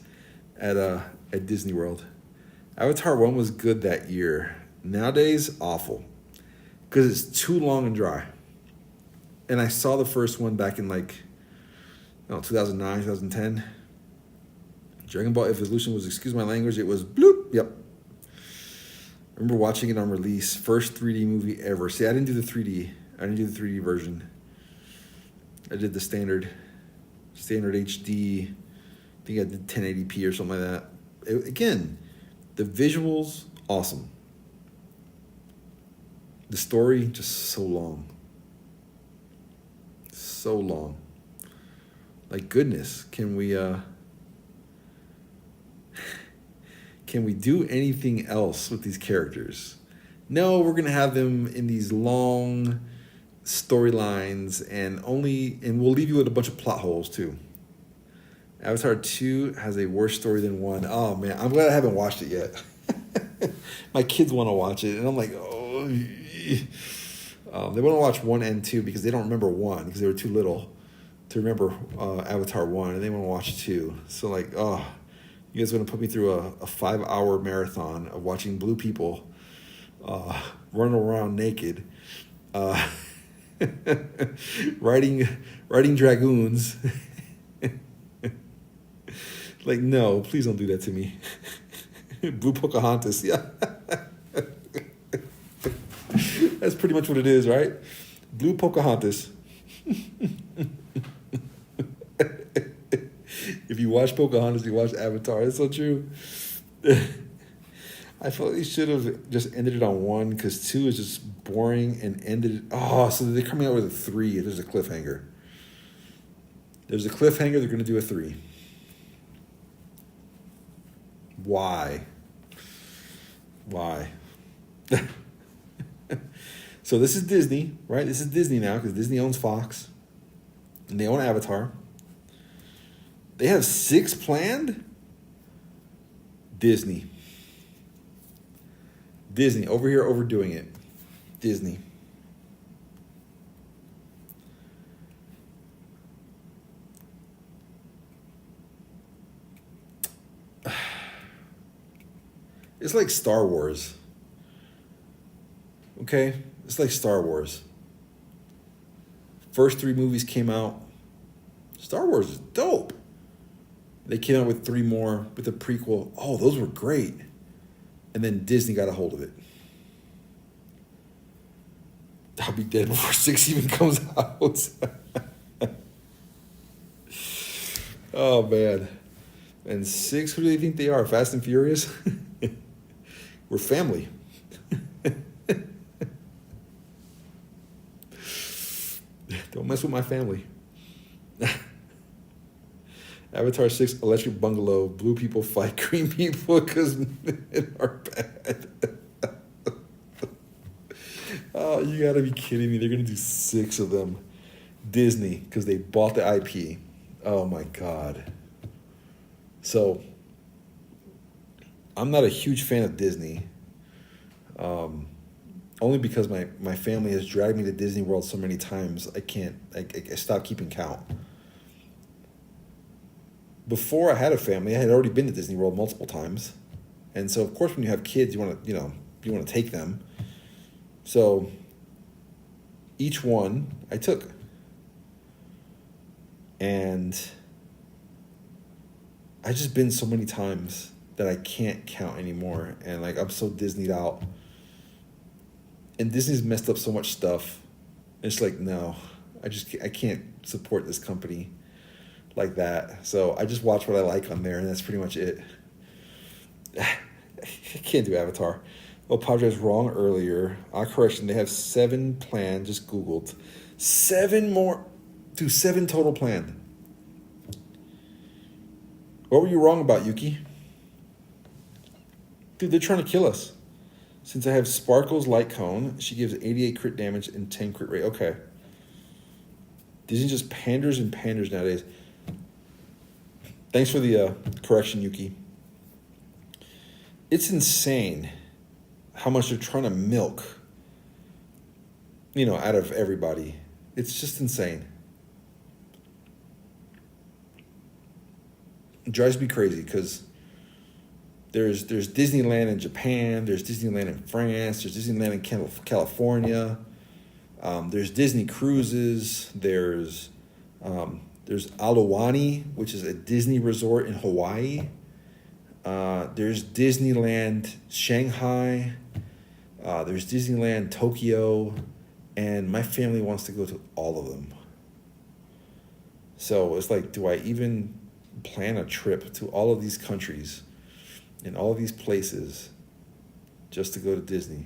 Speaker 1: at Disney World. Avatar 1 was good that year. Nowadays, awful, because it's too long and dry. And I saw the first one back in 2009, 2010. Dragon Ball Evolution was, excuse my language, it was bloop. Yep. I remember watching it on release. First 3D movie ever. See, I didn't do the 3D. I didn't do the 3D version. I did the standard HD. I think I did 1080p or something like that. Again, the visuals, awesome. The story, just so long. So long. Like, goodness, can we do anything else with these characters? No, we're gonna have them in these long storylines and we'll leave you with a bunch of plot holes too. Avatar 2 has a worse story than 1. Oh man, I'm glad I haven't watched it yet. My kids want to watch it, and I'm like, oh. They want to watch 1 and 2 because they don't remember 1 because they were too little to remember Avatar 1, and they want to watch 2. So like, oh, you guys want to put me through a 5-hour marathon of watching blue people run around naked, riding dragoons. Like, no, please don't do that to me. Blue Pocahontas, yeah. That's pretty much what it is, right? Blue Pocahontas. If you watch Pocahontas, you watch Avatar. It's so true. I felt they should have just ended it on 1 because 2 is just boring and ended it. Oh, so they're coming out with a 3. There's a cliffhanger. There's a cliffhanger. They're going to do a 3. Why? So So this is Disney, right? This is Disney now because Disney owns Fox. And they own Avatar. They have 6 planned? Disney. Disney, over here overdoing it. Disney. It's like Star Wars. Okay? It's like Star Wars. First 3 movies came out. Star Wars is dope. They came out with 3 more with a prequel. Oh, those were great. And then Disney got a hold of it. I'll be dead before 6 even comes out. Oh, man. And 6, who do they think they are? Fast and Furious? We're family. Don't mess with my family. Avatar 6, Electric Bungalow, blue people fight green people because men are bad. Oh, you gotta be kidding me. They're gonna do 6 of them. Disney, because they bought the IP. Oh my God. So, I'm not a huge fan of Disney. Only because my family has dragged me to Disney World so many times, I stopped keeping count. Before I had a family, I had already been to Disney World multiple times. And so, of course, when you have kids, you want to take them. So, each one I took. And I've just been so many times that I can't count anymore. And, like, I'm so Disneyed out. And Disney's messed up so much stuff. It's like, no, I can't support this company like that. So I just watch what I like on there, and that's pretty much it. I can't do Avatar. Well, Padre's wrong earlier. Correction, they have 7 planned, just Googled. 7 more, 7 total planned. What were you wrong about, Yuki? Dude, they're trying to kill us. Since I have Sparkle's Light Cone, she gives 88 crit damage and 10 crit rate. Okay. Disney just panders and panders nowadays. Thanks for the correction, Yuki. It's insane how much they're trying to milk, out of everybody. It's just insane. It drives me crazy because there's Disneyland in Japan, there's Disneyland in France, there's Disneyland in California, there's Disney Cruises, there's Aulani, which is a Disney resort in Hawaii. There's Disneyland Shanghai. There's Disneyland Tokyo. And my family wants to go to all of them. So it's like, do I even plan a trip to all of these countries and all of these places just to go to Disney?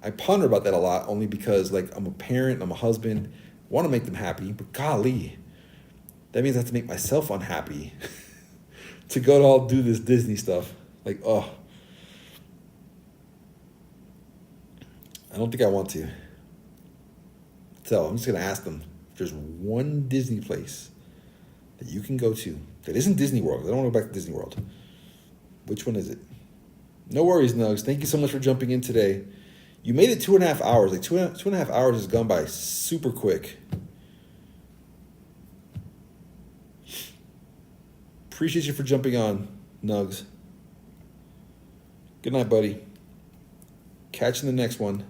Speaker 1: I ponder about that a lot only because, like, I'm a parent, I'm a husband, want to make them happy, but golly, that means I have to make myself unhappy to go to all do this Disney stuff. Like, oh, I don't think I want to. So I'm just going to ask them if there's one Disney place that you can go to that isn't Disney World. I don't want to go back to Disney World. Which one is it? No worries, Nugs. Thank you so much for jumping in today. You made it 2.5 hours. Like two and a half hours has gone by super quick. Appreciate you for jumping on, Nugs. Good night, buddy. Catch you in the next one.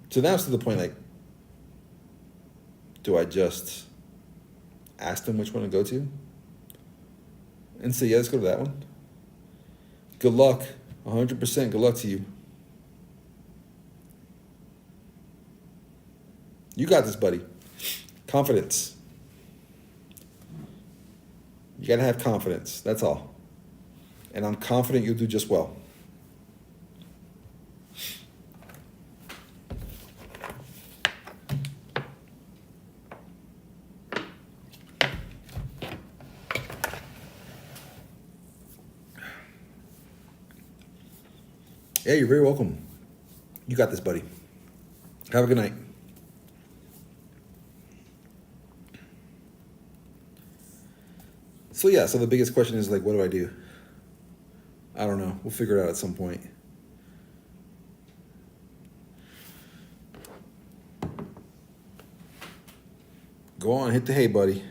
Speaker 1: So now it's to the point, like, do I just ask them which one to go to? And say, yeah, let's go to that one. Good luck. 100% good luck to you. You got this, buddy. Confidence. You got to have confidence. That's all. And I'm confident you'll do just well. Yeah, you're very welcome. You got this, buddy. Have a good night. So yeah, so the biggest question is like, what do I do? I don't know. We'll figure it out at some point. Go on, hit the hay, buddy.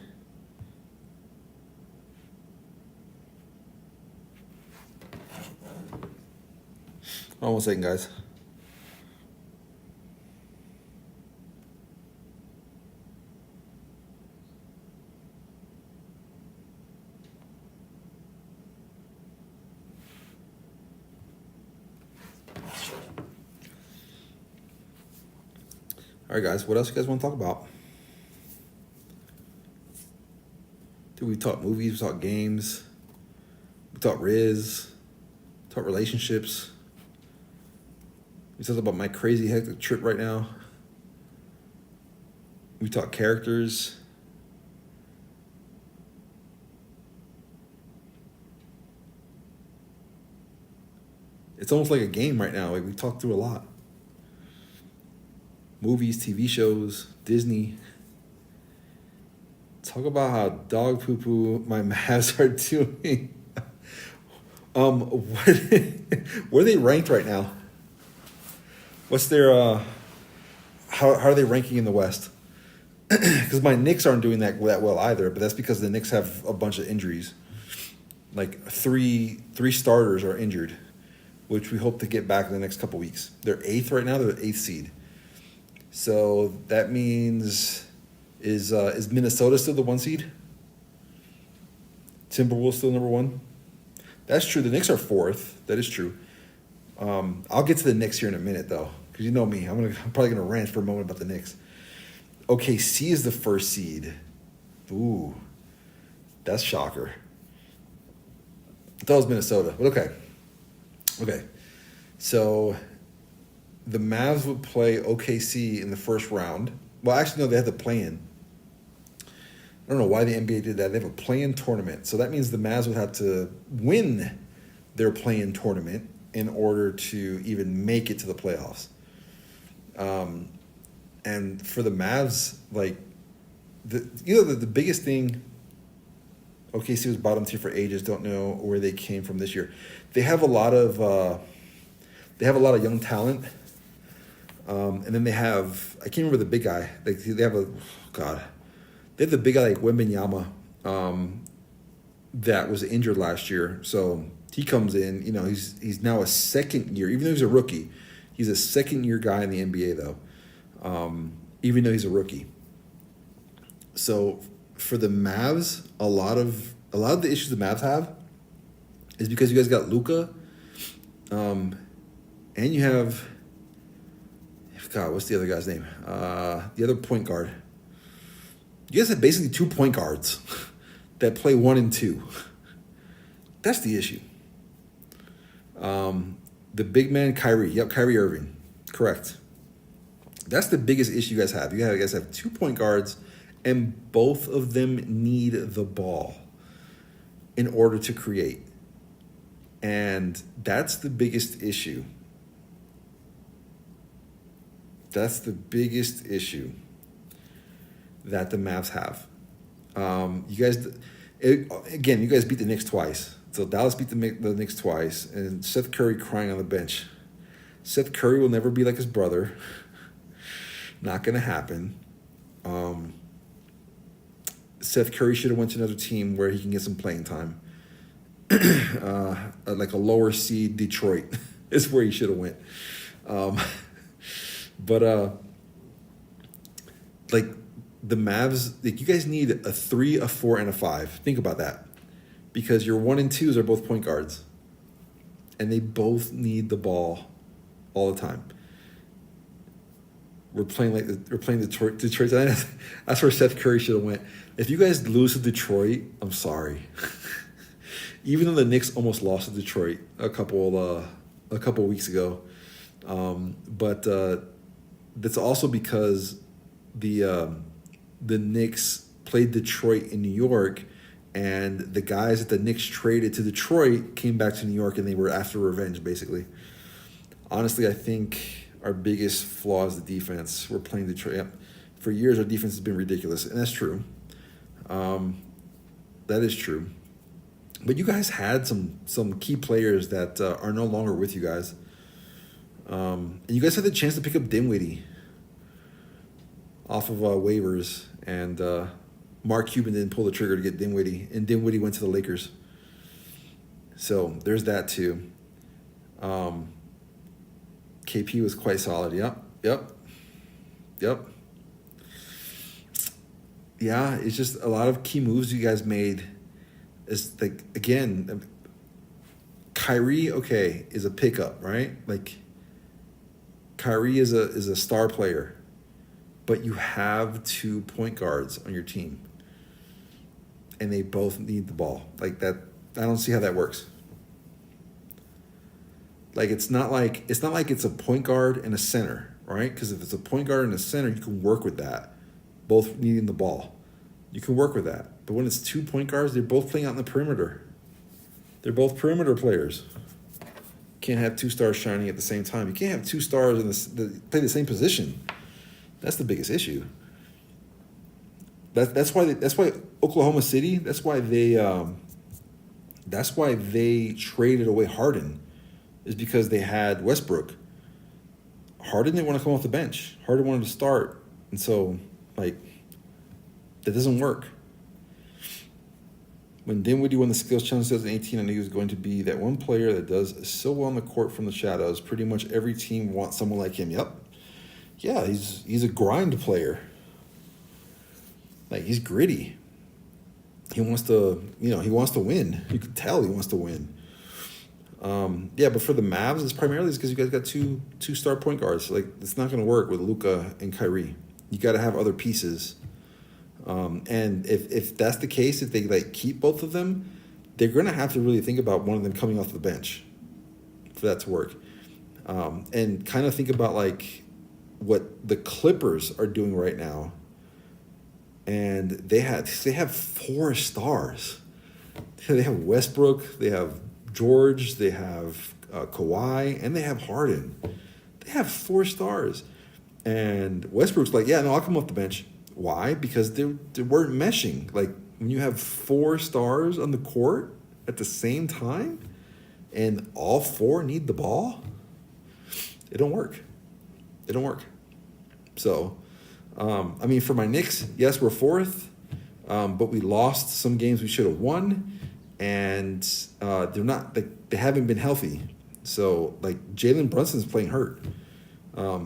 Speaker 1: Hold on 1 second, guys. All right, guys. What else you guys want to talk about? Dude, we talk movies, we talk games, we talk Riz, talk relationships. We talk about my crazy hectic trip right now. We talk characters. It's almost like a game right now. Like we talk through a lot. Movies, TV shows, Disney. Talk about how dog poo poo my Mavs are doing. Where are they ranked right now? What's their how are they ranking in the West? Because my Knicks aren't doing that well either, but that's because the Knicks have a bunch of injuries. Like three starters are injured, which we hope to get back in the next couple weeks. They're 8th right now. They're the 8th seed. So that means is Minnesota still the 1 seed? Timberwolves still number 1? That's true. The Knicks are 4th. That is true. I'll get to the Knicks here in a minute, though, because you know me. I'm probably gonna rant for a moment about the Knicks. OKC is the 1st seed. Ooh, that's shocker. I thought it was Minnesota, but okay. Okay, so the Mavs would play OKC in the first round. Well, actually, no, they had the play-in. I don't know why the NBA did that. They have a play-in tournament. So that means the Mavs would have to win their play-in tournament in order to even make it to the playoffs. And for the Mavs, like, the biggest thing, OKC was bottom tier for ages, don't know where they came from this year. They have a lot of young talent. And then they have, I can't remember the big guy. Like they have the big guy like Wembanyama, that was injured last year. So he comes in, he's now a second year, even though he's a rookie. He's a second year guy in the NBA though, even though he's a rookie. So for the Mavs, a lot of the issues the Mavs have is because you guys got Luka, and you have, God, what's the other guy's name? The other point guard. You guys have basically 2 point guards that play 1 and 2. That's the issue. The big man, Kyrie. Yep, Kyrie Irving. Correct. That's the biggest issue you guys have. You guys have 2 point guards, and both of them need the ball in order to create. And that's the biggest issue. That's the biggest issue that the Mavs have. You guys beat the Knicks twice. So Dallas beat the Knicks twice, and Seth Curry crying on the bench. Seth Curry will never be like his brother. Not going to happen. Seth Curry should have went to another team where he can get some playing time. Like a lower seed Detroit is where he should have went. But like the Mavs, like you guys need a 3, a 4, and a 5. Think about that, because your 1 and 2s are both point guards, and they both need the ball all the time. We're playing Detroit. That's where Seth Curry should have went. If you guys lose to Detroit, I'm sorry. Even though the Knicks almost lost to Detroit a couple weeks ago, but that's also because the Knicks played Detroit in New York, and the guys that the Knicks traded to Detroit came back to New York, and they were after revenge, basically. Honestly, I think our biggest flaw is the defense. We're playing Detroit. Yep. For years, our defense has been ridiculous, and that's true. Um, that is true. But you guys had some key players that are no longer with you guys. And you guys had the chance to pick up Dinwiddie off of waivers, and Mark Cuban didn't pull the trigger to get Dinwiddie, and Dinwiddie went to the Lakers. So there's that too. KP was quite solid. Yep. Yeah, it's just a lot of key moves you guys made. It's like, again, Kyrie, okay, is a pickup, right? Like, Kyrie is a star player, but you have 2 point guards on your team, and they both need the ball. Like that, I don't see how that works. Like it's not like it's a point guard and a center, right? Because if it's a point guard and a center, you can work with that, both needing the ball. You can work with that. But when it's 2 point guards, they're both playing out in the perimeter. They're both perimeter players. Can't have 2 stars shining at the same time. You can't have 2 stars play the same position. That's the biggest issue. That's why Oklahoma City. That's why they traded away Harden, is because they had Westbrook. Harden didn't want to come off the bench. Harden wanted to start, and so like that doesn't work. When Dinwiddie won the Skills Challenge in 2018, I knew he was going to be that one player that does so well on the court from the shadows. Pretty much every team wants someone like him. Yep. Yeah, he's a grind player. Like, he's gritty. He wants to win. You can tell he wants to win. Yeah, but for the Mavs, it's primarily because you guys got two star point guards. Like, it's not going to work with Luka and Kyrie. You got to have other pieces. And if that's the case, if they like keep both of them, they're going to have to really think about one of them coming off the bench for that to work. And kind of think about like what the Clippers are doing right now. And they have 4 stars. They have Westbrook, they have George, they have Kawhi, and they have Harden. They have 4 stars. And Westbrook's like, yeah, no, I'll come off the bench. Why? Because they weren't meshing. Like, when you have 4 stars on the court at the same time and all 4 need the ball, it don't work. It don't work. So, I mean, for my Knicks, yes, we're 4th, but we lost some games we should have won, and they haven't been healthy. So, like, Jalen Brunson's playing hurt.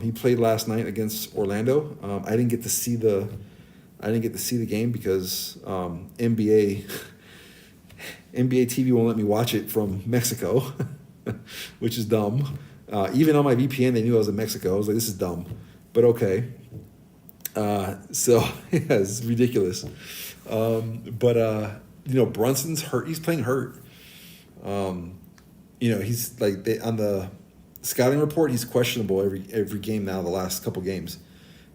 Speaker 1: He played last night against Orlando. I didn't get to see the game because NBA TV won't let me watch it from Mexico, which is dumb. Even on my VPN, they knew I was in Mexico. I was like, this is dumb, but okay. So yeah, it's ridiculous. Brunson's hurt. He's playing hurt. He's like on the scouting report, he's questionable every game now, the last couple games.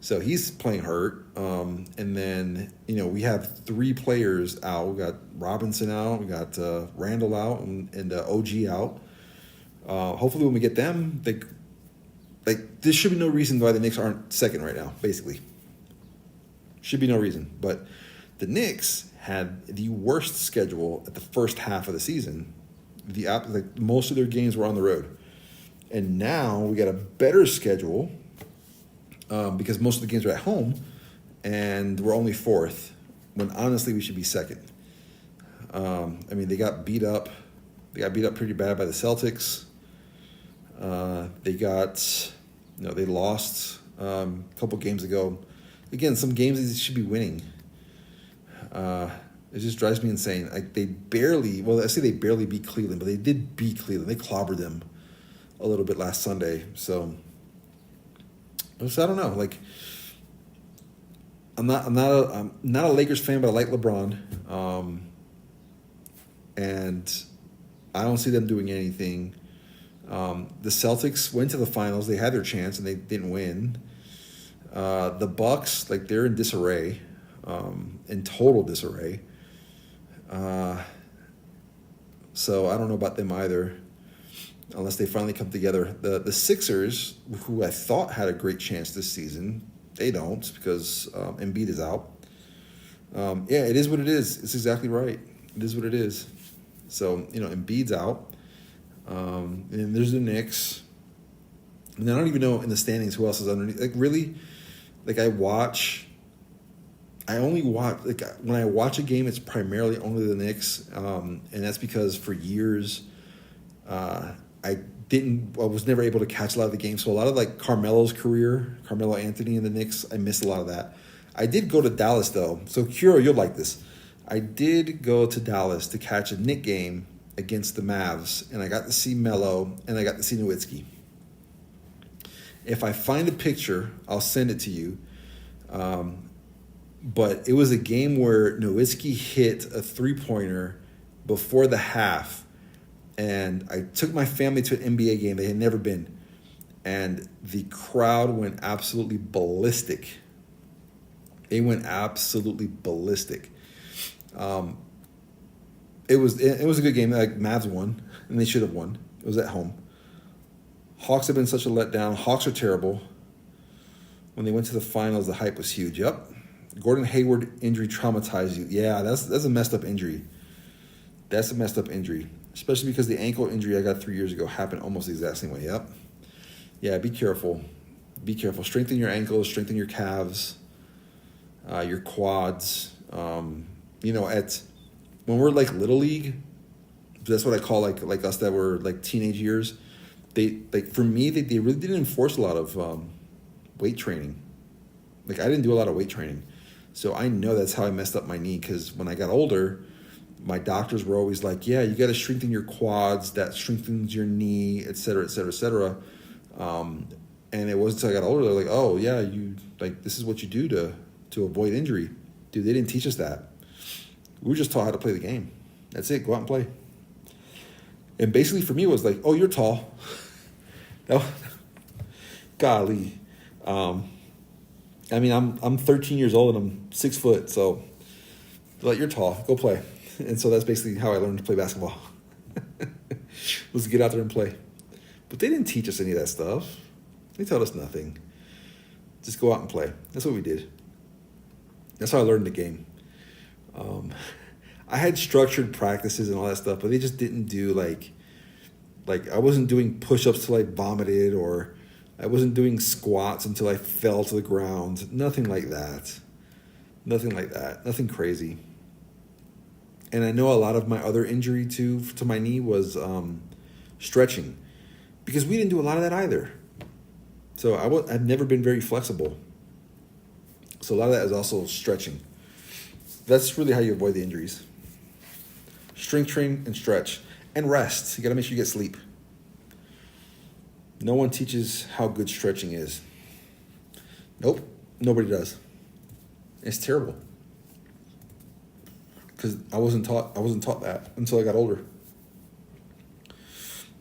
Speaker 1: So he's playing hurt. And then, we have 3 players out. We got Robinson out. We got Randall out and OG out. Hopefully when we get them, there should be no reason why the Knicks aren't second right now, basically. Should be no reason. But the Knicks had the worst schedule at the first half of the season. Most of their games were on the road. And now we got a better schedule because most of the games are at home, and we're only 4th, when honestly we should be 2nd. They got beat up. They got beat up pretty bad by the Celtics. They lost a couple games ago. Again, some games they should be winning. It just drives me insane. Like, they barely beat Cleveland, but they did beat Cleveland. They clobbered them a little bit last Sunday. So I don't know. Like, I'm not a Lakers fan, but I like LeBron. And I don't see them doing anything. The Celtics went to the finals. They had their chance and they didn't win. The Bucks, they're in disarray, in total disarray. So I don't know about them either. unless they finally come together. The Sixers, who I thought had a great chance this season, they don't because Embiid is out. Yeah, it is what it is. It's exactly right. It is what it is. So, Embiid's out. And there's the Knicks. And I don't even know in the standings who else is underneath. Like, really? Like, I only watch, like, when I watch a game, it's primarily only the Knicks. And that's because for years, I was never able to catch a lot of the games. So a lot of, like, Carmelo Anthony and the Knicks, I missed a lot of that. I did go to Dallas, though. So, Kuro, you'll like this. I did go to Dallas to catch a Knick game against the Mavs, and I got to see Melo, and I got to see Nowitzki. If I find a picture, I'll send it to you. But it was a game where Nowitzki hit a three-pointer before the half, and I took my family to an NBA game they had never been, and the crowd went absolutely ballistic. They went absolutely ballistic. It was a good game. Like, Mavs won, and they should have won. It was at home. Hawks have been such a letdown. Hawks are terrible. When they went to the finals, the hype was huge. Yep. Gordon Hayward injury traumatized you. Yeah, that's a messed up injury. That's a messed up injury, especially because the ankle injury I got 3 years ago happened almost the exact same way. Yep. Yeah, be careful. Be careful. Strengthen your ankles. Strengthen your calves. Your quads. When we're like little league, that's what I call like us that were like teenage years. For me, they really didn't enforce a lot of weight training. Like, I didn't do a lot of weight training, so I know that's how I messed up my knee. Because when I got older, my doctors were always like, "Yeah, you got to strengthen your quads. That strengthens your knee, et cetera, et cetera, et cetera." And it wasn't until I got older they're like, "Oh yeah, this is what you do to avoid injury." Dude, they didn't teach us that. We were just taught how to play the game. That's it. Go out and play. And basically for me it was like, "Oh, you're tall." Golly. I'm 13 years old and I'm 6 foot, so you're tall. Go play. And so that's basically how I learned to play basketball. Was to get out there and play. But they didn't teach us any of that stuff. They taught us nothing. Just go out and play. That's what we did. That's how I learned the game. I had structured practices and all that stuff, but they just didn't do like I wasn't doing push-ups till I vomited, or I wasn't doing squats until I fell to the ground. Nothing like that. Nothing crazy. And I know a lot of my other injury to my knee was stretching, because we didn't do a lot of that either. So I've never been very flexible. So a lot of that is also stretching. That's really how you avoid the injuries. Strength train and stretch. And rest. You got to make sure you get sleep. No one teaches how good stretching is. Nope. Nobody does. It's terrible. Because I wasn't taught that until I got older.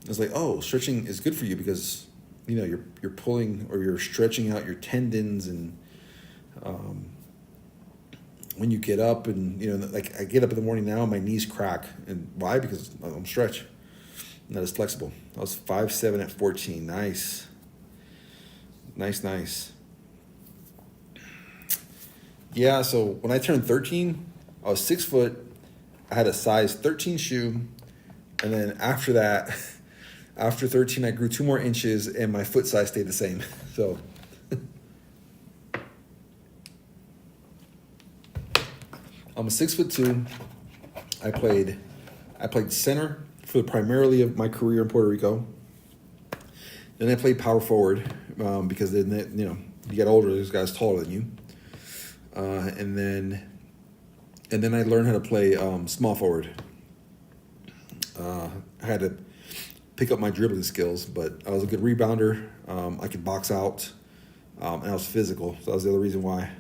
Speaker 1: It's like, oh, stretching is good for you because, you're pulling or you're stretching out your tendons, and when you get up and, like I get up in the morning now, my knees crack. And why? Because I'm stretch. I'm not as flexible. I was 5'7" at 14. Nice. Yeah, so when I turned 13, I was 6 foot. I had a size 13 shoe. And then after that, after 13, I grew 2 more inches and my foot size stayed the same. So I'm a 6'2". I played center for primarily of my career in Puerto Rico. Then I played power forward because then you get older, there's guys taller than you. And then I learned how to play small forward. I had to pick up my dribbling skills, but I was a good rebounder. I could box out, and I was physical. So that was the other reason why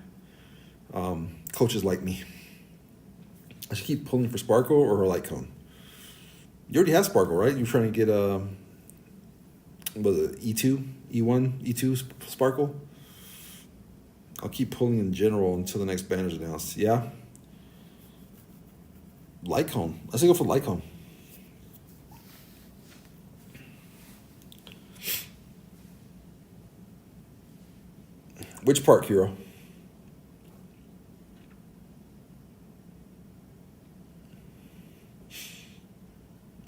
Speaker 1: coaches like me. I should keep pulling for Sparkle or a light cone. You already have Sparkle, right? You're trying to get was it E2, E1, E2 Sparkle? I'll keep pulling in general until the next banner's announced. Yeah. Light cone. Let's go for light cone. Which part, Kiro?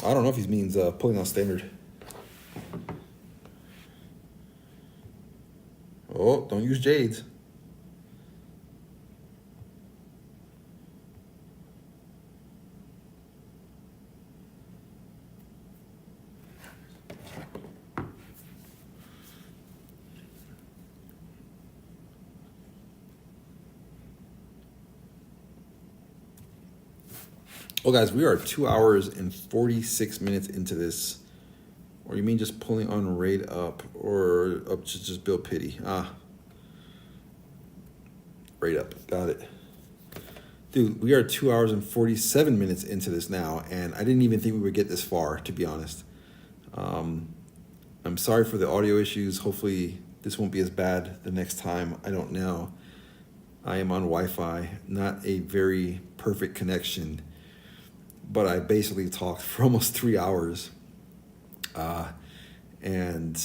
Speaker 1: I don't know if he means pulling on standard. Oh, don't use Jades. Well, guys, we are 2 hours and 46 minutes into this. Or you mean just pulling on raid up or up to just build pity? Raid up. Got it. Dude, we are 2 hours and 47 minutes into this now, and I didn't even think we would get this far, to be honest. I'm sorry for the audio issues. Hopefully this won't be as bad the next time. I don't know. I am on Wi-Fi, not a very perfect connection, but I basically talked for almost 3 hours. And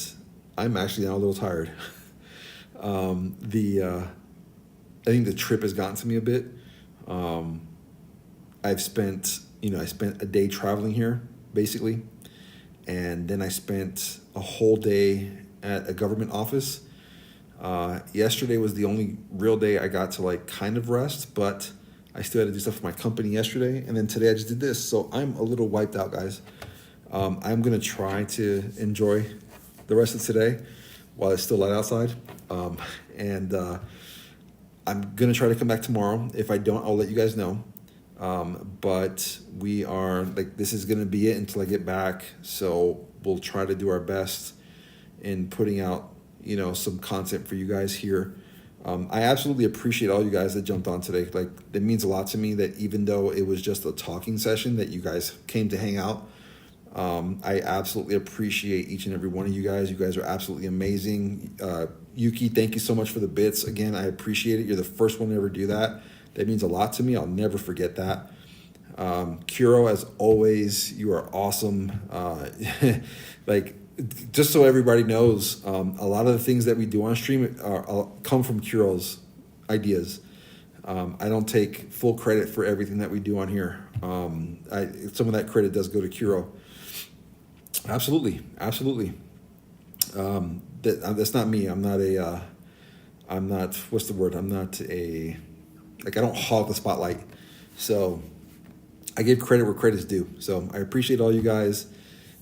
Speaker 1: I'm actually now a little tired. I think the trip has gotten to me a bit. I spent a day traveling here, basically. And then I spent a whole day at a government office. Yesterday was the only real day I got to kind of rest, but I still had to do stuff for my company yesterday. And then today I just did this. So I'm a little wiped out, guys. I'm going to try to enjoy the rest of today while it's still light outside. And I'm going to try to come back tomorrow. If I don't, I'll let you guys know. But we are, this is going to be it until I get back. So we'll try to do our best in putting out, some content for you guys here. I absolutely appreciate all you guys that jumped on today. It means a lot to me that even though it was just a talking session, that you guys came to hang out. I absolutely appreciate each and every one of you guys. You guys are absolutely amazing. Yuki, thank you so much for the bits. Again, I appreciate it. You're the first one to ever do that. That means a lot to me. I'll never forget that. Kuro, as always, you are awesome. Just so everybody knows, a lot of the things that we do on stream come from Kuro's ideas. I don't take full credit for everything that we do on here. Some of that credit does go to Kuro. Absolutely. That's not me. I'm not, what's the word? I'm not I don't hog the spotlight. So I give credit where credit's due. So I appreciate all you guys.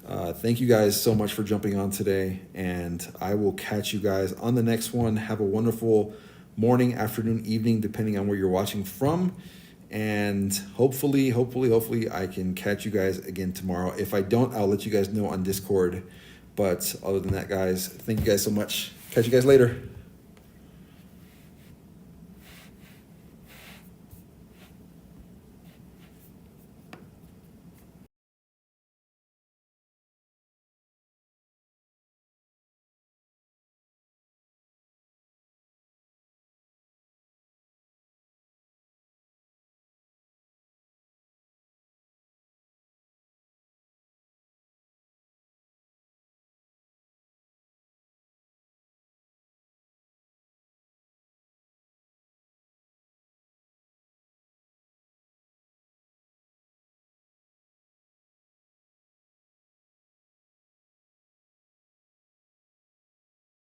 Speaker 1: Thank you guys so much for jumping on today, and I will catch you guys on the next one. Have a wonderful morning, afternoon, evening, depending on where you're watching from. And hopefully I can catch you guys again tomorrow. If I don't, I'll let you guys know on Discord. But other than that, guys, thank you guys so much. Catch you guys later.